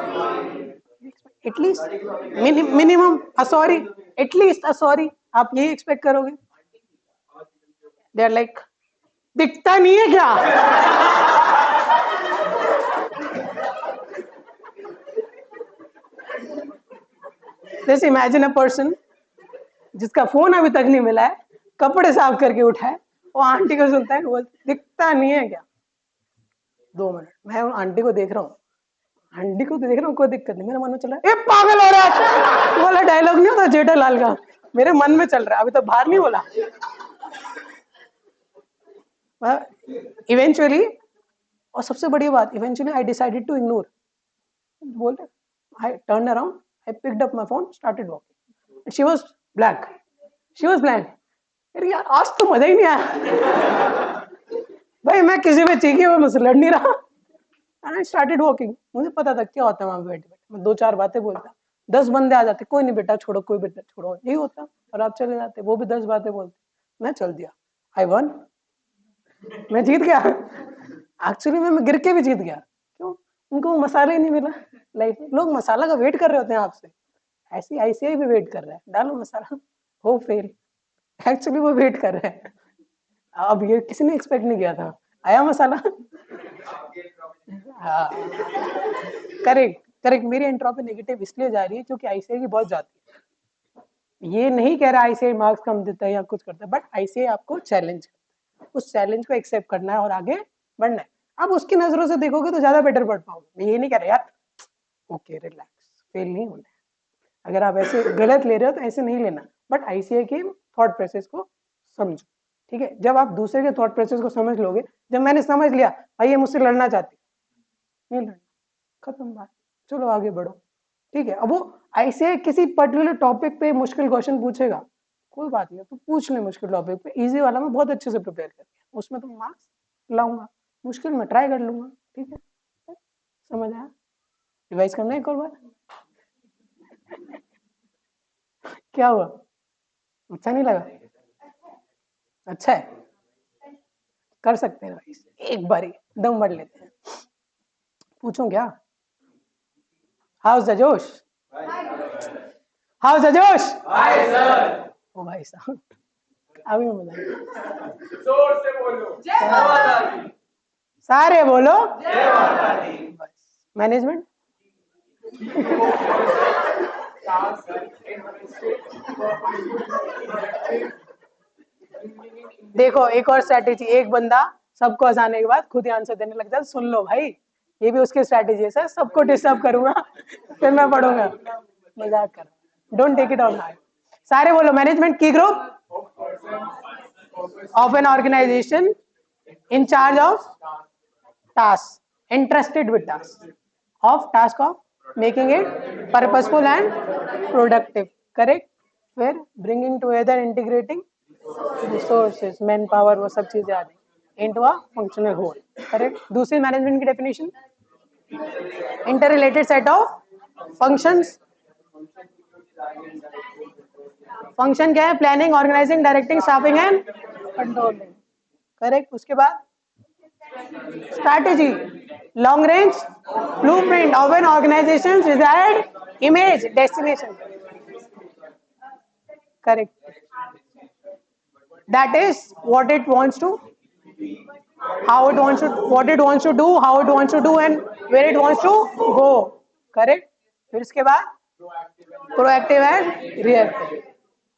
Speaker 1: एटलीस्ट मिनिमम अ सॉरी, एटलीस्ट अ सॉरी, आप यही एक्सपेक्ट करोगे? दे आर लाइक, दिखता नहीं है क्या? जैसे इमेजिन अ पर्सन जिसका फोन अभी तक नहीं मिला है, कपड़े साफ करके उठा है, वो आंटी को सुनता है, वो दिखता नहीं है क्या? 2 मिनट, मैं उन आंटी को देख रहा हूँ, आंटी को तो देख रहा हूँ, कोई दिक्कत नहीं, मेरे मन में चल रहा है, ए पागल हो रहा है वाला डायलॉग नहीं होता जेठालाल का, मेरे मन में चल रहा है, अभी तो बाहर नहीं बोला। इवेंचुअली, और सबसे बड़ी बात, eventually I decided to ignore, बोलते, I turn around, I picked up my phone, started walking, she was black, she was black. अरे यार आज तो मजा ही नहीं आया भाई, मैं किसी पे चीखी, मैं मुझसे लड़ नहीं रहा, एंड आई स्टार्टेड वॉकिंग। मुझे पता था क्या होता है वहां पे बैठे बैठे, मैं दो चार बातें बोलता, 10 बंदे आ जाते, कोई नहीं बेटा छोड़ो, कोई बेटा छोड़ो, यही होता, और आप चले जाते, वो भी 10 बातें बोलते, मैं चल दिया, आई वन, मैं जीत गया। एक्चुअली मैं गिर के भी जीत गया, क्यों? उनको मसाला ही नहीं मिला। लाइफ में लोग मसाला का वेट कर रहे होते हैं आपसे, ऐसी आईसीआई भी वेट कर रहा है, डालो मसाला, हो फेल, एक्चुअली वो वेट कर रहे हैं। अब ये किसी ने एक्सपेक्ट नहीं किया था, आया मसाला। हाँ, करेक्ट करेक्ट, मेरी एंट्रोपी नेगेटिव इसलिए जा रही है क्योंकि आईसीआई की बहुत जाती है। ये नहीं कह रहा आईसीआई मार्क्स कम देता है या कुछ करता है, बट आईसीआई आपको चैलेंज, उस चैलेंज को एक्सेप्ट करना है और आगे बढ़ना है। आप उसकी नजरों से देखोगे तो ज्यादा बेटर पढ़ पाओगे। मैं ये नहीं कह रहा यार, ओके रिलैक्स, फेल नहीं होना है, अगर आप ऐसे गलत ले रहे हो तो ऐसे नहीं लेना, बट आईसीआई के थॉट प्रोसेस को समझो। ठीक है, जब आप दूसरे के थॉट प्रोसेस को समझ लोगे, जब मैंने समझ लिया भाई ये मुझसे लड़ना चाहती, नहीं लड़ना, खत्म बात, चलो आगे बढ़ो। ठीक है, अब वो आईसीआई किसी पर्टिकुलर टॉपिक पे मुश्किल क्वेश्चन पूछेगा, कोई बात नहीं, तो पूछ ले मुश्किल टॉपिक पे, इजी वाला मैं बहुत अच्छे से प्रिपेयर करके उसमें तो मार्क्स लाऊंगा, मुश्किल में ट्राई कर लूंगा। ठीक है, समझ आया? रिवाइज करना है एक और बार, क्या हुआ, अच्छा नहीं लगा? अच्छा है, कर सकते हैं रिवाइज, एक बार ही दम भर लेते हैं। पूछूं क्या? हाउस द जोश, हाउस द जोश। ओ भाई साहब अभी मजा जोर से बोलो, जय माता दी। सारे बोलो जय माता दी। बस मैनेजमेंट देखो एक और स्ट्रैटेजी, एक बंदा सबको हंसाने के बाद खुद ही आंसर देने लग जाए, सुन लो भाई, ये भी उसकी स्ट्रैटेजी है। सर सबको डिस्टर्ब करूंगा फिर मैं पढ़ूंगा, मजाक कर, don't take it on heart. सारे बोलो, मैनेजमेंट की group of an organisation in charge of task, interested with task of making it purposeful and productive, correct. फिर bringing together, integrating resources, manpower, वो सब चीजें आ गई into a functional whole, correct. दूसरी मैनेजमेंट की definition, interrelated set of functions. Function क्या है? Planning, organising, directing, staffing and controlling, correct. उसके बाद strategy, long range blueprint of an organization desired image destination, correct. That is what it wants to, how it wants to, what it wants to do, how it wants to do, and where it wants to go, correct. फिर इसके बाद प्रोएक्टिव एंड रिएक्टिव।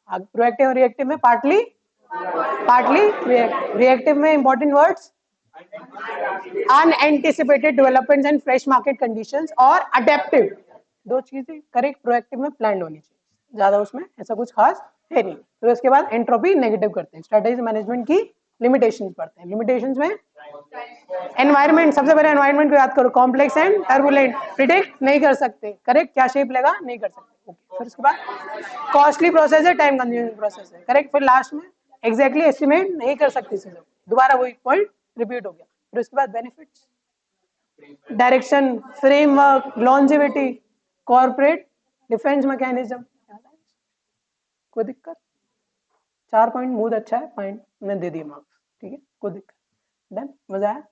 Speaker 1: प्रोएक्टिव और रिएक्टिव में पार्टली रिएक्टिव में important words unanticipated developments and fresh market conditions, और अडेप्टिव, दो चीजें, करेक्ट। प्रोएक्टिव में प्लान होनी चाहिए, ज्यादा उसमें ऐसा कुछ खास है नहीं। फिर उसके बाद एंट्रोपी नेगेटिव करते हैं, स्ट्रेटेजी मैनेजमेंट की लिमिटेशंस पढ़ते हैं। लिमिटेशंस में एनवायरनमेंट, सबसे पहले एनवायरनमेंट को याद करो, कॉम्प्लेक्स एंड टर्बुलेंट, प्रिडिक्ट नहीं कर सकते, करेक्ट, क्या शेप लेगा नहीं कर सकते, ओके। फिर उसके बाद कॉस्टली प्रोसेस है, टाइम कंज्यूमिंग प्रोसेस है, करेक्ट। फिर लास्ट में एग्जैक्टली एस्टिमेट नहीं कर सकती चीजों, दोबारा वही पॉइंट रिपीट हो गया। फिर उसके बाद benefits, direction, framework, longevity, corporate defence mechanism, कोई दिक्कत? 4 पॉइंट मूड अच्छा है, पॉइंट मैंने दे दिए मार्क्स, ठीक है, कोई दिक्कत? डन, मजा आया?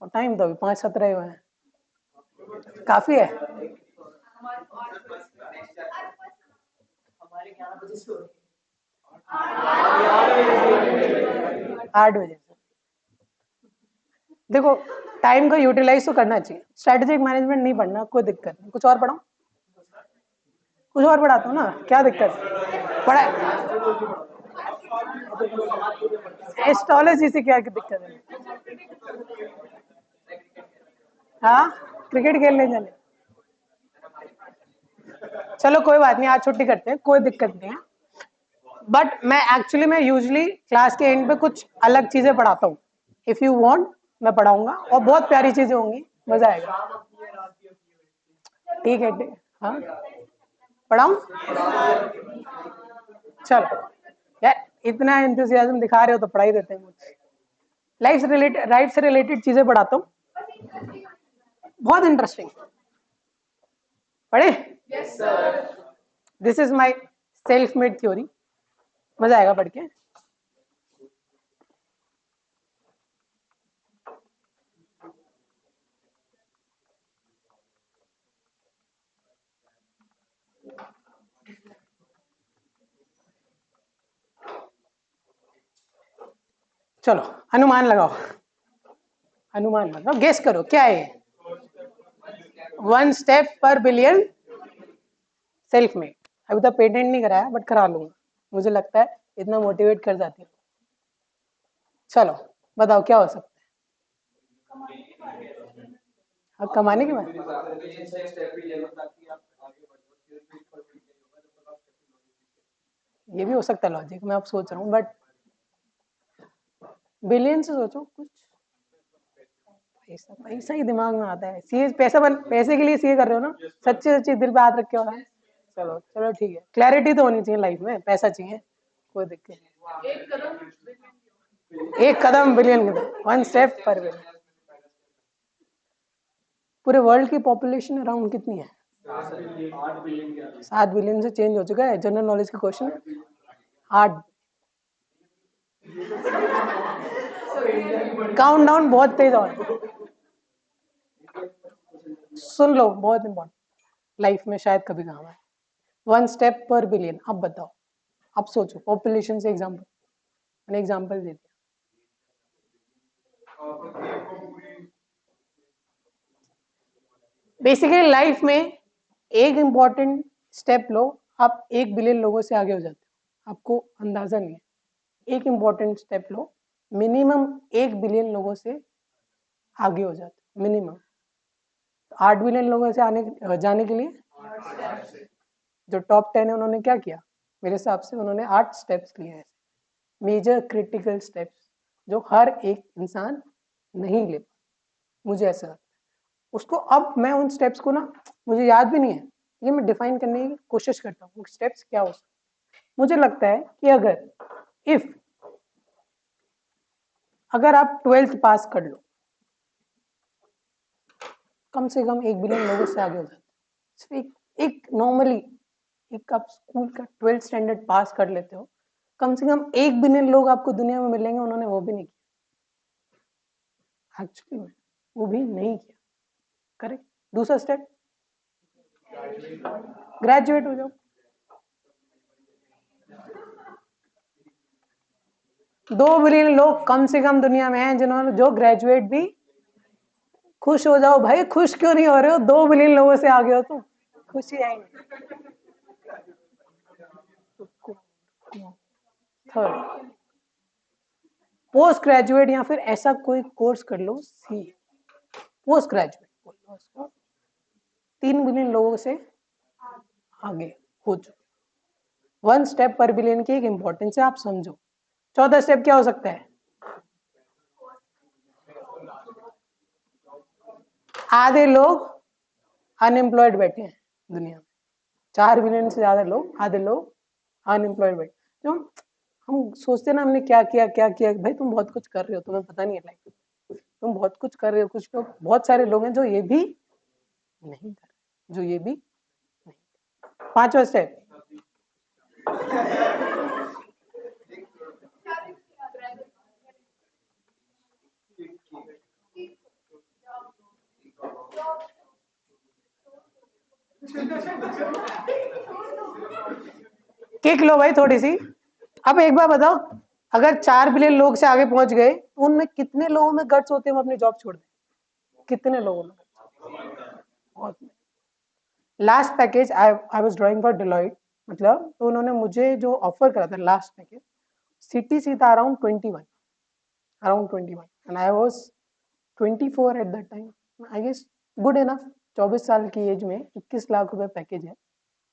Speaker 1: टाइम तो अभी 5-7 रहे हुए हैं, काफी है। 8 बजे से देखो, टाइम को यूटिलाइज तो करना चाहिए। स्ट्रेटेजिक मैनेजमेंट नहीं पढ़ना, कोई दिक्कत नहीं, कुछ और पढ़ाओ, कुछ और पढ़ाता हूँ ना, क्या दिक्कत पढ़ा? एस्ट्रोलॉजी से क्या दिक्कत है? हाँ, क्रिकेट खेलने जाने, चलो कोई बात नहीं, आज छुट्टी करते हैं, कोई दिक्कत नहीं है। बट मैं यूजुअली क्लास के एंड पे कुछ अलग चीजें पढ़ाता हूँ। इफ यू वांट मैं पढ़ाऊंगा, और बहुत प्यारी चीजें होंगी, मजा आएगा, ठीक है। हाँ पढ़ाऊं? चलो यार, इतना एंथुसियाज्म दिखा रहे हो तो पढ़ा ही देते हैं। मुझे लाइफ से रिलेटेड चीजें पढ़ाता हूँ, बहुत इंटरेस्टिंग, पढ़े? Yes sir. This is my self made theory, मजा आएगा पढ़ के। चलो अनुमान लगाओ, अनुमान लगाओ, गेस करो क्या है? 1 स्टेप पर बिलियन सेल्फ मेड। अभी तक पेटेंट नहीं कराया, बट करा लूंगा, मुझे लगता है इतना मोटिवेट कर जाती है। चलो बताओ क्या हो सकता है? अब कमाने की बात, ये भी हो सकता है लॉजिक, मैं अब सोच रहा हूँ, बट बिलियन से सोचो कुछ, पैसा पैसा ही दिमाग में आता है। सीए पैसे के लिए सीए कर रहे हो ना, सच्चे सच्चे दिल पे हाथ रख के हो। चलो चलो ठीक है, क्लैरिटी तो होनी चाहिए लाइफ में, पैसा चाहिए, कोई दिक्कत नहीं। एक कदम बिलियन की तरफ, 1 स्टेप पर बिलियन। पूरे वर्ल्ड की पॉपुलेशन अराउंड कितनी है? 7 बिलियन से चेंज हो चुका है, जनरल नॉलेज का क्वेश्चन। 8, काउंट डाउन बहुत तेज और सुन लो, बहुत इंपॉर्टेंट, लाइफ में शायद कभी काम आए। 1 स्टेप पर बिलियन। अब बताओ, अब सोचो, पॉपुलेशन से एग्जाम्पल, मैंने एग्जाम्पल दे दिया। बेसिकली लाइफ में एक इंपॉर्टेंट स्टेप लो, आप 1 बिलियन लोगों से आगे हो जाते हो, आपको अंदाजा नहीं है। एक इंपॉर्टेंट स्टेप लो, मिनिमम 1 बिलियन लोगों से आगे हो जाते हो, मिनिमम। 8 बिलियन लोगों से आने जाने के लिए जो टॉप 10 है उन्होंने क्या किया, मेरे हिसाब से उन्होंने 8 स्टेप्स लिए हैं, मेजर क्रिटिकल स्टेप्स, जो हर एक इंसान नहीं ले पाता। मुझे ऐसा लगता है उसको, अब मैं उन स्टेप्स को ना, मुझे याद भी नहीं है, ये मैं डिफाइन करने की कोशिश करता हूँ स्टेप्स क्या हो सकते। मुझे लगता है कि अगर आप 12th पास कर लो, कम से कम 1 बिलियन लोगों से आगे हो जाते। सिर्फ एक नॉर्मली एक आप स्कूल का 12th स्टैंडर्ड पास कर लेते हो, कम से कम 1 बिलियन लोग आपको दुनिया में मिलेंगे, उन्होंने वो भी नहीं किया, एक्चुअली में वो भी नहीं किया। करेक्ट। दूसरा स्टेप, ग्रेजुएट हो जाओ। 2 बिलियन लोग कम से कम दुनिया में हैं जिन्होंने, जो ग्रेजुएट भी, खुश हो जाओ भाई, खुश क्यों नहीं हो रहे हो? 2 बिलियन लोगों से आगे हो तुम, खुशी आएंगे। थर्ड, पोस्ट ग्रेजुएट या फिर ऐसा कोई कोर्स कर लो, सी पोस्ट ग्रेजुएट बोल लो उसको, 3 बिलियन लोगों से आगे हो चुके। 1 स्टेप पर बिलियन की एक इंपॉर्टेंस है, आप समझो। चौथा स्टेप क्या हो सकता है? आधे लोग अनएम्प्लॉयड बैठे हैं दुनिया में, 4 बिलियन से ज्यादा लोग, आधे लोग अनएम्प्लॉयड बैठे। जो हम सोचते ना, हमने क्या किया क्या किया, भाई तुम बहुत कुछ कर रहे हो, तुम्हें पता नहीं है लाइफ, तुम बहुत कुछ कर रहे हो। कुछ लोग, बहुत सारे लोग हैं जो ये भी नहीं कर रहे, जो ये भी नहीं। 5वां स्टेप, किक लो भाई थोड़ी सी। अब एक बार बताओ, अगर 4 बिलियन लोग से आगे पहुंच गए तो उनमें कितने लोगों में गट्स होते हैं वो अपनी जॉब छोड़ दें? कितने लोगों में? बहुत। Last package I was drawing for Deloitte, मतलब तो उन्होंने मुझे जो ऑफर करा था लास्ट पैकेज, सीटीसी था around 21, around 21, and I was 24 at that time, I guess good enough. 24 साल की एज में 21 लाख रुपए पैकेज है,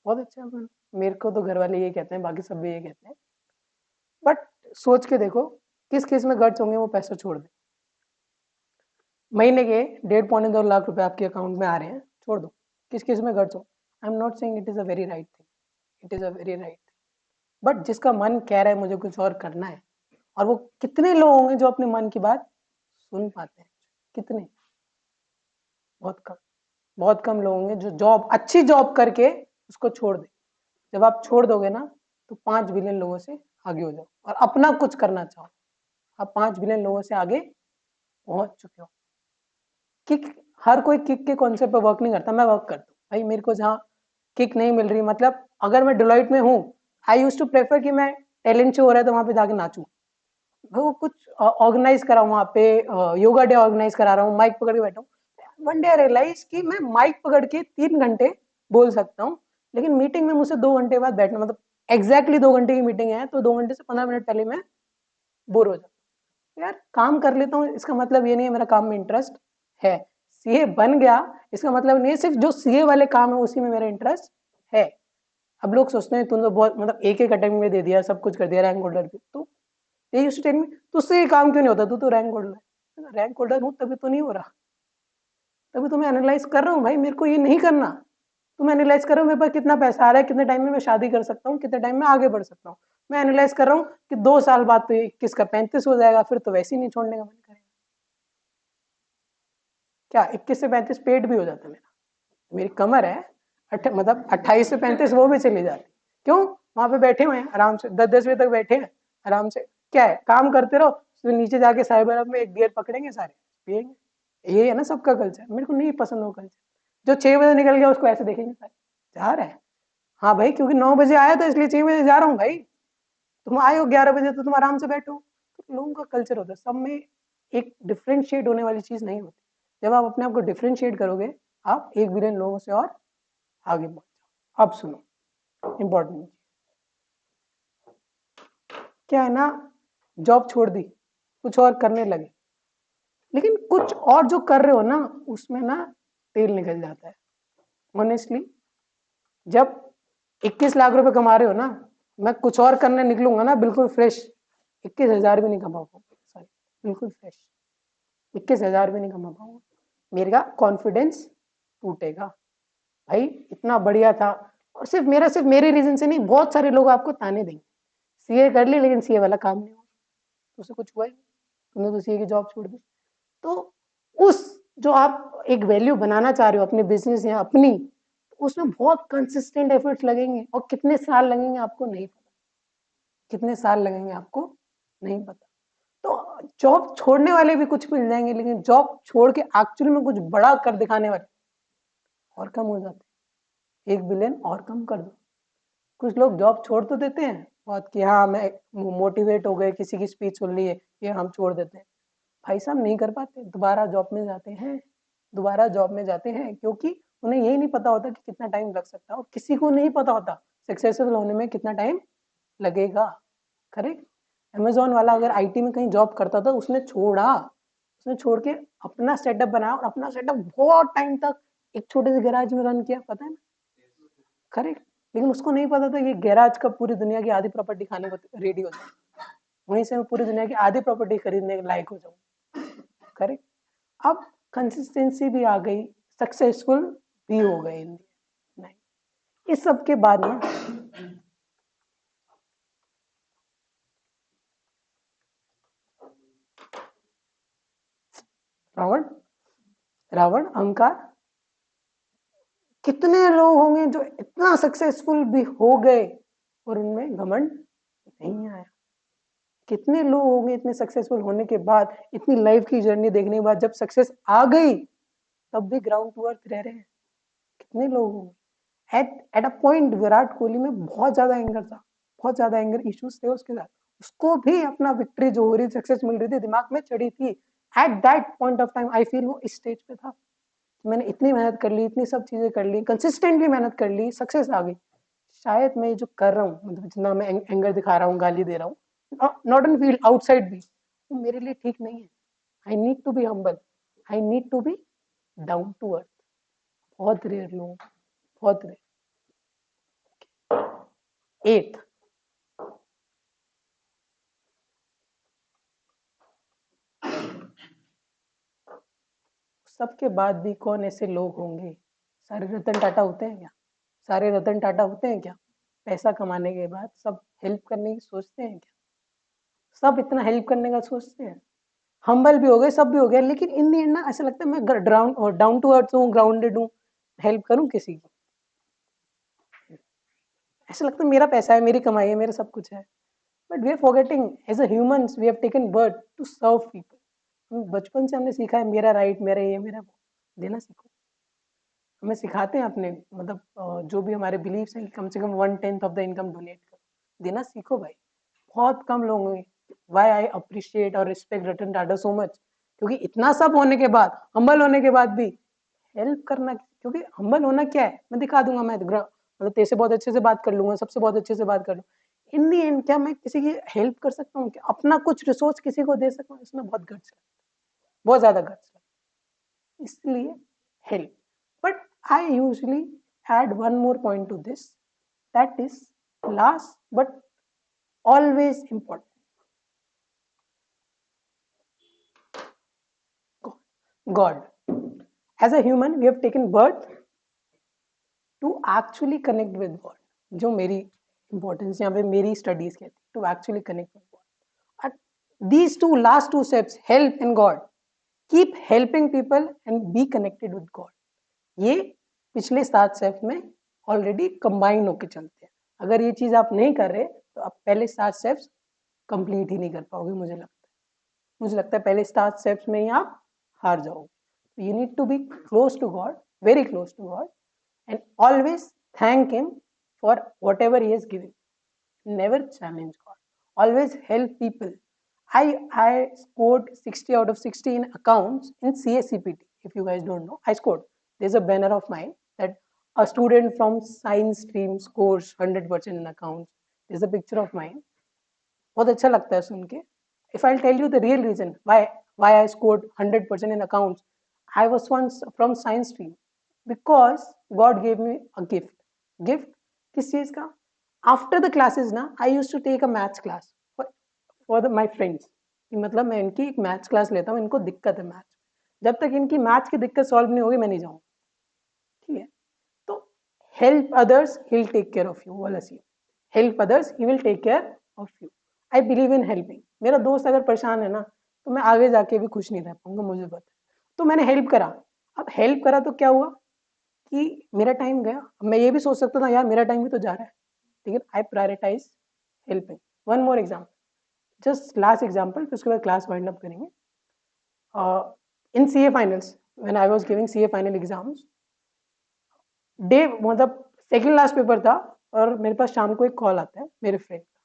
Speaker 1: बहुत अच्छा है। मेरे को तो घर वाले ये कहते हैं, बाकी सब भी ये कहते हैं, बट सोच के देखो किस केस में गट्स होंगे वो पैसा छोड़ दे। महीने के 1.5-2 लाख रुपए आपके अकाउंट में आ रहे हैं, छोड़ दो, किस केस में गट्स हो। I am not saying it is a very right thing, it is a very right thing, but जिसका मन कह रहा है मुझे कुछ और करना है, और वो कितने लोग होंगे जो अपने मन की बात सुन पाते हैं? कितने? बहुत कम, बहुत कम लोग होंगे जो जॉब, अच्छी जॉब करके उसको छोड़ दे। जब आप छोड़ दोगे ना, तो 5 बिलियन लोगों से आगे हो जाओ और अपना कुछ करना चाहो। आप 5 बिलियन लोगों से आगे पहुंच चुके हो। किक, हर कोई किक के कॉन्सेप्ट पे वर्क नहीं करता, मैं वर्क करता हूँ भाई। मेरे को जहाँ किक नहीं मिल रही, मतलब अगर मैं डिलॉइट में हूँ, आई यूज टू प्रेफर कि मैं टैलेंट शो हो रहा है तो वहां पे जाके नाचूं, वो कुछ ऑर्गेनाइज करा हूँ वहाँ पे, योगा डे ऑर्गेनाइज करा रहा हूँ, माइक पकड़ के बैठा हूँ। वन डे आई रियलाइज कि मैं माइक पकड़ के 3 घंटे बोल सकता हूँ, लेकिन मीटिंग में मुझसे 2 घंटे बाद बैठना, मतलब एग्जैक्टली 2 घंटे की मीटिंग है तो 2 घंटे से 15 मिनट पहले मैं बोर हो जाता हूँ। यार काम कर लेता हूँ, इसका मतलब ये नहीं है मेरा काम में इंटरेस्ट है। सीए बन गया इसका मतलब नहीं है सिर्फ जो सीए वाले काम है उसी में मेरा इंटरेस्ट है। अब लोग सोचते हैं तुम तो बहुत, मतलब एक अटेम्प्ट में दे दिया, सब कुछ कर दिया, रैंक होल्डर भी, तो ये यूज्ड टू टेल मी तुझसे ये काम क्यों नहीं होता, तू तो रैंक होल्डर है। रैंक होल्डर हूँ तभी तो नहीं हो रहा, तभी तो मैं एनालाइज कर रहा हूँ भाई, मेरे को ये नहीं करना। तुम एनालाइज कर रहे हो मेरे पास कितना पैसा आ रहा है, कितने टाइम में मैं शादी कर सकता हूँ, कितने टाइम में आगे बढ़ सकता हूँ। मैं एनालाइज कर रहा हूँ कि 2 साल बाद तो 21 का 35 हो जाएगा, फिर तो वैसे ही नहीं छोड़ने का मन करेगा। क्या 21 से 35 पेट भी हो जाता है मेरा, मेरी कमर है, मतलब 28 से 35 वो भी चली जाती। क्यों? वहां पे बैठे हुए हैं आराम से, 10-10 बजे तक बैठे हैं आराम से, क्या है काम करते रहो, तो नीचे जाके साइबर में एक बियर पकड़ेंगे सारे, पिएंगे। ये है ना सबका कल्चर, मेरे को नहीं पसंद वो कल्चर। जो 6 बजे निकल गया उसको ऐसे देखेंगे जा रहा है, हाँ भाई क्योंकि 9 बजे आया तो इसलिए 6 बजे जा रहा हूँ भाई, तुम आए हो 11 बजे तो तुम आराम से बैठो। तो लोगों का कल्चर होता है, सब में एक डिफरेंशिएट होने वाली चीज नहीं होती। जब आप अपने आप को डिफरेंशिएट करोगे आप 1 बिलियन लोगों से और आगे बढ़ जाओ। अब सुनो इंपॉर्टेंट, क्या है ना, जॉब छोड़ दी कुछ और करने लगे, लेकिन कुछ और जो कर रहे हो ना उसमें ना तेल निकल जाता है ऑनेस्टली। जब 21 लाख रुपए कमा रहे हो ना, मैं कुछ और करने निकलूंगा ना बिल्कुल फ्रेश, 21,000 भी नहीं कमा पाऊंगा, सॉरी बिल्कुल फ्रेश 21,000 भी नहीं कमा पाऊंगा, मेरा कॉन्फिडेंस टूटेगा। भाई इतना बढ़िया था, और सिर्फ मेरे रीजन से नहीं, बहुत सारे लोग आपको ताने देंगे, सीए कर ली लेकिन सीए वाला काम नहीं हुआ, उससे कुछ हुआ ही नहीं, तुमने तो सीए की जॉब छोड़ दी। तो उस जो आप एक वैल्यू बनाना चाह रहे हो अपने बिजनेस या अपनी, उसमें बहुत कंसिस्टेंट एफर्ट्स लगेंगे, और कितने साल लगेंगे आपको नहीं पता, कितने साल लगेंगे आपको नहीं पता। तो जॉब छोड़ने वाले भी कुछ मिल जाएंगे, लेकिन जॉब छोड़ के एक्चुअली में कुछ बड़ा कर दिखाने वाले और कम हो जाते, 1 बिलियन और कम कर दो। कुछ लोग जॉब छोड़ तो देते हैं बहुत कि हाँ मैं मोटिवेट हो गए, किसी की स्पीच सुन ली है ये हम छोड़ देते हैं, भाई साहब नहीं कर पाते, दोबारा जॉब में जाते हैं, दोबारा जॉब में जाते हैं, क्योंकि उन्हें यही नहीं पता होता कि कितना टाइम लग सकता है, और किसी को नहीं पता होता सक्सेसफुल होने में कितना टाइम लगेगा। करेक्ट। अमेजोन वाला अगर आईटी में कहीं जॉब करता था, उसने छोड़ के अपना सेटअप बनाया, और अपना सेटअप बहुत टाइम तक एक छोटे से गैराज में रन किया, पता है ना। करेक्ट। लेकिन उसको नहीं पता था ये गैराज का पूरी दुनिया की आधी प्रॉपर्टी खाने को रेडी हो जाए, वहीं से मैं पूरी दुनिया की आधी प्रॉपर्टी खरीदने के लायक हो जाऊं। करेक्ट। अब कंसिस्टेंसी भी आ गई, सक्सेसफुल भी हो गए इंडिया। नहीं, इस सब के बाद ना रावण रावण अहंकार, कितने लोग होंगे जो इतना सक्सेसफुल भी हो गए और उनमें घमंड नहीं आया। कितने लोग होंगे इतने सक्सेसफुल होने के बाद, इतनी लाइफ की जर्नी देखने के बाद, जब सक्सेस आ गई तब भी ग्राउंड टू अर्थ रह रहे हैं, कितने लोग होंगे। At a point Virat Kohli में बहुत ज्यादा एंगर था, बहुत ज्यादा एंगर इश्यूज थे उसके साथ, उसको भी अपना विक्ट्री जो हो रही, सक्सेस मिल रही थी, दिमाग में चढ़ी थी। At that point of time I feel वो इस स्टेज पे था, मैंने इतनी मेहनत कर ली, इतनी सब चीजें कर ली, कंसिस्टेंटली मेहनत कर ली, सक्सेस आ गई, शायद मैं जो कर रहा हूँ, मतलब जितना मैं एंगर दिखा रहा हूँ, गाली दे रहा हूँ, नॉट इन फील्ड आउटसाइड भी, वो मेरे लिए ठीक नहीं है। I need to be humble, I need to be down to earth. बहुत रेयर लोग, बहुत रेयर। 8, सबके बाद भी कौन ऐसे लोग होंगे, सारे रतन टाटा होते हैं क्या, सारे रतन टाटा होते हैं क्या, पैसा कमाने के बाद सब हेल्प करने की सोचते हैं क्या, सब इतना हेल्प करने का सोचते हैं, हम्बल भी हो गए, सब भी हो गया, लेकिन इन दी एंड ना ऐसा लगता है मैं डाउन टू अर्थ हूँ, ग्राउंडेड हूँ, हेल्प करूँ किसी की, ऐसा लगता है मेरा पैसा है, मेरी कमाई है, मेरा सब कुछ है। But we are forgetting as a humans we have taken birth to serve people. बचपन से हमने सीखा है मेरा राइट, मेरा ये, मेरा वो, देना सीखो। हमें सिखाते हैं अपने, मतलब जो भी हमारे बिलीव्स हैं कि कम से कम 1/10 ऑफ द इनकम डोनेट करो, देना सीखो भाई। बहुत कम लोग होंगे। वाई आई अप्रिशिएट और respect Ratan Tata so much, क्योंकि इतना सब होने के बाद, हम्बल होने के बाद भी हेल्प करना, क्योंकि हम्बल होना क्या है, मैं दिखा दूंगा, मैं मतलब तेरे से बहुत अच्छे से बात कर लूंगा, सबसे बहुत अच्छे से बात कर लूँ, इन दी एंड क्या मैं किसी की हेल्प कर सकता हूँ क्या, अपना कुछ रिसोर्स किसी को दे सकता हूँ, इसमें बहुत गट्स लगता है, बहुत ज्यादा गट्स लगता है, इसलिए help. But I usually add one more point to this, that is last but always important. God. As a human, we have taken birth to actually connect with God. जो मेरी importance यहाँ पे मेरी studies कहती है, to actually connect with God. These two last two steps, help and God, keep helping people and be connected with God. ये पिछले 7 स्टेप्स में ऑलरेडी कंबाइन होके चलते हैं। अगर ये चीज आप नहीं कर रहे तो आप पहले 7 स्टेप्स कंप्लीट ही नहीं कर पाओगे, मुझे लगता है पहले 7 स्टेप्स में ही आप हार जाओगे। You need to be close to God, very close to God, and always thank Him for whatever He has given. Never challenge God. Always help people. I scored 60 out of 60 in accounts in CACPT. If you guys don't know, I scored. There's a banner of mine that a student from science stream scores 100% in accounts. There's a picture of mine. बहुत अच्छा लगता है सुन के. If I'll tell you the real reason why I scored 100% in accounts, I was once from science stream because God gave me a gift. Gift किस चीज का? After the classes ना, I used to take a maths class for my friends. मतलब मैं इनकी एक मैथ्स क्लास लेता हूँ, इनको दिक्कत है मैथ्स. जब तक इनकी मैथ्स की दिक्कत सॉल्व नहीं होगी मैं नहीं जाऊँगा. ठीक है. तो help others, he will take care of you. वाला सी, help others, he will take care of you. I believe in helping. मेरा दोस्त अगर परेशान है ना तो मैं आगे जाके भी खुश नहीं रह पाऊंगा, मुझे पता. तो मैंने हेल्प करा. अब हेल्प करा तो क्या हुआ कि मेरा टाइम गया. मैं ये भी सोच सकता था यार मेरा टाइम भी तो जा रहा है. ठीक है. I prioritise helping. One more example, just last example, फिर उसके बाद क्लास वाइंड अप करेंगे. In CA finals, when I was giving CA final exams, day मतलब सेकंड लास्ट पेपर था और मेरे पास शाम को एक कॉल आता है मेरे फ्रेंड का.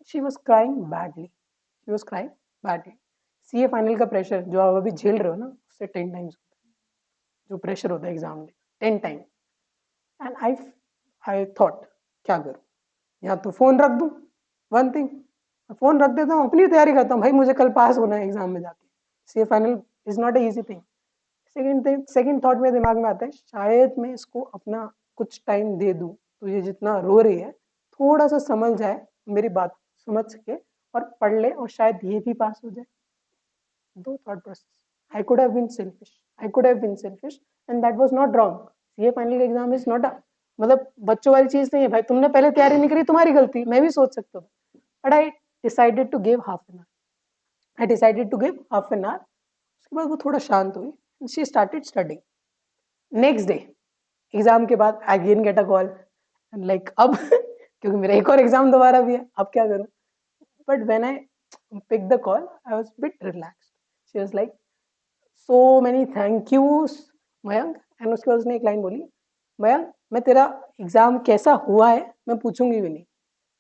Speaker 1: She was crying badly. She was crying badly. CA final का प्रेशर जो आप अभी झेल रहे हो ना उससे 10 टाइम्स होता है जो प्रेशर होता है एग्जाम में, 10 टाइम. एंड आई थॉट क्या करूं, या तो फोन रख दूं. वन थिंग, फोन रख देता हूँ, अपनी तैयारी करता हूँ. भाई मुझे कल पास होना है एग्जाम में जाके. CA final is not a easy thing. Second thought मेरे दिमाग में आता है शायद मैं इसको अपना कुछ टाइम दे दूं तो ये जितना रो रही है थोड़ा सा समझ जाए, मेरी बात समझ सके और पढ़ ले और शायद ये भी पास हो जाए. दो thought process. I could have been selfish and that was not wrong. CA final exam is not मतलब बच्चों वाली चीज नहीं है. भाई तुमने पहले तैयारी नहीं करी, तुम्हारी गलती. मैं भी सोच सकता हूँ. But I decided to give half an hour. उसके बाद वो थोड़ा शांत हुई. She started studying. Next day exam के बाद I again get a call. Like अब क्योंकि मेरा एक और एग्जाम दोबारा भी है, अब क्या करूं. But when I pick the call I was bit relaxed. She was like so many thank yous Mayank. And उसके बाद उसने एक लाइन बोली, मयंक मैं तेरा एग्जाम कैसा हुआ है मैं पूछूंगी भी नहीं.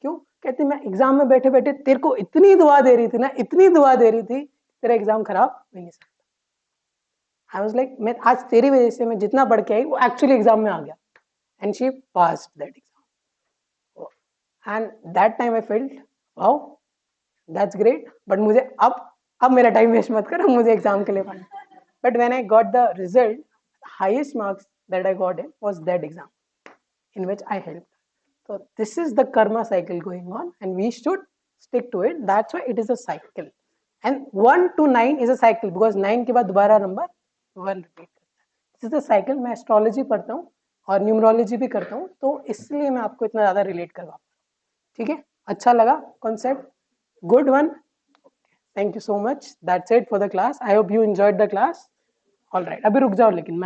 Speaker 1: क्यों? कहती मैं एग्जाम में बैठे बैठे तेरे को इतनी दुआ दे रही थी तेरा एग्जाम खराब हो नहीं सकता. आई वाज लाइक मैं आज तेरी वजह से मैं जितना पढ़ के आई वो एक्चुअली एग्जाम में आ गया. And she passed that exam. And that time I felt wow that's great. But मुझे अब मेरा टाइम वेस्ट मत कर, मुझे एग्जाम के लिए पढ़ना. But when I got the result, highest marks that I got in was that exam in which I helped. So this is the karma cycle going on and we should stick to it. That's why it is a cycle. And 1 to 9 is a cycle because 9 के बाद दोबारा नंबर 1 रिपीट करता है. This is a cycle. मैं एस्ट्रोलॉजी पढ़ता हूँ और न्यूमरोलॉजी भी करता हूँ तो इसलिए मैं आपको इतना ज़्यादा रिलेट करवा पा रहा हूँ. ठीक है, अच्छा लगा concept? Good one. Thank you so much. That's it for the class. I hope you enjoyed the class. All right, अभी रुक जाओ लेकिन मैं